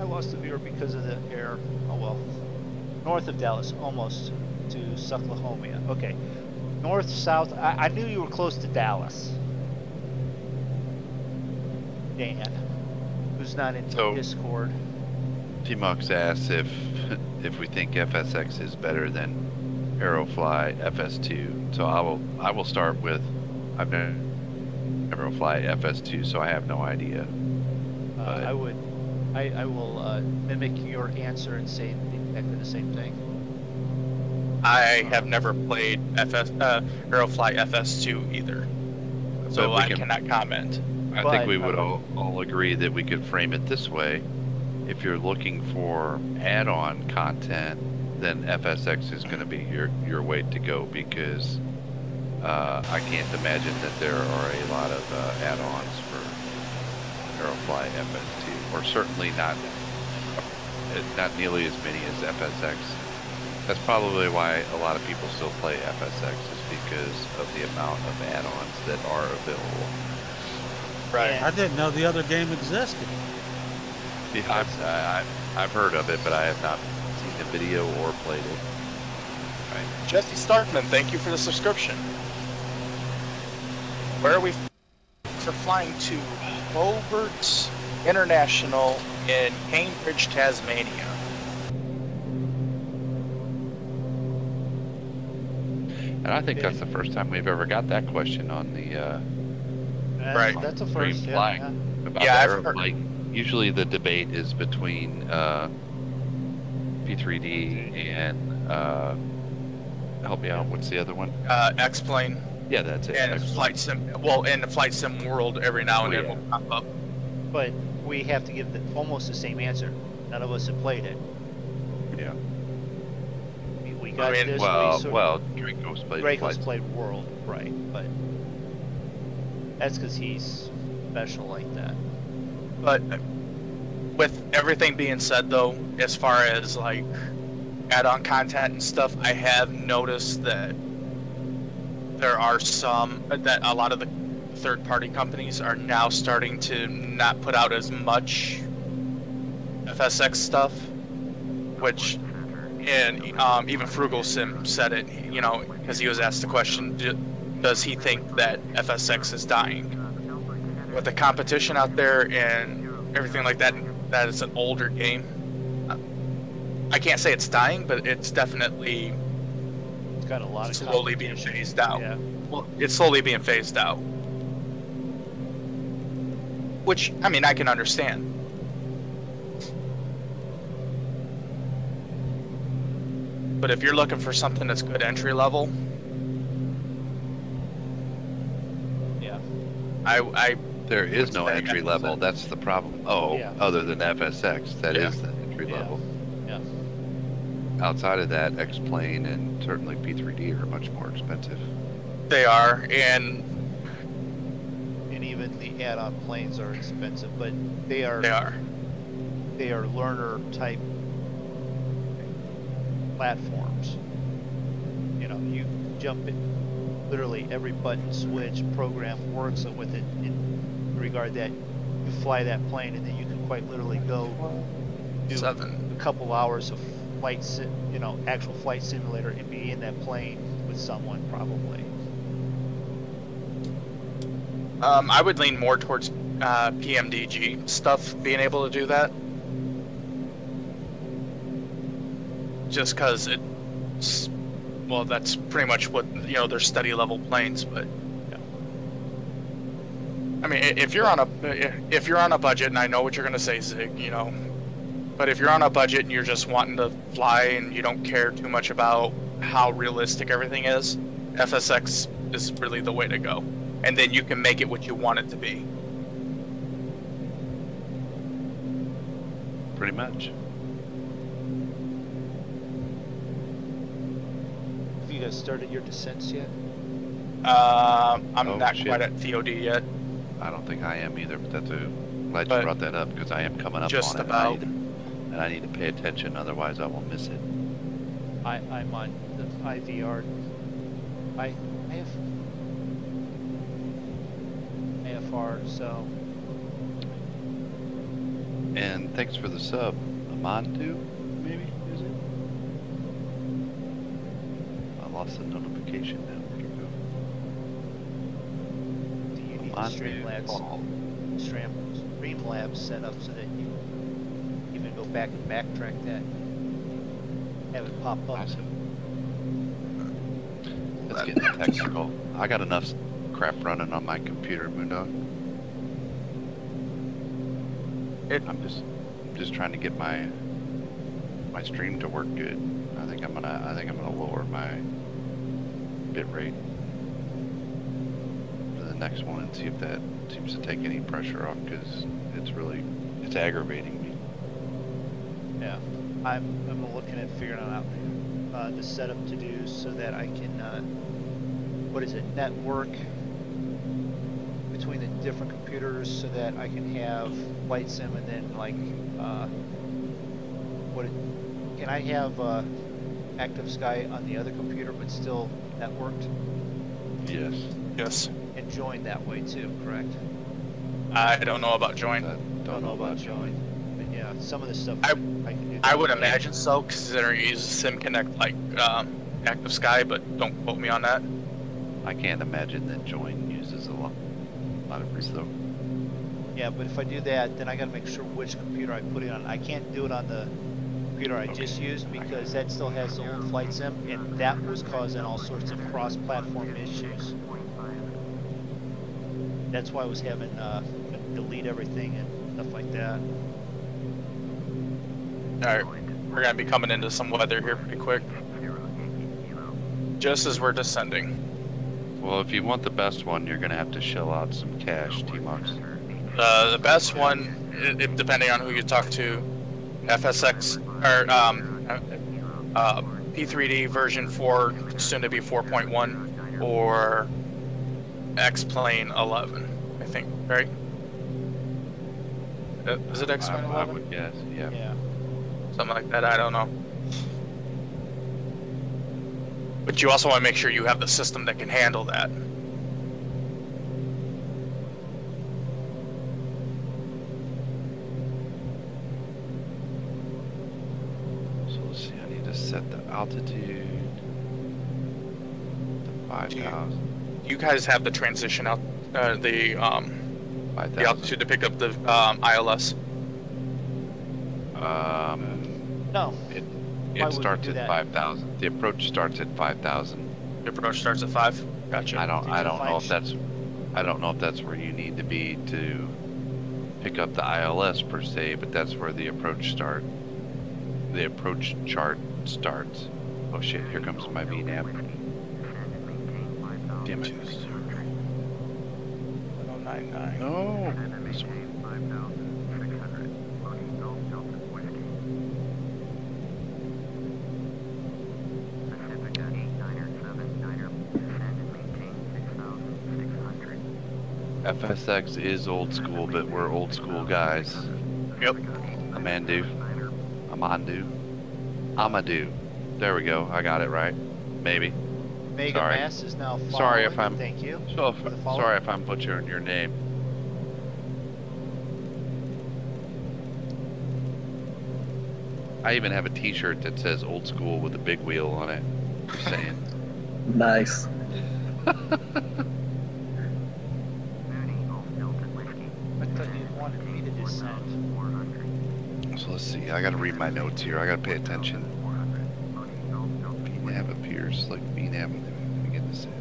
lost the viewer because of the error. Oh well. North of Dallas, almost to Sucklahomia. Okay. North, south. I knew you were close to Dallas. Dan, who's not in
So-
Discord.
T-Mux asks if we think FSX is better than Aerofly FS2. So I will start with I've never Aerofly FS2, so I have no idea. But-
I will mimic your answer and say exactly the same thing.
I have never played Aerofly FS2 either, so
we
I
can-
cannot comment.
I
But-
think we would all agree that we could frame it this way. If you're looking for add-on content, then FSX is going to be your way to go because I can't imagine that there are a lot of add-ons for Aerofly FS2, or certainly not nearly as many as FSX. That's probably why a lot of people still play FSX, is because of the amount of add-ons that are available.
Right.
I didn't know the other game existed.
Yeah, I've heard of it, but I have not seen the video or played it. Right.
Jesse Starkman, thank you for the subscription. Where are we for flying to Hobart International in Cambridge, Tasmania?
And I think that's the first time we've ever got that question on the
Right.
That's a
Stream
first.
flying.
Yeah.
about
Yeah,
the
I've
aero-
heard-
like usually the debate is between P3D and help me out. What's the other one?
X-Plane
Yeah, that's it.
and
Excellent.
Flight Sim. Well, in the Flight Sim world, every now and
Oh,
then
yeah.
will pop up.
But we have to give almost the same answer. None of us have played it.
Yeah.
We got this.
Well, Draco's played
Draco's
flights.
played World, right? But that's because he's special like that.
But with everything being said, though, as far as like add-on content and stuff, I have noticed that there are that a lot of the third-party companies are now starting to not put out as much FSX stuff, which, and even Frugal Sim said it, you know, because he was asked the question, does he think that FSX is dying? With the competition out there and everything like that, that is an older game. I can't say it's dying, but it's definitely
It's got a lot of
slowly being
competition.
phased out.
Yeah.
Well, it's slowly being phased out. Which, I mean, I can understand. But if you're looking for something that's good entry level,
Yeah.
There is no
What's that
entry
again?
level. That's the problem. Oh,
Yeah.
other than FSX, that is the entry
Yeah.
level.
Yeah.
Outside of that, X-Plane and certainly P3D are much more expensive.
they are, and
And even the add-on planes are expensive, but they are learner type platforms. You know, you jump in, literally every button switch program works with it in regard that you fly that plane and then you can quite literally go do a couple hours of actual flight simulator and be in that plane with someone probably.
I would lean more towards PMDG stuff, being able to do that. Just because it's, well, that's pretty much what, you know, they're study level planes, but
Yeah.
I mean, if you're on a budget, and I know what you're gonna say, Zig, you know, but if you're on a budget and you're just wanting to fly and you don't care too much about how realistic everything is, FSX is really the way to go. And then you can make it what you want it to be.
Pretty much.
Have you guys started your descents yet?
I'm
Oh,
not
shit.
quite at TOD yet.
I don't think I am either, but that's glad
But
you brought that up because I am coming up
just
on it.
about.
And I need to pay attention, otherwise I will miss it.
I'm on the IVR. I have AFR, so
And thanks for the sub, Amandu, maybe, is it? I lost the notification now. Where'd it go?
do you need
Amandu Paul.
Streamlabs set up so that you even go back and backtrack that, have it pop up.
Awesome. That's getting technical. I got enough crap running on my computer, MoonDog. I'm just trying to get my stream to work good. I think I'm gonna lower my bit rate for the next one and see if that seems to take any pressure off, because it's aggravating me.
Yeah, I'm looking at figuring out the setup to do so that I can network between the different computers so that I can have Flight Sim and then like can I have Active Sky on the other computer but still networked
Yes.
Yes.
and join that way too, correct?
I don't know about join.
Don't know about join, but yeah, some of the stuff
I
can do.
I would imagine so, considering you use SimConnect like Active Sky, but don't quote me on that.
I can't imagine that Join uses a lot of resource.
Yeah, but if I do that, then I gotta make sure which computer I put it on. I can't do it on the computer I just used because that still has the old Flight Sim, and that was causing all sorts of cross-platform issues. That's why I was having delete everything and stuff like that.
Alright, we're gonna be coming into some weather here pretty quick. Just as we're descending.
Well, if you want the best one, you're gonna have to shell out some cash, T-Mox.
The best one, depending on who you talk to, FSX or P3D version 4, soon to be 4.1, or X-Plane 11, I think, right? Is it X-Plane
I
11?
would guess, yeah.
Yeah.
Something like that, I don't know. But you also want to make sure you have the system that can handle that.
So let's see, I need to set the altitude to 5,000.
You guys have the transition out, the
5,000.
altitude to pick up the ILS.
No.
It
Why would
starts
we do
at
that?
5,000. The approach starts at 5,000.
The approach starts at 5. Gotcha.
I don't know if
find-
that's where you need to be to pick up the ILS per se, but that's where the approach chart starts. Oh shit, here comes my VNAV. Damn it.
1099.
No. This one. FSX is old school, but we're old school guys.
Yep.
Amadou. There we go. I got it right. Maybe.
Mega
Sorry.
Mass is now following.
Sorry if I'm-
Thank you.
So
for the follow.
sorry if I'm butchering your name. I even have a T-shirt that says "old school" with a big wheel on it. Just saying.
Nice.
I thought you wanted me to descend.
So let's see. I gotta read my notes here. I gotta pay attention. VNAV appears like VNAV. Let me get this in.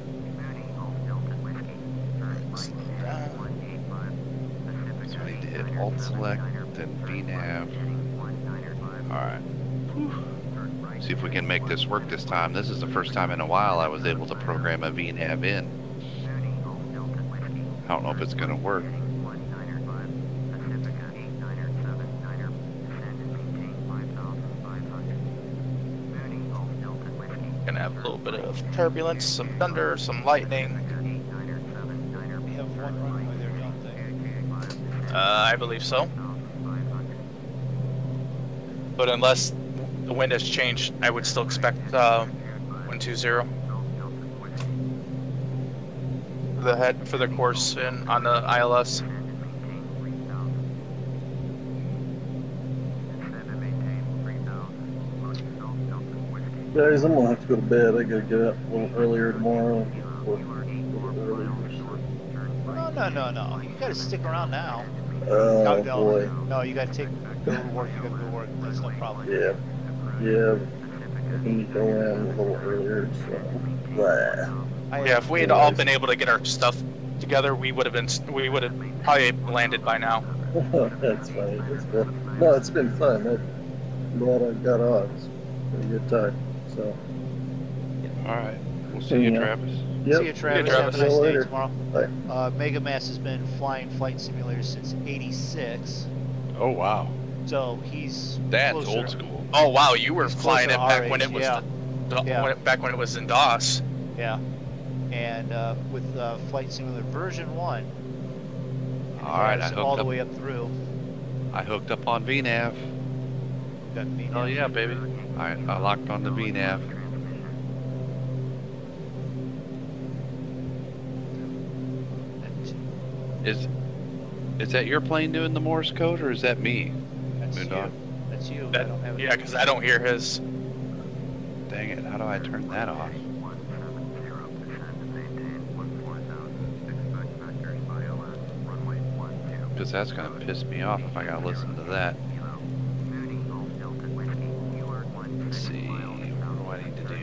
So I need to hit Alt Select, then VNAV. Alright. See if we can make this work this time. This is the first time in a while I was able to program a VNAV in. I don't know if it's gonna work.
Gonna have a little bit of turbulence, some thunder, some lightning.
We have one runway there, don't they?
I believe so. But unless the wind has changed, I would still expect 120 for the course in on the ILS.
Guys, I'm gonna have to go to bed. I gotta get up a little earlier tomorrow.
No. You gotta stick around now.
Oh
no,
boy.
No, you gotta go to work. You gotta go to work. That's no problem.
Yeah. I need to go in a little earlier, so. Blah.
Yeah, if we had all been able to get our stuff together, we would have probably landed by now.
That's funny. That's good. No, it's been fun. I'm glad I got on. It's been a good time. So.
Alright. We'll see you,
Yeah.
Travis.
Yep.
See you, Travis.
Travis.
Have a
See
nice
you
day
later.
tomorrow.
Bye.
Mega Mass has been flying flight simulators since '86,
Oh wow.
so he's
That's
closer.
old school.
Oh wow, you were
He's
flying it
closer to
back
our
when
age,
it was
yeah. Yeah.
back when it was in DOS.
Yeah, and with Flight Simulator version 1,
Alright, I
has all
hooked
the
up.
way up through.
I hooked up on VNAV.
Got me
Oh
now.
yeah, baby. I locked on the VNAV. Is that your plane doing the Morse code, or is that me?
That's
MoonDog?
you. That's you. I
That,
don't have it.
yeah, because I don't hear his.
Dang it! How do I turn that off? Because that's gonna piss me off if I gotta listen to that. Let's see. What do I need to do?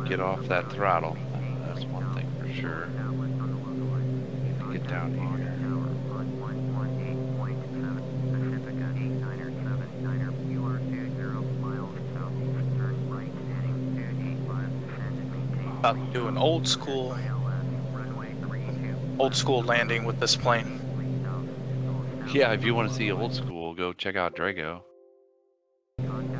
Get off that throttle. That's one thing for sure. Get down here.
About doing old school. old school landing with this plane.
Yeah, if you want to see old school, go check out Drago.
I'm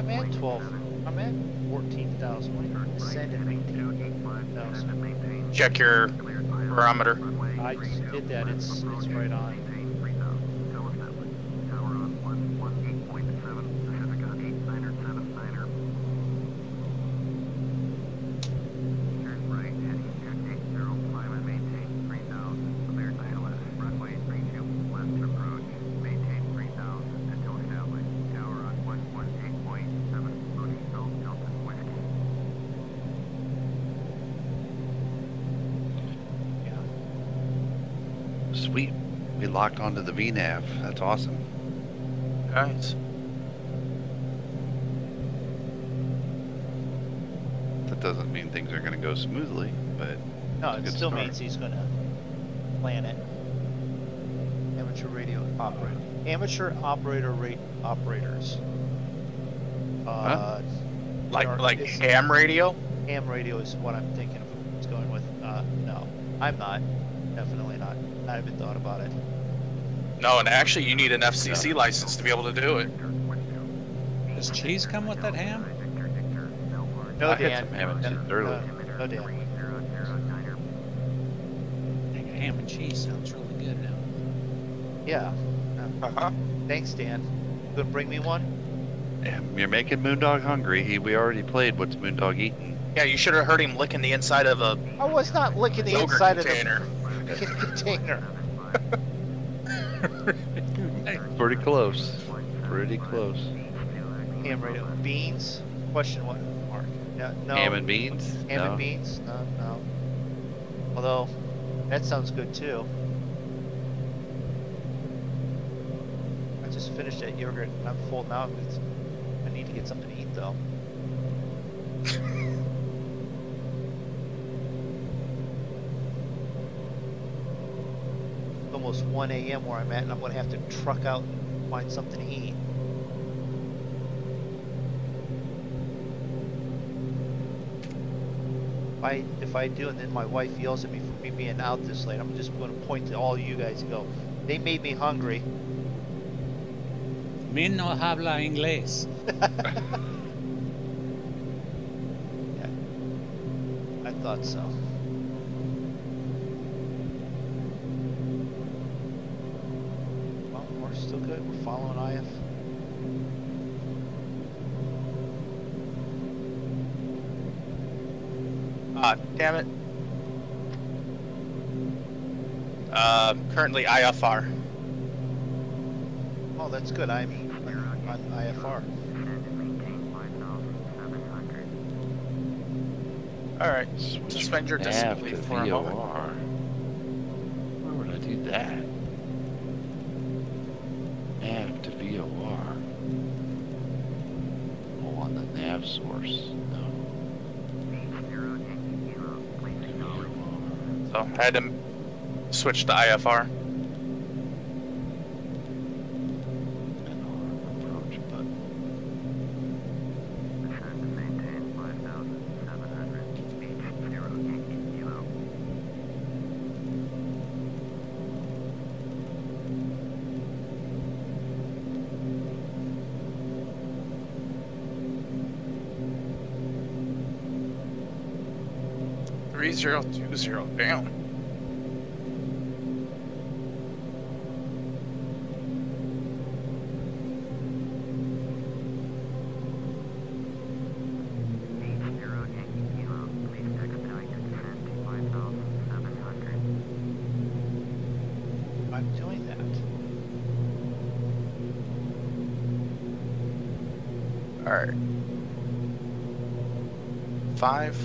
at 12. I'm at 14,000. Send and maintain 5,000.
Check your barometer.
I just did that. It's right on.
Sweet. We locked onto the VNAV. That's awesome.
Nice.
That doesn't mean things are going to go smoothly, but
No,
it's a
it
good
still
start.
means he's gonna plan it. Amateur radio operator. Amateur operator rate operators.
Huh?
Like ham radio?
Ham radio is what I'm thinking of. It's going with. No, I'm not. Definitely not. I haven't thought about it.
No, and actually you need an FCC license to be able to do it.
Does cheese come with that ham?
No,
I had
Dan.
some ham and cheese earlier.
No, Dan.
Dang, ham and cheese sounds really good now.
Yeah.
Uh-huh.
Thanks, Dan. You gonna bring me one?
Yeah, you're making MoonDog hungry. We already played What's MoonDog Eating.
Yeah, you should have heard him licking the inside of a
I was not licking the
yogurt
inside
container.
of the container.
Pretty close. Pretty close.
Ham radio. Beans? Question what? Mark. No.
Ham and beans?
Ham
No.
and beans? No. Although, that sounds good too. I just finished that yogurt and I'm full now. I need to get something to eat though. It's almost 1 a.m. where I'm at and I'm going to have to truck out and find something to eat. If I do and then my wife yells at me for me being out this late, I'm just going to point to all you guys and go, they made me hungry.
Mi no habla inglés.
Yeah, I thought so. Well, we're still good. We're following IF.
Damn it. Currently IFR.
Oh, that's good. I'm on IFR.
Alright, suspend your
Nav
disbelief
to
for a moment.
VOR. Where would I do that? Nav to VOR. Oh, on the nav source. No.
So I had to switch to IFR.
Approach button.
Three 3020 down.
I'm doing that.
Alright. 5.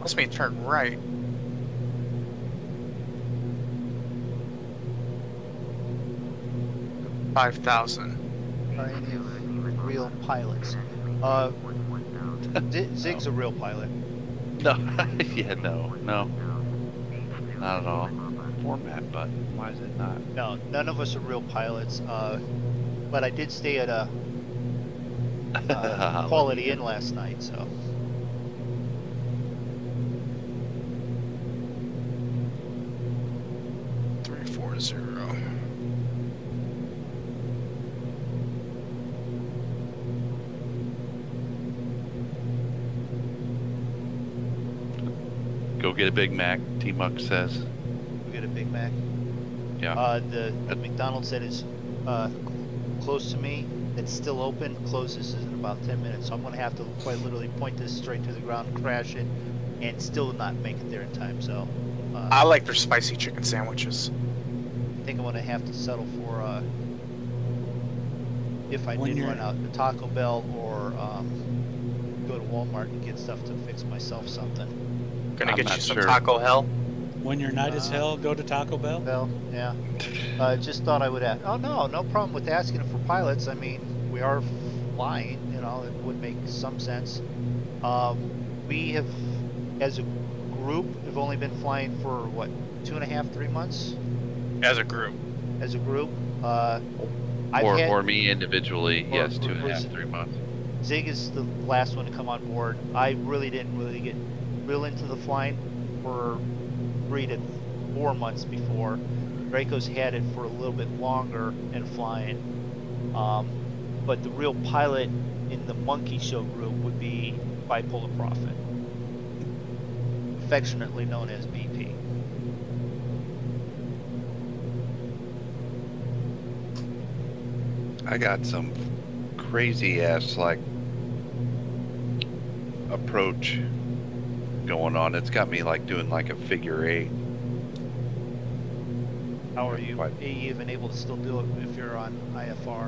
Must mean turn right. $5,000.
Are any of real pilots? Zig's a real pilot.
No. Yeah, no. Not at all. format button. Why is it not?
No, none of us are real pilots. But I did stay at a Quality Inn last night, so.
Go get a Big Mac, T-Muck says.
We get a Big Mac.
Yeah.
The McDonald's that is close to me, that's still open, closes in about 10 minutes. So I'm going to have to quite literally point this straight to the ground, crash it, and still not make it there in time. So
I like their spicy chicken sandwiches.
I think I'm going to have to settle for, if I
When
did
you're-
run out, to Taco Bell or go to Walmart and get stuff to fix myself something.
Gonna
I'm
get
not
you some
sure.
Taco Hell.
When your night is hell, go to Taco Bell.
Bell, yeah. Just thought I would ask. Oh no, no problem with asking for pilots. I mean, we are flying, you know, it would make some sense. We have, as a group, have only been flying for what, 2.5, 3 months?
As a group.
As a group, I've had,
Or me individually,
or-
yes,
or
2.5, 3 months.
Zig is the last one to come on board. I really didn't really get real into the flying for 3 to 4 months before. Draco's had it for a little bit longer and flying. But the real pilot in the Monkey Show group would be Bipolar Prophet, affectionately known as BP.
I got some crazy ass like approach going on. It's got me like doing like a figure 8.
How are you?
Quite.
Are you even able to still do it if you're on IFR?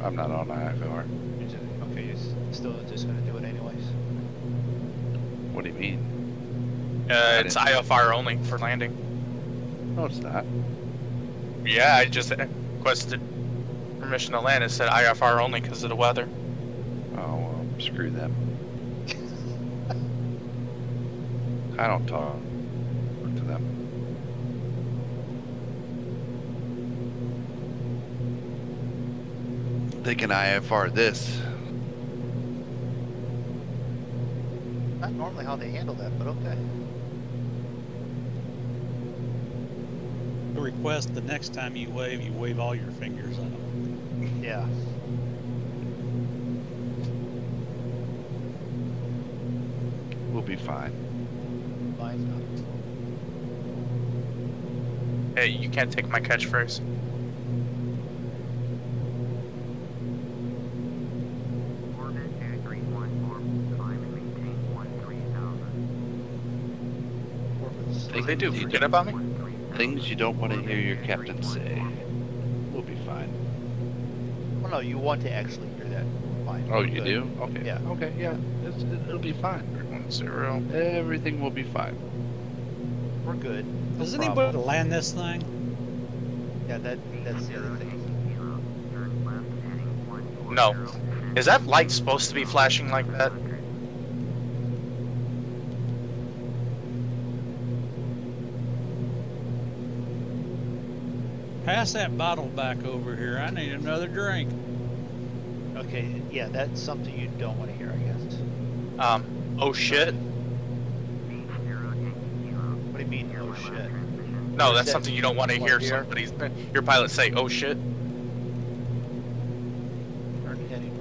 I'm not on IFR.
Okay, you're still just going to do it anyways?
What do you mean?
It's IFR only for landing.
No, it's not.
Yeah, I just requested permission to land. It said IFR only because of the weather.
Oh, well, screw them. I don't talk to them. They can IFR this.
Not normally how they handle that, but okay.
The request the next time you wave all your fingers up.
Yeah.
We'll be fine.
Fine.
Hey, you can't take my catchphrase.
Orbit 2314, climb and maintain 13,000.
What they do? Forget about me?
Things you don't want to hear your captain say. We'll be fine.
Well, no, you want to actually hear that. Fine.
Oh,
We're
you
good.
do? Okay.
Yeah.
Okay, yeah. It'll be fine.
10.
Everything will be fine.
We're good. No
Does
problem.
anybody land this thing?
Yeah, that's the other thing.
Turn left heading 140.
No. Is that light supposed to be flashing like that?
Pass that bottle back over here. I need another drink.
Okay, yeah, that's something you don't want to hear, I guess.
Oh shit.
What do you mean, oh shit?
No,
Is
that's
that
something you don't want to
what
hear
here?
somebody's, your pilot say, oh shit.
Turn heading.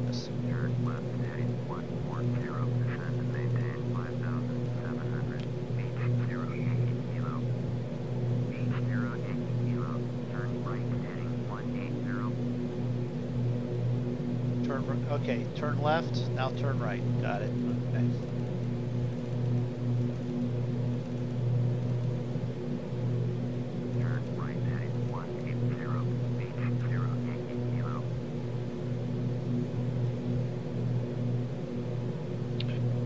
Yes.
Turn left heading 140, descend and maintain 5,700. Beach 0 Yankee Kilo. Beach 0 Yankee Kilo. Turn right heading 180.
Okay, turn left, now turn right. Got it. Okay.
Turn right heading 180. Beach 0 Yankee Kilo.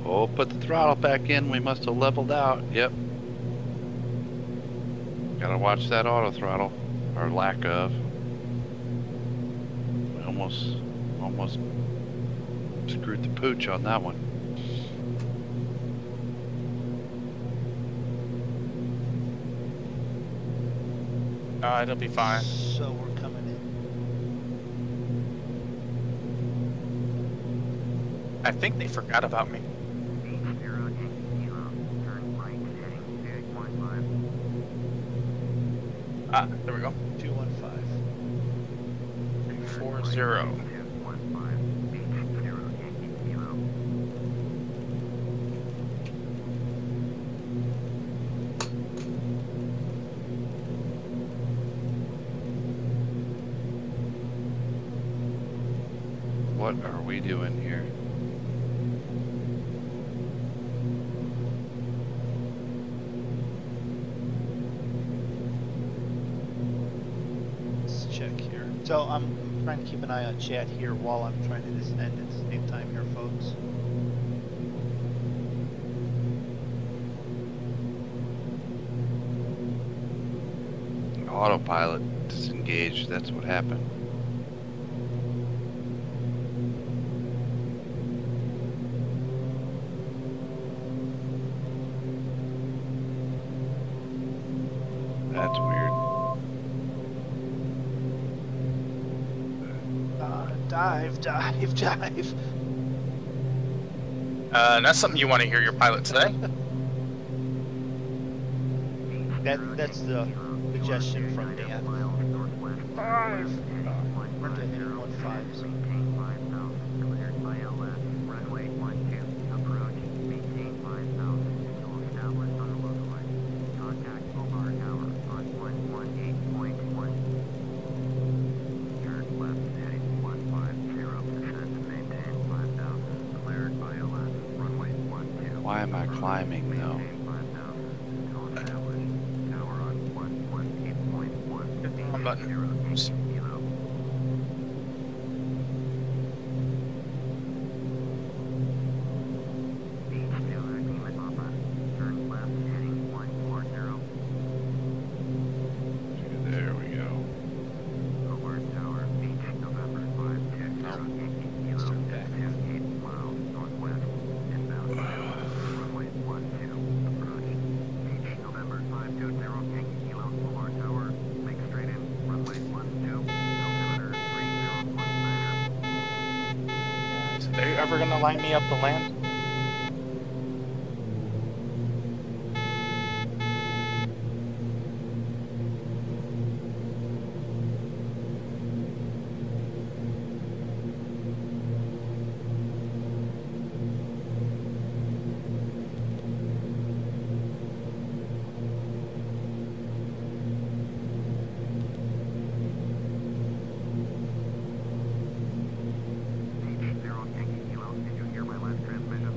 Oh, put the throttle back in. We must have leveled out. Yep. Gotta watch that auto throttle, or lack of. We almost screwed the pooch on that one.
It'll be fine.
So we're coming in.
I think they forgot about me.
Beach 0 Yankee Kilo, turn right heading 215.
Ah, there we go.
215.
340.
215, Beach 0 Yankee Kilo.
What are we doing here?
Let's check here. So I'm trying to keep an eye on chat here while I'm trying to descend at the same time here, folks.
Autopilot disengaged. That's what happened. That's weird.
Dive, dive, dive.
That's something you want to hear your pilot say.
That's the suggestion from Dan. Dive. We're to heading 15.
Maintain 5,000, cleared by LS, runway 12, approach, maintain 5,000, until established on the localite. Contact Hobart Tower on 118.1. Turn left heading 150, maintain 5,000, cleared by LS, runway 12.
Why am I climbing though?
Maintain 5,000, until established. Tower on 118.1.
Hit the wrong button. Oops.
Kilo. Beach 2 Lima Papa. Turn left heading 140.
There we go.
Hobart Tower, Beach November 520 Yankee Kilo. 28 miles northwest. Inbound runway 12. Approach. Beach November 520 Yankee Kilo. Hobart Tower. Make straight in. Runway 12. Altimeter 3019er.
Is they ever gonna line me up to land?
Beach 0 Yankee Kilo. Did you hear my last transmission?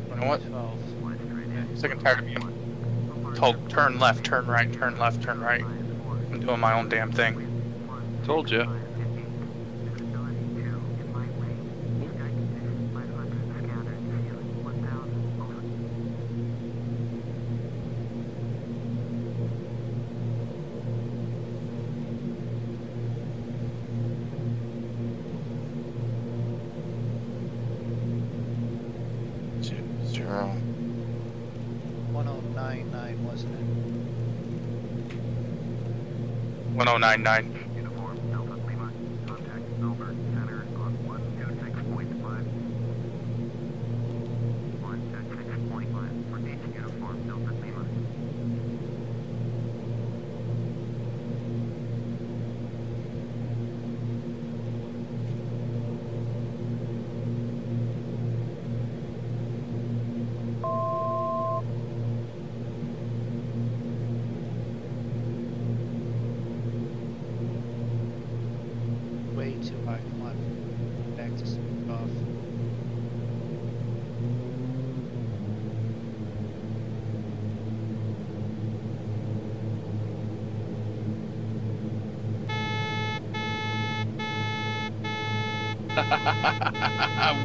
You know what?
12.
Fly straight in.
Sick and tired of being told turn left, turn right, turn left, turn right. I'm doing my own damn thing.
Told you.
Zero.
1099, wasn't it?
1099.
Uniform Delta Lima. Contact Albert Center on 126.5. 126.5 for each uniform Delta Lima.
Way too high. Come on. Back to speed off.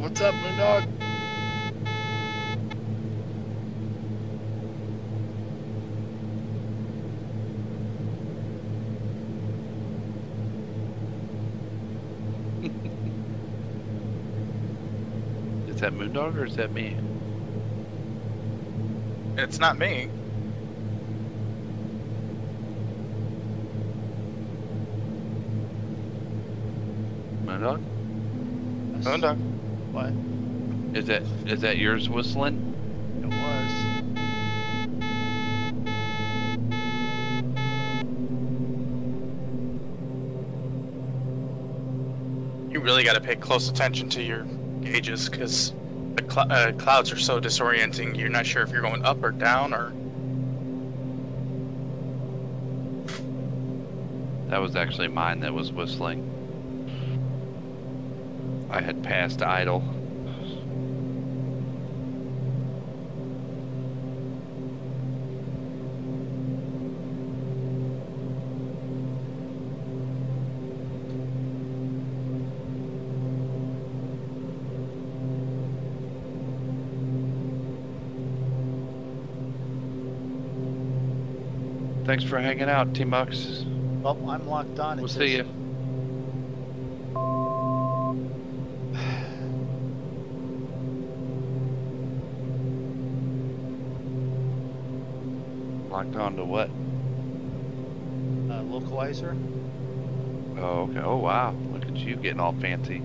What's up, MoonDog? Is that MoonDog or is that me?
It's not me.
MoonDog?
MoonDog.
What?
Is that yours whistling?
It was.
You really got to pay close attention to your gauges because the clouds are so disorienting. You're not sure if you're going up or down or.
That was actually mine that was whistling. I had passed idle. Thanks for hanging out, T-Mux.
Well, I'm locked on.
We'll see you. Locked on to what?
Localizer.
Oh, okay. Oh, wow. Look at you getting all fancy.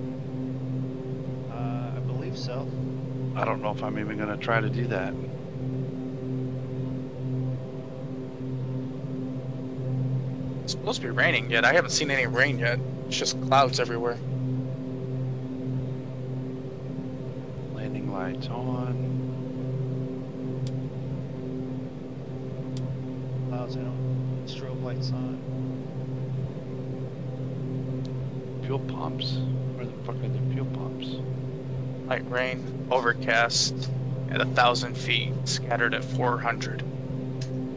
I believe so.
I don't know if I'm even going to try to do that.
It's supposed to be raining yet. I haven't seen any rain yet. It's just clouds everywhere.
Landing lights on.
Clouds, I don't. Strobe lights on.
Fuel pumps. Where the fuck are the fuel pumps?
Light rain, overcast at 1,000 feet, scattered at 400.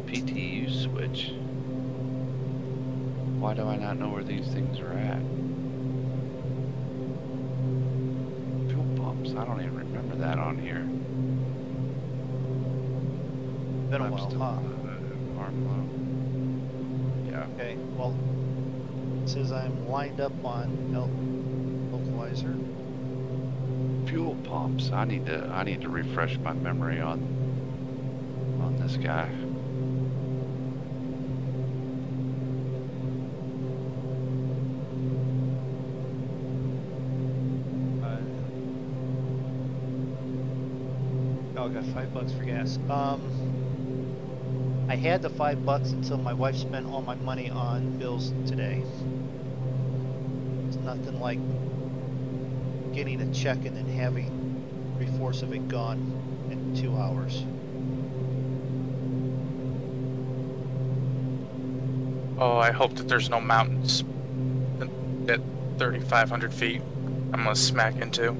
PTU switch. Why do I not know where these things are at? Fuel pumps. I don't even remember that on here.
Been a
I'm
while,
still-
huh?
Arm low. Yeah.
Okay, well, it says I'm lined up on localizer.
Fuel pumps. I need to refresh my memory on this guy.
Oh, I got $5 for gas. I had the $5 until my wife spent all my money on bills today. It's nothing like getting a check and then having 3/4 of it gone in 2 hours.
Oh, I hope that there's no mountains at 3,500 feet I'm gonna smack into.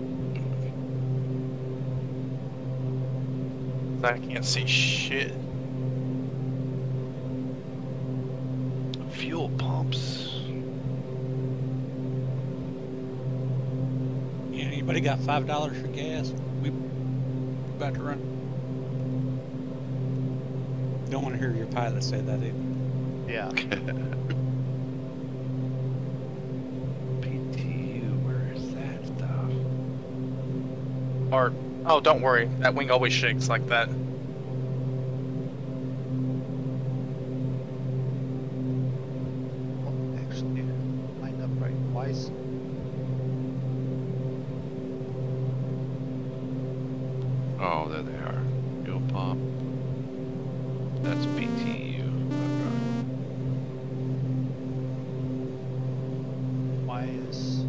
I can't see shit.
Fuel pumps.
Yeah, anybody got $5 for gas? We about to run. Don't want to hear your pilot say that either.
Yeah.
PTU, where is that stuff?
Or, oh, don't worry. That wing always shakes like that.
Well, actually, lined up right. Why is...
Oh, there they are. Fuel pump. That's PTU.
Why is...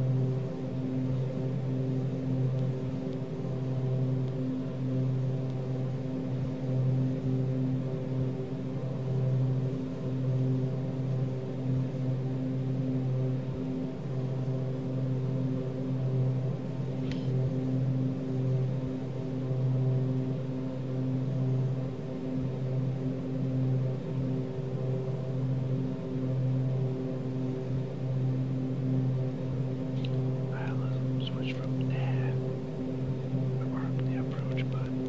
Switch from nav. Mark the approach button.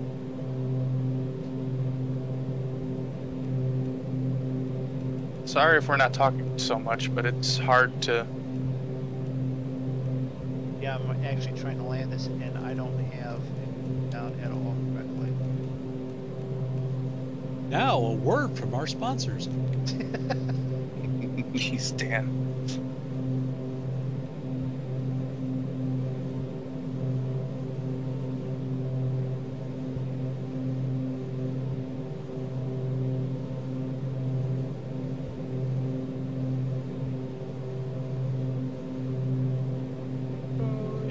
Sorry if we're not talking so much, but it's hard to.
Yeah, I'm actually trying to land this and I don't have it down at all correctly.
Now, a word from our sponsors.
Jeez, Dan.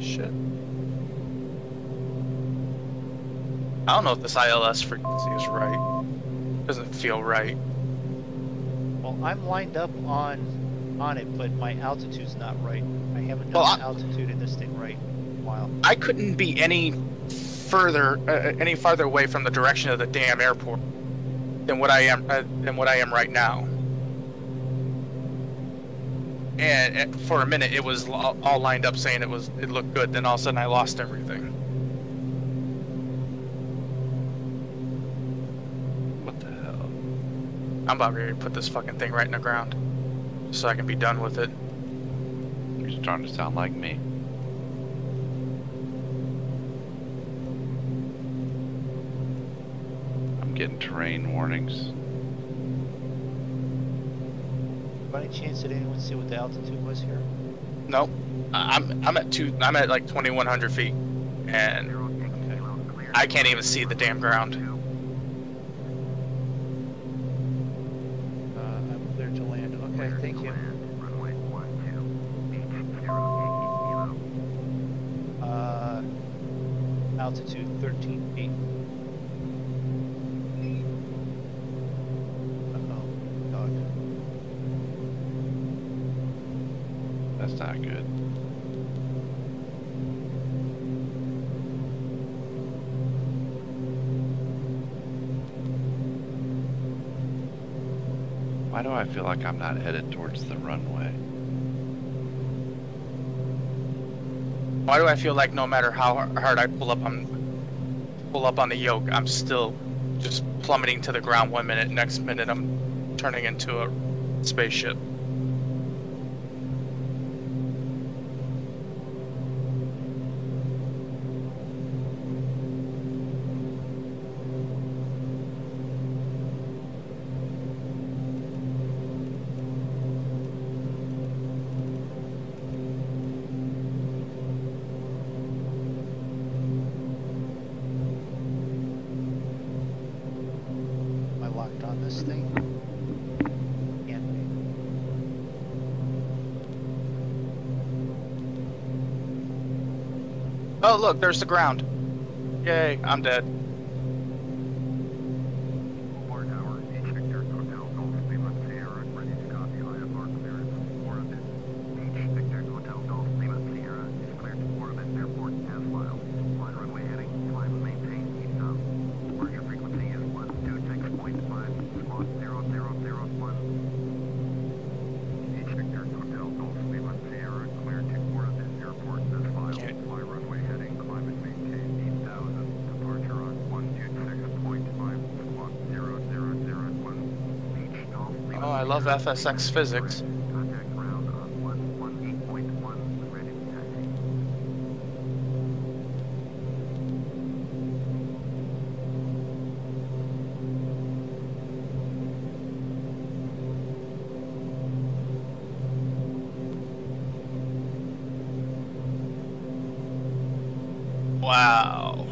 shit. I don't know if this ILS frequency is right. Doesn't feel right.
Well, I'm lined up on it, but my altitude's not right. I haven't done
Well,
the altitude in this thing right in a while.
I couldn't be any farther away from the direction of the damn airport than what I am right now. And for a minute, it was all lined up saying it looked good. Then all of a sudden, I lost everything.
What the hell?
I'm about ready to put this fucking thing right in the ground, so I can be done with it.
You're starting to sound like me. I'm getting terrain warnings.
By any chance, did anyone see what the altitude was here?
Nope. I'm at like 2,100 feet, and I can't even see the damn ground.
I'm clear to land. Okay, thank you. Altitude 13 feet. Uh-oh, dog.
That's not good. Why do I feel like I'm not headed towards the runway?
Why do I feel like no matter how hard I pull up on the yoke, I'm still just plummeting to the ground 1 minute, next minute I'm turning into a spaceship?
Am I locked on this thing? Can't be.
Oh look, there's the ground. Yay, I'm dead. Oh, I love FSX physics. Wow.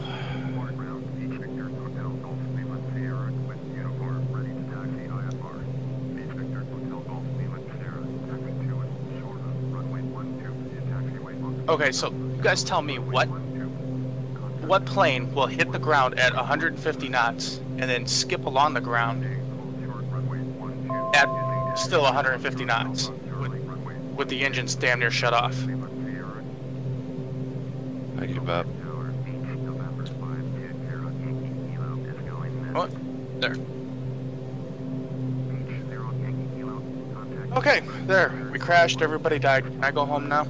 Okay, so you guys tell me what plane will hit the ground at 150 knots and then skip along the ground at still 150 knots with the engines damn near shut off?
I give up.
Oh, there. Okay, there. We crashed. Everybody died. Can I go home now?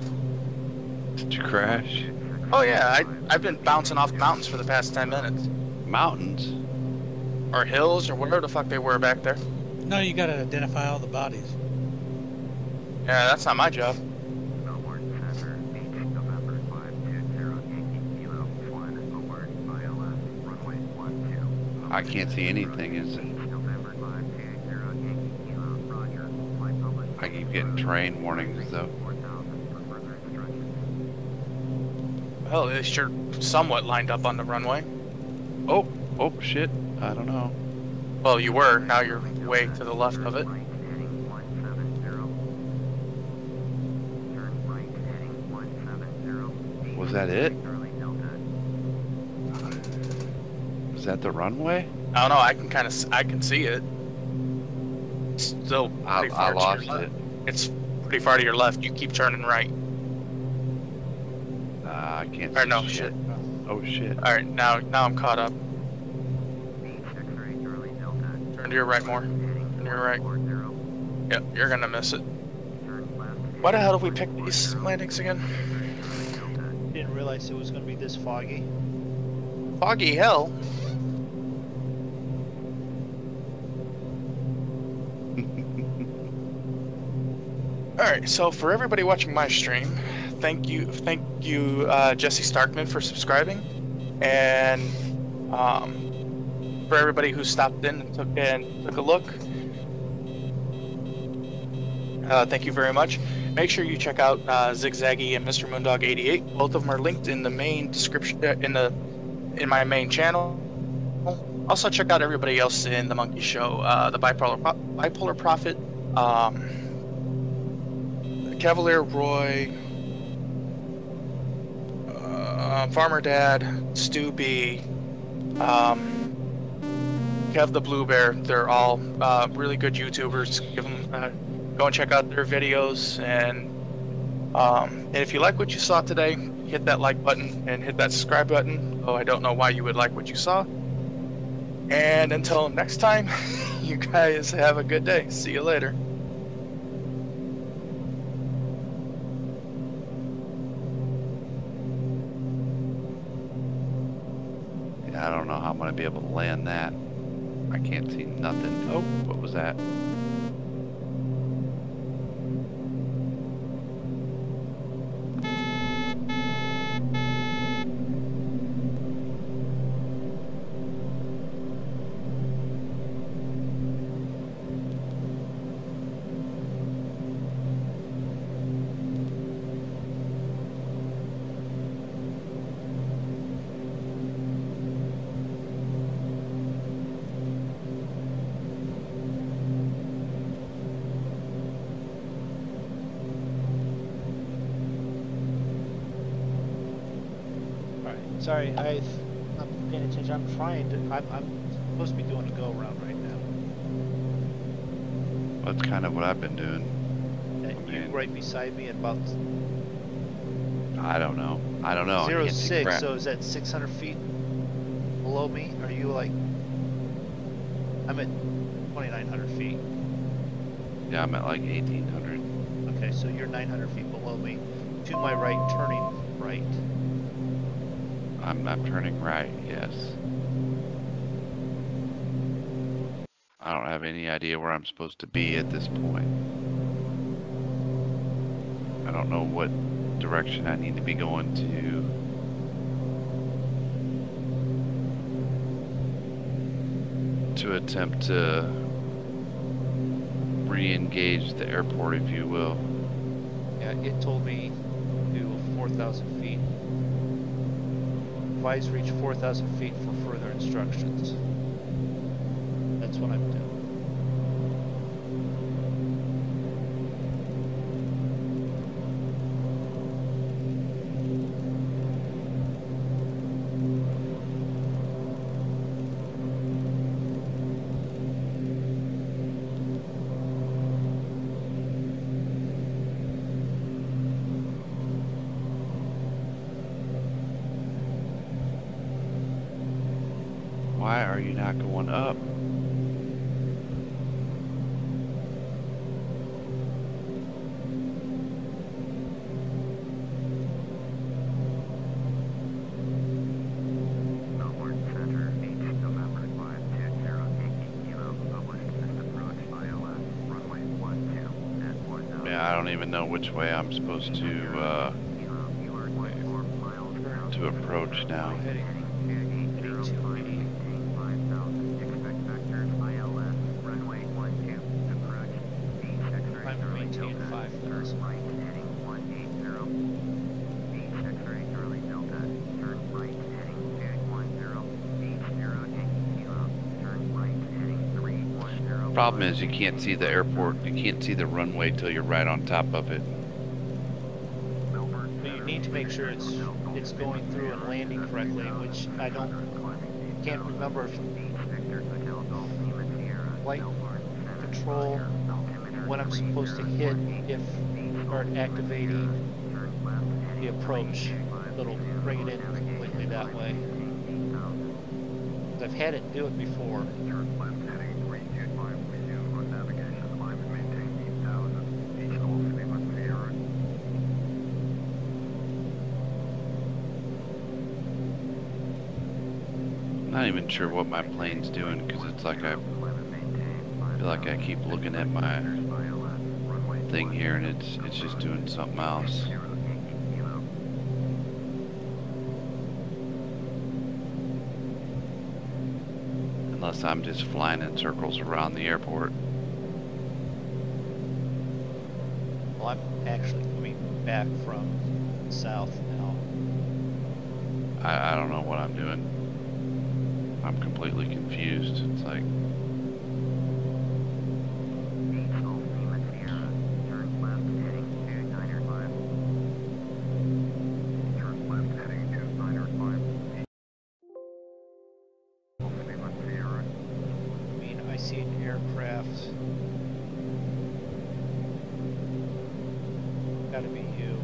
Did you crash?
Oh yeah, I've been bouncing off the mountains for the past 10 minutes.
Mountains?
Or hills, or whatever the fuck they were back there.
No, you gotta identify all the bodies.
Yeah, that's not my job.
I can't see anything, is it? I keep getting terrain warnings though.
Well, at least you're somewhat lined up on the runway.
Oh shit. I don't know.
Well, you were. Now you're way to the left of it.
Was that it? Is that the runway?
I don't know. I can see it. It's still pretty
I
far to your
lost
left.
it.
It's pretty far to your left. You keep turning right.
I can't
Or
see
no,
shit.
shit.
Oh shit.
All right, now I'm caught up. Turn to your right more. Turn to your right. Yep, you're gonna miss it. Why the hell did we pick these landings again?
Didn't realize it was going to be this foggy.
Foggy hell. Alright, so for everybody watching my stream, thank you, Jesse Starkman for subscribing, and for everybody who stopped in and took a look, thank you very much. Make sure you check out Zigzaggy and Mr. Moondog 88. Both of them are linked in the main description in my main channel. Also check out everybody else in the Monkey Show, the Bipolar Prophet, Cavalier Roy, Farmer Dad, Stu B, Kev the Blue Bear. They're all really good YouTubers. Give them go and check out their videos, and if you like what you saw today, hit that like button and hit that subscribe button. Oh, I don't know why you would like what you saw. And until next time, you guys have a good day. See you later.
Yeah, I don't know how I'm gonna be able to land that. I can't see nothing. Oh, what was that?
Sorry, I'm not paying attention. I'm trying to. I'm supposed to be doing a go around right now.
That's kind of what I've been doing.
And you right beside me at about
I don't know. I don't know. I can't see
06.
crap.
So is that 600 feet below me? Are you like? I'm at 2,900 feet.
Yeah, I'm at like 1,800.
Okay, so you're 900 feet below me. To my right, turning right.
I'm turning right, yes. I don't have any idea where I'm supposed to be at this point. I don't know what direction I need to be going to attempt to re-engage the airport, if you will.
Yeah, it told me to 4,000 feet. Advise reach 4,000 feet for further instructions. That's what I'm doing.
Why are you not going up?
Hobart Center, H November 520, Yankee Kilo, published system approach ILS, runway 12 at 1,000.
Yeah, I don't even know which way I'm supposed to approach now.
Heading 82 feet. I'm maintaining 5,000.
Problem is you can't see the airport, you can't see the runway till you're right on top of it.
So you need to make sure it's going through and landing correctly, which I can't remember if flight control when I'm supposed to hit if start activating the approach. It'll bring it in completely that way. I've had it do it before.
Not even sure what my plane's doing because it's like I feel like I keep looking at my thing here and it's just doing something else. Unless I'm just flying in circles around the airport.
Well, I'm actually coming back from south now.
I don't know what I'm doing. I'm completely confused. It's like
I see an aircraft. Gotta be you.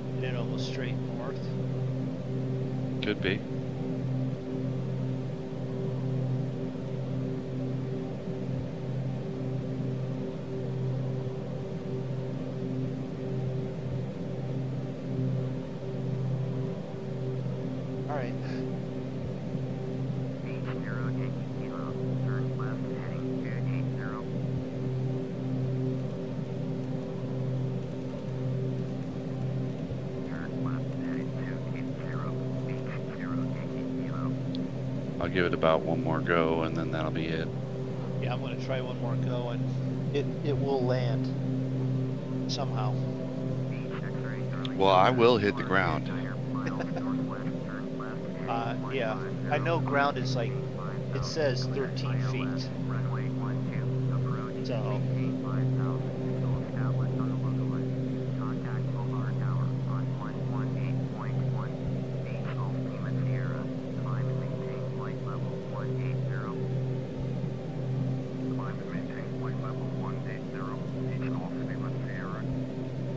And then almost straight north.
could be.
All right.
I'll give it about one more go and then that'll be it.
Yeah, I'm gonna try one more go and it will land somehow.
Well, I will hit the ground.
Yeah, I know ground is like, it says 13 feet. So.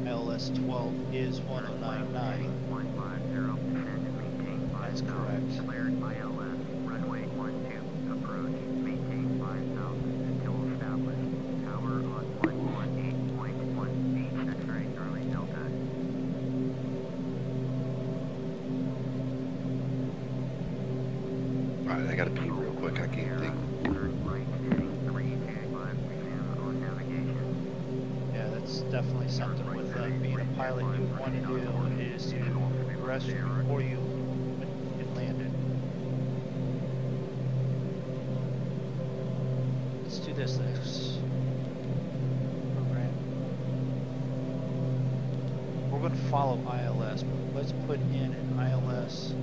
ILS 12 is 1099. That's correct.
Alright, I gotta pee real quick. I can't think.
Yeah, that's definitely something with being a pilot you want to do is to rest before you get landed. Let's do this next program. We're going to follow ILS, but let's put in an ILS.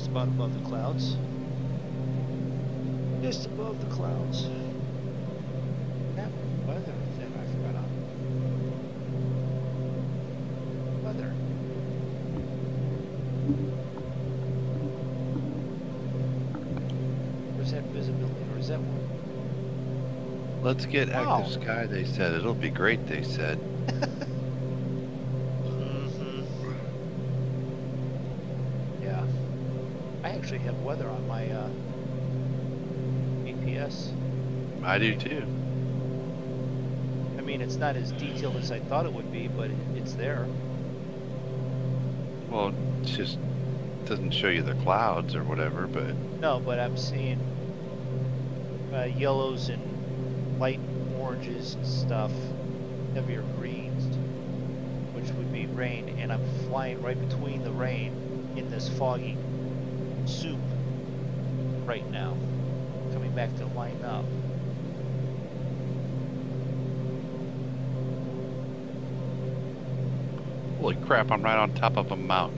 About above the clouds. Just above the clouds. That weather thing I forgot on. Weather. Where's that visibility? Or is that one?
Let's get active sky, they said. It'll be great, they said.
I actually have weather on my GPS.
I do too.
I mean, it's not as detailed as I thought it would be, but it's there.
Well, it's just doesn't show you the clouds or whatever, but
No, but I'm seeing yellows and light oranges and stuff, heavier greens, which would be rain, and I'm flying right between the rain in this foggy soup right now, coming back to line up.
holy crap, I'm right on top of a mountain.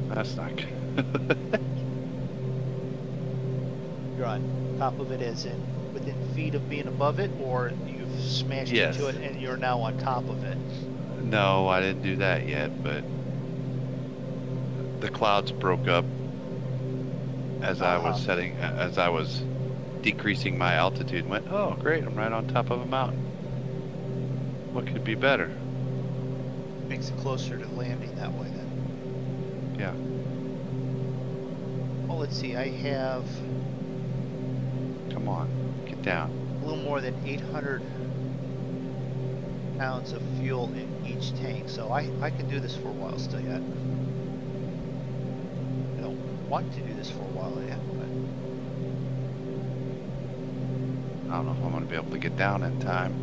That's not good.
You're on top of it as in within feet of being above it, or you've smashed
Yes.
into it and you're now on top of it?
No, I didn't do that yet, but the clouds broke up as I was as I was decreasing my altitude and went, oh great, I'm right on top of a mountain. What could be better?
Makes it closer to landing that way then.
Yeah.
Well, let's see, I have
Come on, get down.
a little more than 800 pounds of fuel in each tank, so I can do this for a while still yet. I don't want to do this for a while yet, but
I don't know if I'm going to be able to get down in time.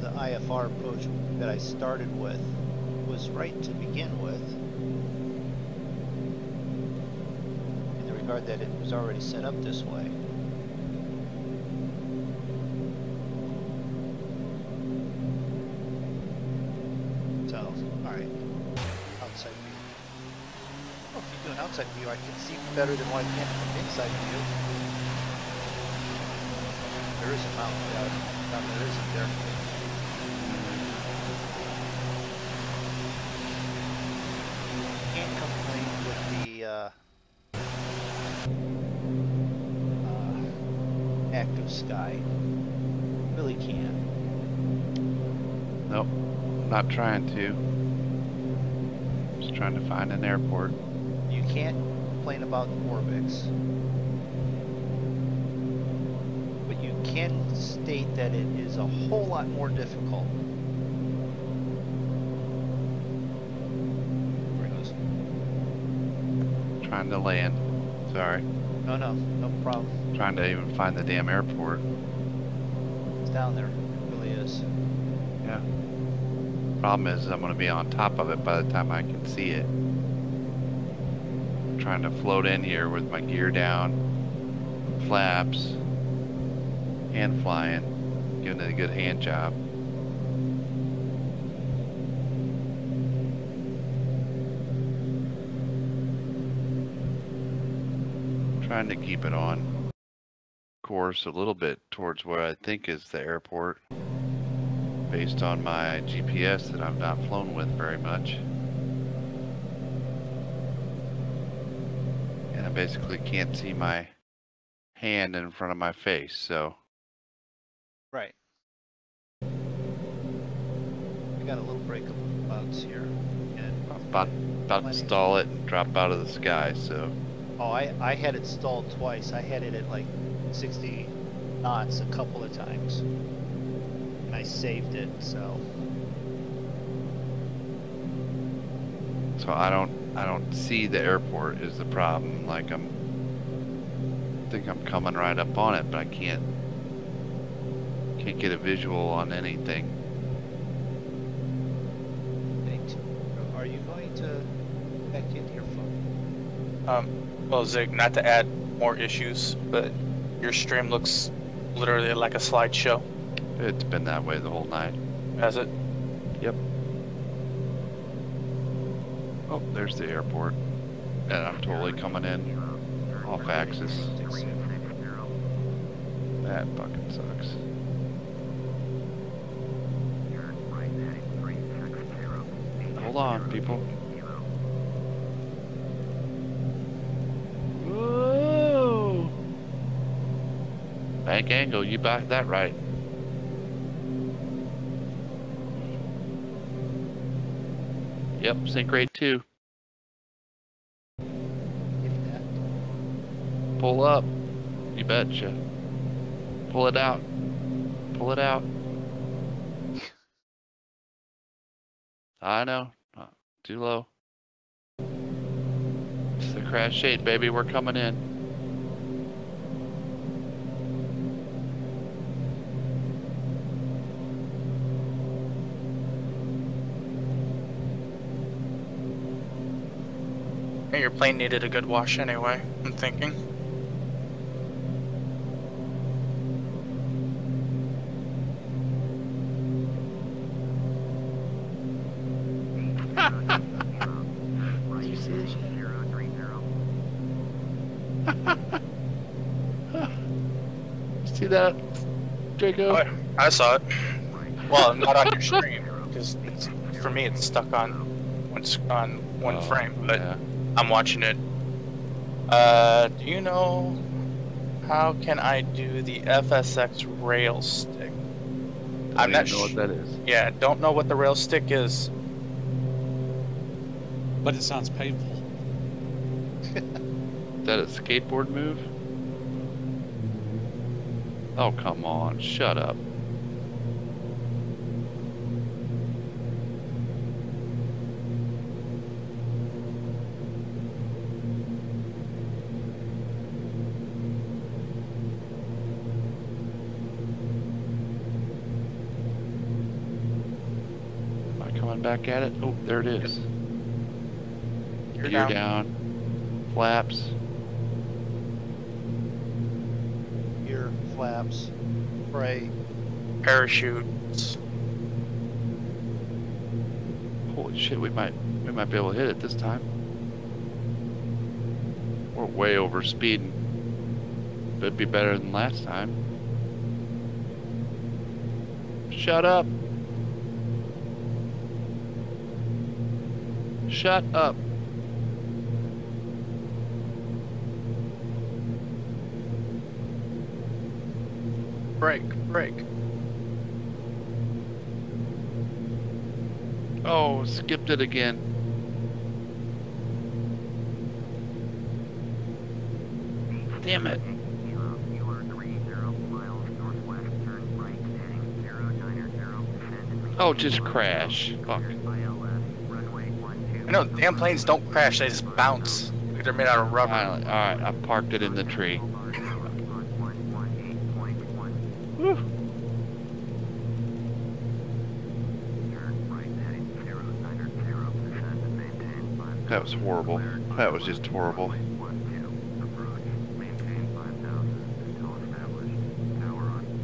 the IFR approach that I started with was right to begin with, in the regard that it was already set up this way. So, alright, outside view. Oh, if you do an outside view, I can see better than what I can from inside view. There is a mountain down there, isn't there? Can't complain with the active sky. Really can't.
Nope, not trying to. Just trying to find an airport.
You can't complain about ORBX. But you can state that it is a whole lot more difficult. There it goes.
Trying to land. Sorry.
No problem.
Trying to even find the damn airport.
It's down there. It really is.
Yeah. Problem is, I'm going to be on top of it by the time I can see it. I'm trying to float in here with my gear down, flaps, hand flying, giving it a good hand job. Trying to keep it on course a little bit towards where I think is the airport, based on my GPS that I've not flown with very much. And I basically can't see my hand in front of my face, so.
Right. I got a little break of clouds here. And
I'm about to stall it and drop out of the sky, so.
oh, I had it stalled twice. I had it at like 60 knots a couple of times. And I saved it, so.
So I don't see the airport is the problem. Like I think I'm coming right up on it, but I can't get a visual on anything.
Are you going to back into your phone?
Well, Zig, not to add more issues, but your stream looks literally like a slideshow.
It's been that way the whole night.
Has it?
Yep. Oh, there's the airport. And I'm totally coming in off axis. That fucking sucks. Hold on, people. Whoa! Bank angle, you back that right. Yep, sync rate 2.
Getting that.
Pull up. You betcha. Pull it out. Pull it out. I know. Too low. It's the crash shade, baby. We're coming in.
Hey, your plane needed a good wash anyway, I'm thinking.
You see this? See that, Draco?
Oh, I saw it. Well, not on your screen, because for me it's stuck on one frame, but
yeah.
I'm watching it. Do you know how can I do the FSX rail stick? I'm not
know what that is.
Yeah, don't know what the rail stick is.
But it sounds painful.
Is that a skateboard move? Oh, come on. Shut up. Am I coming back at it? Oh, there it is.
You're
Gear
down.
down. Flaps.
Gear, flaps, spray.
Parachutes.
Holy shit, we might be able to hit it this time. We're way over speeding. But it'd be better than last time. Shut up. Shut up.
Break.
Oh, skipped it again. Damn it. Oh, just crash. Fuck.
I know, damn planes don't crash, they just bounce. Like they're made out of rubber.
Alright, I parked it in the tree. Whew. That was horrible. That was just horrible.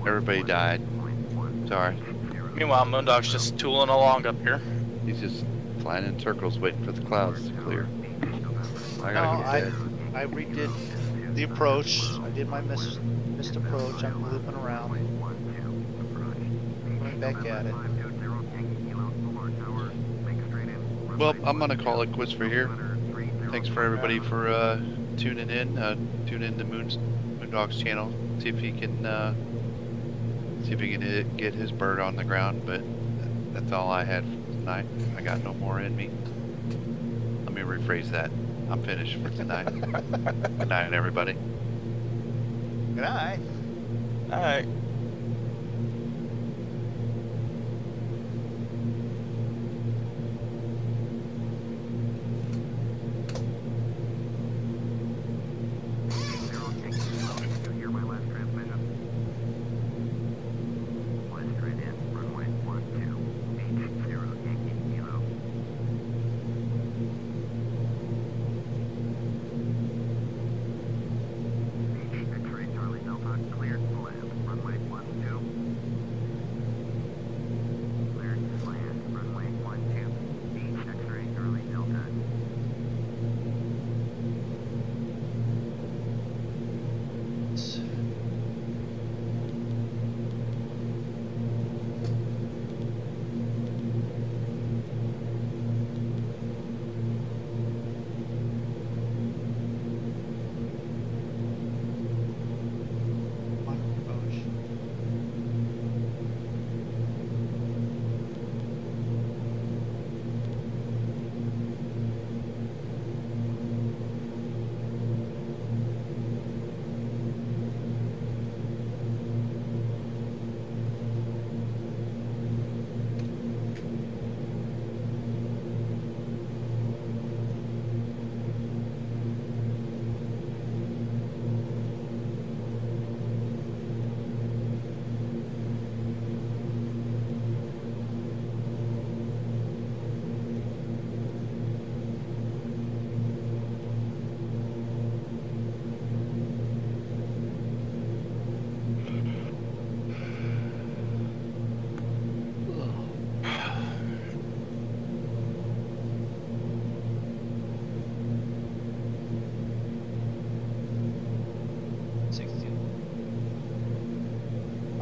Everybody died. Sorry.
Meanwhile, MoonDog's just tooling along up here.
He's just flying in circles waiting for the clouds to clear. I gotta get dead.
I redid the approach. I did my missed approach. I'm looping around. Coming back at it.
Well, I'm gonna call it quits for here. Thanks for everybody for tuning in. Tune in to MoonDog's channel. See if he can get his bird on the ground. But that's all I had for tonight. I got no more in me. Let me rephrase that. I'm finished for tonight. Good night, everybody.
Good night.
Alright.
X-ray Charlie Delta, cleared, land, runway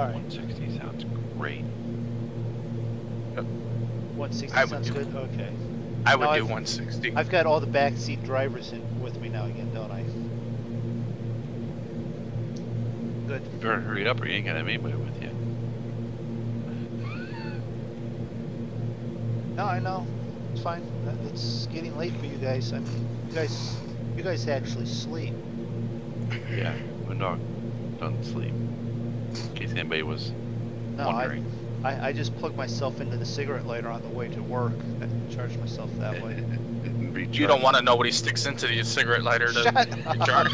All right.
160 sounds great.
160
I would
sounds
do-
good. Okay.
I would
No,
do
I've-
160.
I've got all the backseat drivers in with me now again, don't I? Good.
You better hurry up or you ain't gonna have anybody with you.
No, I know. It's fine. It's getting late for you guys. I mean, you guys actually sleep.
Yeah, MoonDog doesn't sleep. In case anybody was
No,
wondering.
I just plug myself into the cigarette lighter on the way to work. I charge myself that way.
You don't want to know what he sticks into the cigarette lighter to
Shut
recharge.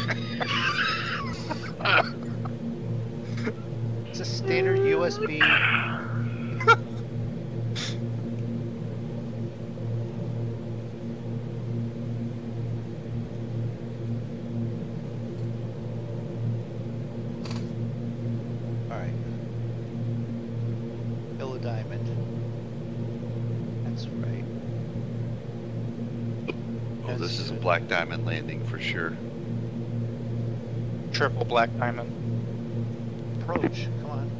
It's a standard USB. Alright. Yellow diamond. That's right.
Oh, this
That's
is a
good.
black diamond landing for sure.
Triple black diamond.
Approach. Come on.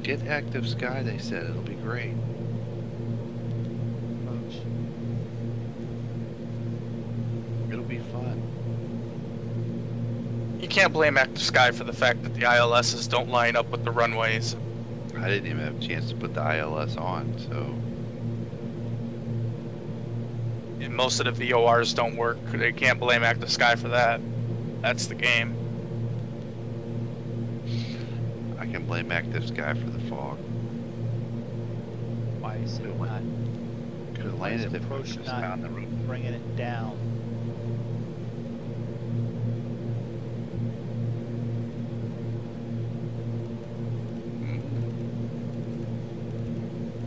Get active sky, they said. It'll be great.
Approach.
It'll be fun.
You can't blame Active Sky for the fact that the ILSs don't line up with the runways.
I didn't even have a chance to put the ILS on, so
And most of the VORs don't work. They can't blame Active Sky for that. That's the game.
I can blame active sky for the fog.
Why is it not
Could have
Why is
landed if I
approach
just
not-
found the route.
bringing it down?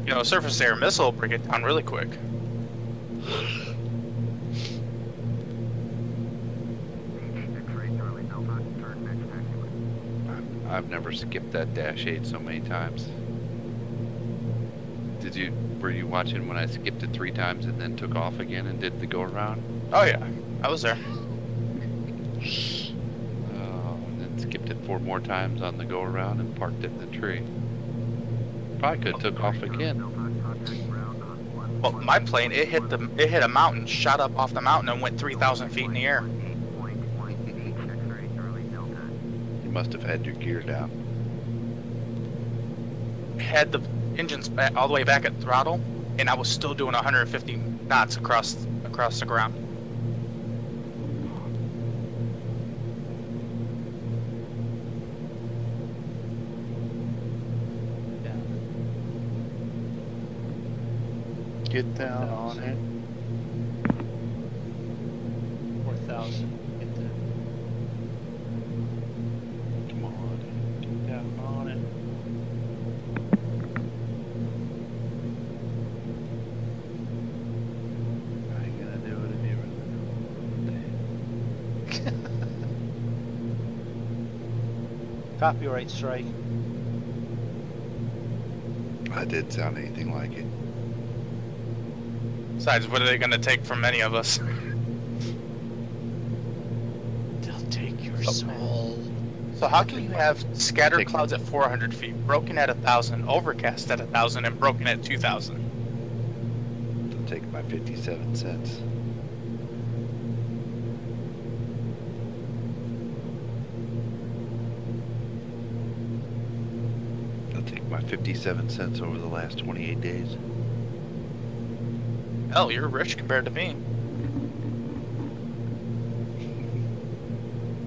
You know, a surface to air missile will bring it down really quick.
X-ray Charlie Delta, turn next taxiway.
I've never skipped that dash 8 so many times. Were you watching when I skipped it 3 times and then took off again and did the go around?
Oh yeah, I was there.
And then skipped it 4 more times on the go around and parked it in the tree. Probably could have took off again.
Delta, contact ground on 1.
Well, my plane, it hit a mountain, shot up off the mountain, and went 3,000 feet in the air.
8.18 X-ray Charlie Delta.
You must have had your gear down.
Had the engines all the way back at throttle, and I was still doing 150 knots across the ground.
Down.
Get down on it.
4,000. Get the
Come on. Get down on it. I ain't gonna do it if you
copyright strike.
I did sound anything like it.
Besides, what are they going to take from any of us?
They'll take your
Oh,
soul.
So how can you have scattered
Take-
clouds at 400 feet, broken at 1,000, overcast at 1,000, and broken at 2,000?
I'll take my 57 cents. I'll take my 57 cents over the last 28 days.
Hell, you're rich compared to me.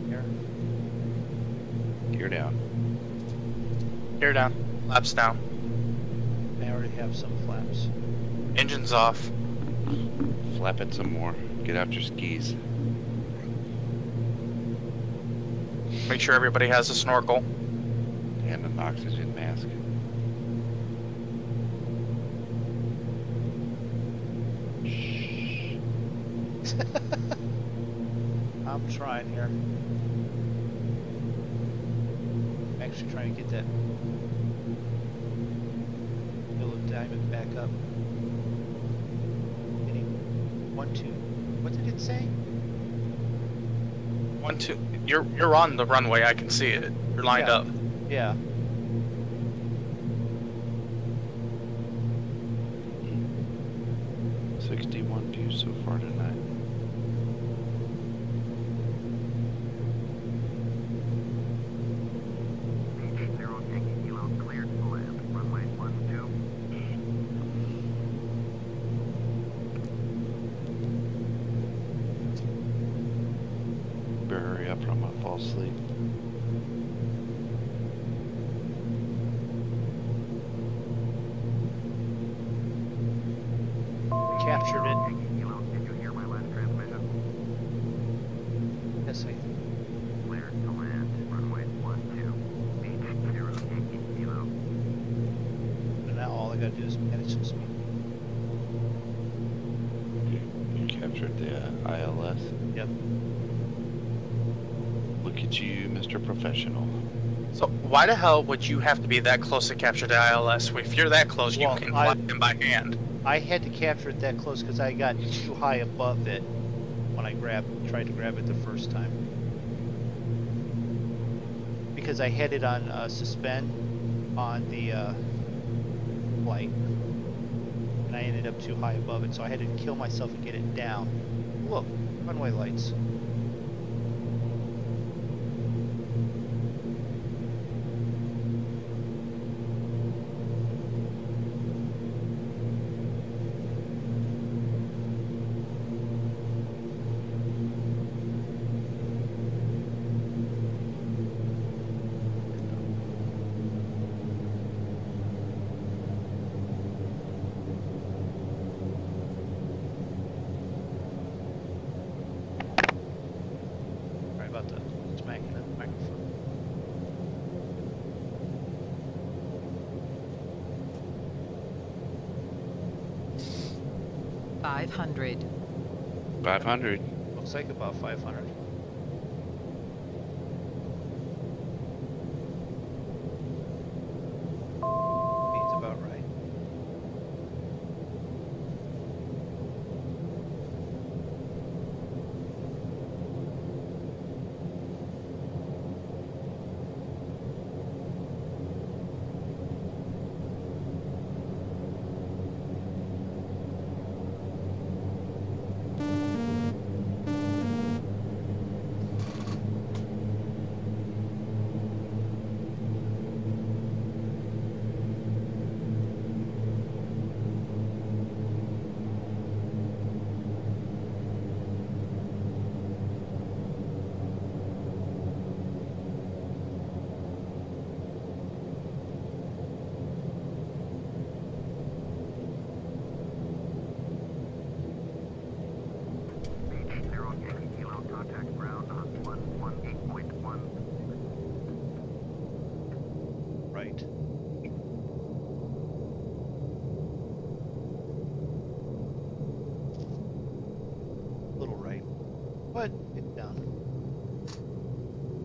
Here.
Gear down.
Gear down, flaps down,
I already have some flaps.
engines off.
Flap it some more. Get out your skis.
Make sure everybody has a snorkel.
And an oxygen mask.
I'm trying here. I'm actually trying to get that yellow diamond back up. Getting 1, 2. What did it say?
1, 2. You're on the runway. I can see it. You're lined
Yeah.
up.
Yeah.
Mm. 61 views so far tonight.
H0 Yankee Kilo cleared to land. Runway 12.
Hurry up, or I'm gonna fall asleep.
Captured it.
Yankee Kilo, did you hear my last transmission?
Yes, I
Cleared to land. Runway 12. H0 Yankee Kilo.
And now all I gotta do is manage some speed.
You captured the ILS.
Yep.
Look at you, Mr. Professional.
So why the hell would you have to be that close to capture the ILS? If you're that close,
Well,
you can fly them by hand.
I had to capture it that close because I got too high above it when I tried to grab it the first time. Because I had it on suspend on the flight, and I ended up too high above it, so I had to kill myself and get it down. Look, runway lights. Sorry about the smacking of the microphone.
$500.
500.
Looks like about 500. Seems about right.
H0 Yankee Kilo, contact ground on 118.1.
Right. Little right. But it's down.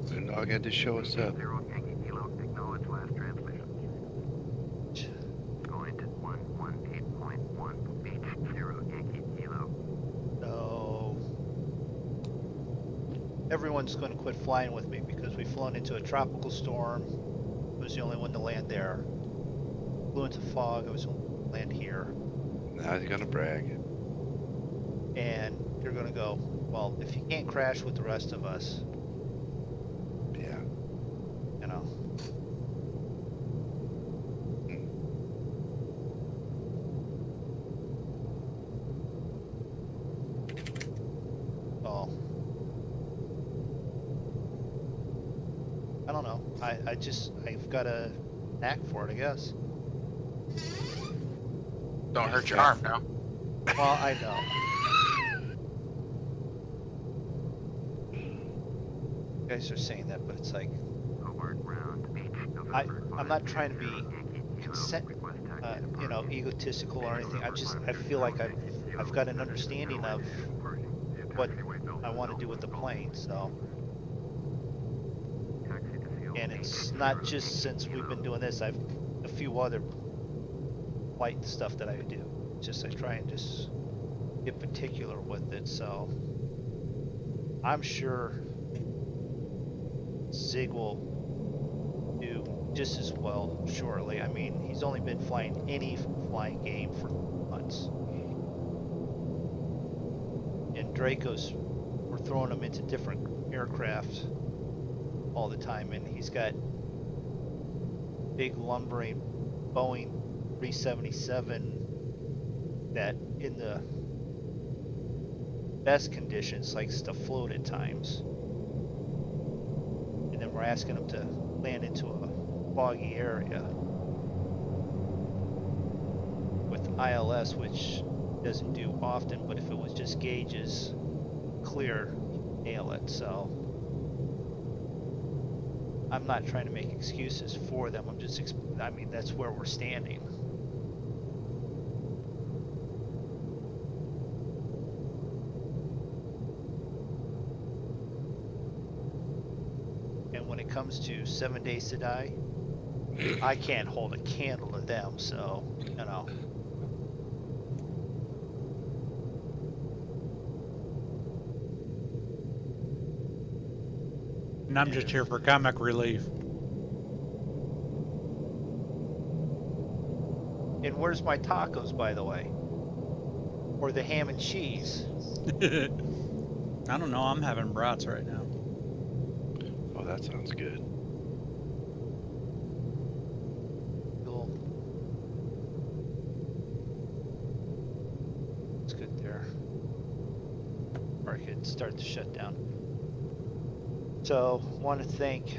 MoonDog had to show us up.
H0 Yankee Kilo, acknowledge last transmission. Going to 118.1. H0 Yankee Kilo.
No. Everyone's going to quit flying with me because we've flown into a tropical storm. I was the only one to land there. Flew into fog. I was the only one to land here.
Now he's gonna brag.
And you're going to go, well, if you can't crash with the rest of us,
Yeah.
you know. Oh. I don't know. I've got a knack for it, I guess.
Don't hurt your arm now.
Well, I know. You guys are saying that, but it's like,
Hobart ground. Beach November.
I'm not trying to be you know, egotistical or anything. I feel like I've got an understanding of what I want to do with the plane, so. And it's not just since we've been doing this, I've a few other flight stuff that I do. It's just I try and just get particular with it. So I'm sure Zig will do just as well shortly. I mean, he's only been flying any flying game for months. And Draco's, we're throwing him into different aircraft all the time, and he's got big lumbering Boeing 377 that in the best conditions likes to float at times. And then we're asking him to land into a foggy area with ILS, which doesn't do often, but if it was just gauges clear, nail it. So I'm not trying to make excuses for them. I'm just, I mean, that's where we're standing. And when it comes to 7 days to die, I can't hold a candle to them, so, you know.
And I'm just here for comic relief.
And where's my tacos, by the way? Or the ham and cheese?
I don't know. I'm having brats right now.
Oh, that sounds good.
Cool. It's good there. Or I could start the shutdown. So, want to thank,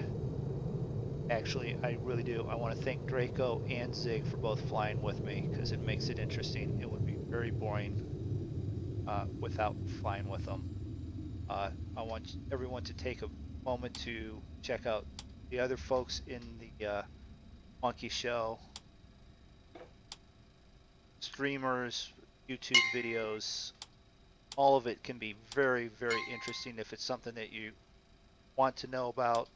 actually, I really do. I want to thank Draco and Zig for both flying with me, because it makes it interesting. It would be very boring without flying with them. I want everyone to take a moment to check out the other folks in the Monkey Show, streamers, YouTube videos. All of it can be very, very interesting if it's something that you want to know about.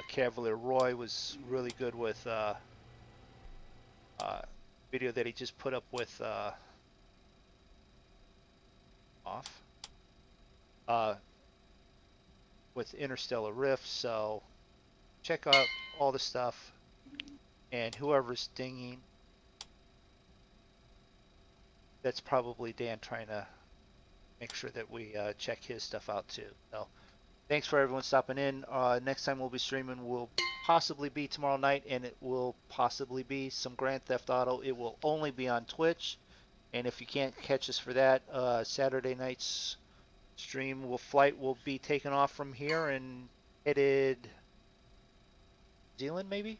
Cavalier Roy was really good with video that he just put up with with Interstellar Rift. So check out all the stuff, and whoever's dinging, that's probably Dan trying to make sure that we check his stuff out too. So thanks for everyone stopping in. Next time we'll be streaming will possibly be tomorrow night, and it will possibly be some Grand Theft Auto. It will only be on Twitch, and if you can't catch us for that, Saturday night's stream flight will be taken off from here and headed New Zealand, maybe.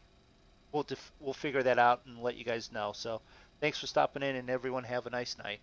We'll figure that out and let you guys know. So thanks for stopping in, and everyone have a nice night.